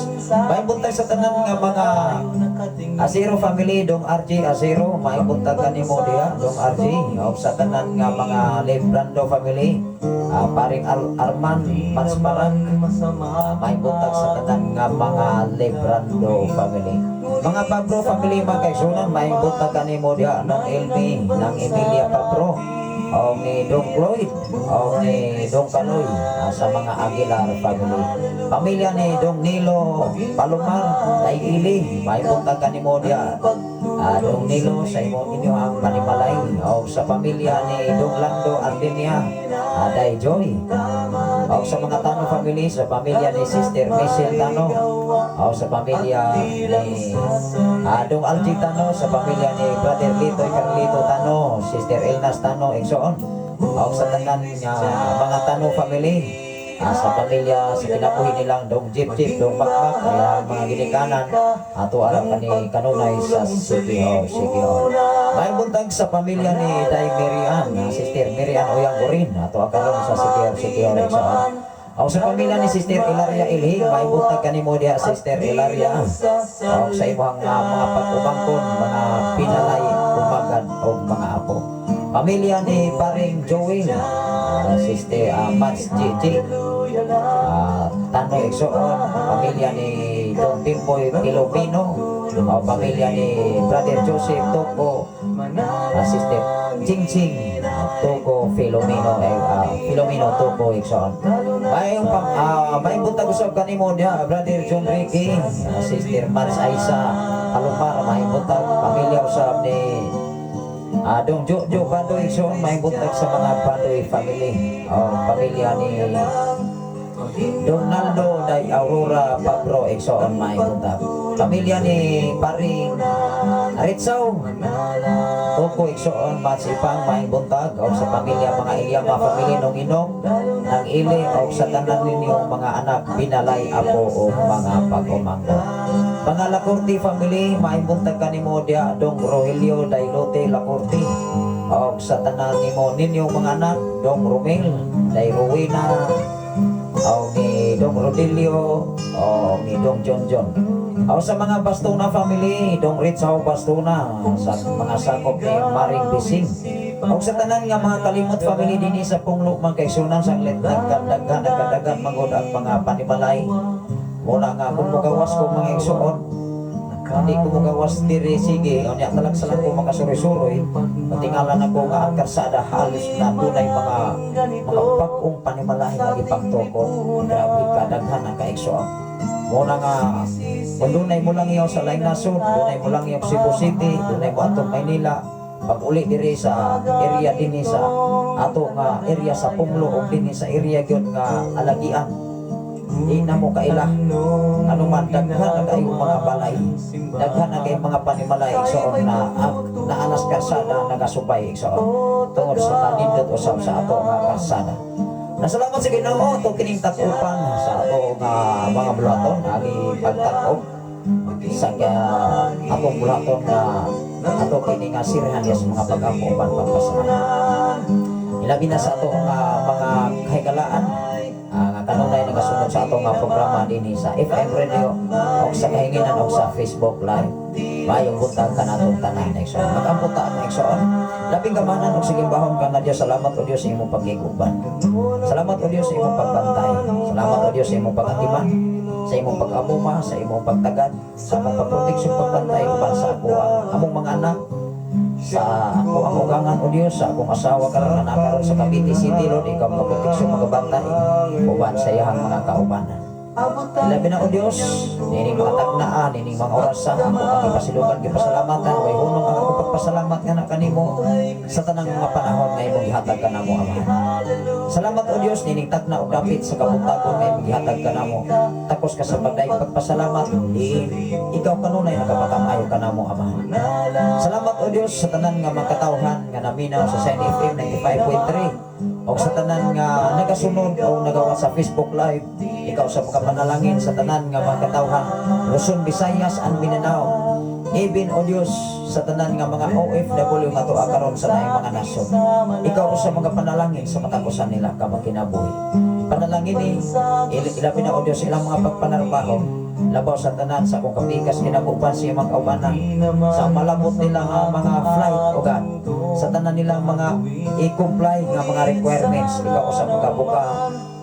May buntag sa tanan nga mga Asero family, Dong RJ Asero, may buntag kanimo diha Dong RJ. O sa tanan nga mga Lebrando family, paring Arman Mansparang, may buntag sa tanan nga mga Lebrando family. Mga Pabro family, mga kaigsunan, may buntag kanimo diha ng Elmi, ng Emilia Pabro, o ni Dong Floyd, o ni Dong Kaloy, sa mga Aguilar family. Pamilya ni Dong Nilo Palomar, Taigili, may buntag kanimo diha Dong Nilo sa inyo ang Panimalay. O sa pamilya ni Dong Lando Ardinia, Day Joy. O sa mga Tano family, sa pamilya ni Sister Michelle Tano, o sa pamilya ni Dong Algie Tano, sa pamilya ni Brother Lito Carlito Tano, Sister Elnas Tano, eksoon. O sa tanan nga mga Tano family, sa pamilya sa kinabuhi nilang Dong Jeep Jeep, Dong Bakbak, kaya mga ginikanan ato alam ka ni kanunay sa Sikihor. May buntag sa pamilya ni Day Miriam, Sister Miriam Oyang Burin, ato akaron sa Sikihor eksoon. O sa pamilya ni Sister Ilaria Ilhig, may buntag kanimo diha Sister Ilaria. O sa imong mga pag-ubangkon, mga pinalay, umagad o mga apo. Pamilya ni Paring Joey, Sister Mats Gigi, Tano eksoon. Pamilya ni Don Pimboy Pilopino, o pamilya ni Brother Joseph Toko, Sister Ching Ching Toko Filomeno Toko eksoon. May buntag usab kanimo diha, Brother John Ricky, Sister Mars Aisa, Alumar, may buntag pamilya usab ni Dong Jojo Bandoy, so may buntag sa mga Bandoy family, pamilya ni Donaldo Day Aurora Pabro Exxon, may buntag pamilya ni Paring Aritsaw Toko Exxon Matsipang, may buntag o sa pamilya mga Ilyang mga pamilya nung inom ng ili o sa tanan ninyong mga anak binalay apo o mga pag-umanggo. Mga Lacorte family, may buntag kanimo dia Dong Rogelio Dailote Lacorte o sa tanan nimo ninyong mga anak Dong Romel Day Rowena o ni Dong Rodelio o ni Dong John John. O sa mga Bastuna family, Dong Ritsaw Bastuna, sa mga sakop ni Maring Bising. O sa tanan nga mga kalimot family dinhi sa Punglo magkaigsunan sa nagkadagan magod ang mga panimalay. Muna nga kung mugawas ko mga igsuon, hindi ko mugawas diri sige, o niya talag sa lang ko makasuroy-suroy, patingalan ako nga ang karsada halos na dunay mga pag-ong panimalay nga ipagtukod. Grabe kadaghan ang kaigsuon. Muna nga, kung dunay mo lang iyo sa Laing Nasod, dunay mo lang iyo Cebu City, dunay mo atong Maynila, pag uli diri sa area dinhi sa ato nga area sa Punglo o dinhi sa area gyud nga Alagian, di na mo kaila ano man daghan na kayong mga balay, daghan na kayong mga panimalay igsoon na alas karsada nagasubay igsoon tungod sa nanindot usab sa ato nga karsada. Nasalamat sa Ginoo to kining takupan sa ato nga mga bulaton agi pagtakop sa atong bulaton nga ato kini nga sirhan sa mga pag-amupan pagpasalamat. Ilabi na sa ato nga mga kahigalaan nga kanunay nagasunod sa ato nga programa dinhi sa FM Radio o sa kahinginan o sa Facebook Live. Mayong buntag kanatong tanan igsoon. Mag-amputa ang igsoon. Labing kamanan og sige bahon ka na Dios. Salamat o Dios sa imong pagkiguban. Salamat o Dios sa imong pagbantay. Salamat o Dios sa imong pag-atiman, sa imong pag-amuma, sa imong pagtagad, sa imong pagproteksyon pagbantay uban sa ako ang among mga anak, sa ako ang ugangan o Dios, sa akong asawa karon anak karon sa Cavite City Lord, ikaw mga proteksyon magabantay uban sa iyang mga kaubanan. Labi na o Dios, nining mga tagnaan, nining mga orasan, ako kang ipasilugan, ipasalamatan, way hunong ang ako pagpasalamat nga na kanimo sa tanang mga panahon nga imong gihatag ka namo, Amahan. Salamat o Dios, nining tagna o dapit sa kabuntagon nga imong gihatag ka namo. Tapos ka sa pagdaig pagpasalamat, ikaw kanunay nakapakamayo ka namo, Amahan. Salamat o Dios sa tanan nga mga katawhan nga naminaw sa Sign FM 95.3 o sa tanan nga nagasunod o nagawa sa Facebook Live. Ikaw sa pagkapanalangin sa tanan nga mga katawhan Luzon, Visayas, and Mindanao. Even o Dios sa tanan nga mga OFW nga tuwa karon sa laing mga nasod. Ikaw sa mga panalangin sa matakusan nila ka makinabuhi. Panalangin ni ilabi na o Dios ilang mga pagpanarbaho labaw sa tanan sa kung kapikas ginabupan siya mga kaubanan sa malabot nila nga mga flight o God sa tanan nila mga i-comply nga mga requirements. Ikaw sa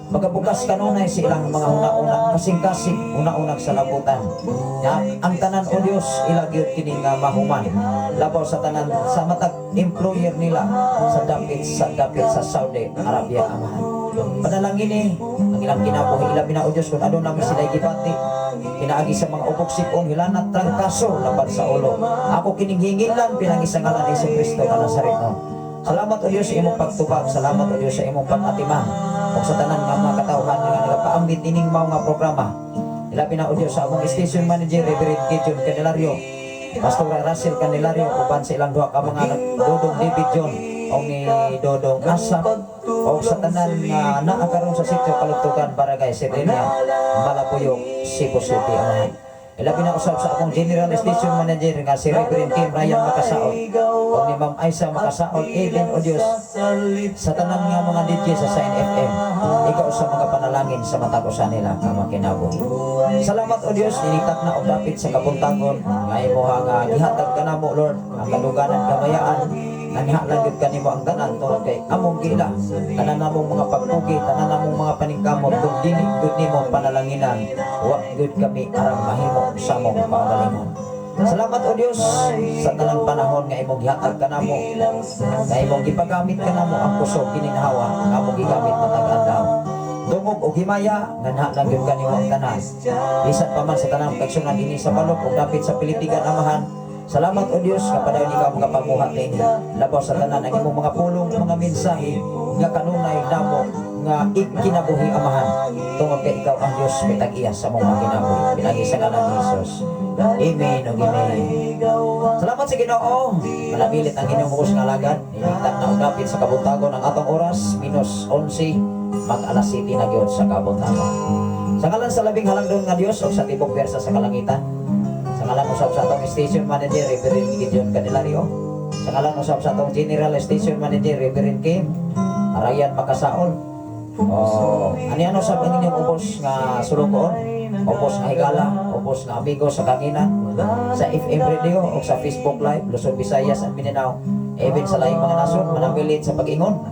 magabukas kanunay silang mga una-unang kasing-kasing una-unang sa labutan ya, ang tanan o Dios ilagyod kini nga mahuman labaw sa tanan sa matag employer nila sa dapit sa Saudi Arabia, Amahan. Panalangin ni ang ilang kinabuhi ilabi na o Dios kung ano namin sila gibati pinaagi sa mga ubok-sipon hilanat trangkaso laban sa ulo. Ako kining hingilan pinangisang ngalan ni Kristo na Nazareno. Salamat o Dios sa imong pagtubag, salamat o Dios sa imong pag-atiman o sa tanan nga mga katawhan nga nagapaambit ining mga programa. Ilabi na o Dios sa among station manager Reverend Gideon Candelario, Pastor Russell Candelario uban sa ilang duha ka mga Dodong David John o ni Dodong Asap o sa tanan nga naakaroon sa sitio Kalugtugan, Barangay Serenia, Malapuyok, Cebu City, Amahan. Ilabi na usab sa akong General Station Manager nga si Reverend Kim Ryan Makasaol o ni Ma'am Aisa Makasaol. Even o Dios sa tanan nga mga DJ sa Sign FM, ikaw sa mga panalangin sa matakusan nila ka makinabuhi. Salamat o Dios, ninitak na o dapit sa kabuntagon nga imo nga gihatag ka namo Lord ang kaduganan kamayaan nanihalan gyud kanimo ang tanan tungod kay among gila tanan namong mga pagpugi tanan namong mga paningkamot kung dili gyud nimo panalanginan wa gyud kami arang mahimo sa among pagalingon. Salamat o Dios sa tanang panahon nga imong gihatag kanamo nga imong gipagamit kanamo ang kusog kining hawa nga among gigamit matag adlaw. dungog o himaya nga lang yung kanimo ang tanan. Bisan pa man sa tanang kaigsunan dinhi sa balok ug dapit sa pilitigan amahan. Salamat o Dios nga padayon ikaw mga pamuhat ninyo. Labaw sa tanan ang imong mga pulong, mga mensahe nga kanunay namo nga ikinabuhi amahan. Tungod kay ikaw ang Dios may tag-iya sa mga kinabuhi. Pinagi sa ngalan ni Jesus. Amen o amen. Salamat sa Ginoo. Malabilit ang inyong buhos nga alagad. Niligtan na ugapit sa kabuntagon ang atong oras minus 11 mag-alas 7 na gyud sa kabuntagon. Sa ngalan sa labing halangdon nga Dios o sa tibok persa sa kalangitan. Sa ngalan usab sa atong station manager Reverend Gideon Candelario. Sa ngalan usab sa atong general station manager Reverend Kim Arayan Makasaon. Ani ano sa inyong ubos nga sulugon, ubos nga higala, ubos nga amigo sa kanginan, sa FM radio o sa Facebook Live, Luzon, Visayas at Mindanao. Even sa laing mga nasod, manambilit sa pag-ingon.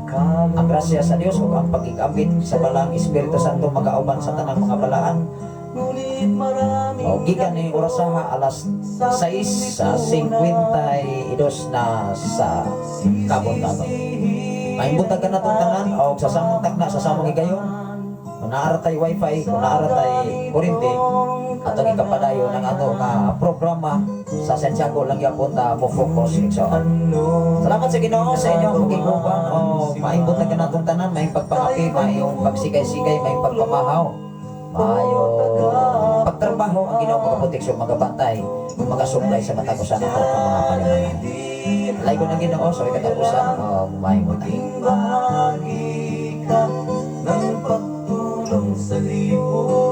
Ang grasya sa Dios o ang pag-igambit sa balang Espiritu Santo magauban sa tanang mga balaan. O gikan ni orasaha alas 6 sa 52 na sa kabuntagon. Maimbutag ka na itong tanan o sa samong takna, sa samong higayon. Kung naaratay wifi, kung naaratay kurente, atong ikapadayo ng ato nga programa sa Santiago lang yapon ta mo focus igsoon. Salamat sa Ginoo sa inyong pagigubang o maimbutag ka na itong tanan, may pagpangapi, may pagsigay-sigay, may pagpamahaw, mayo pagtrabaho ang Ginoo magaproteksyon, magabantay, magasublay sa matagusan ato ang mga palimangan. Lay ko ng Ginoo sa katapusan o mahimutan. Bahagi ka ng pagtulong sa libo.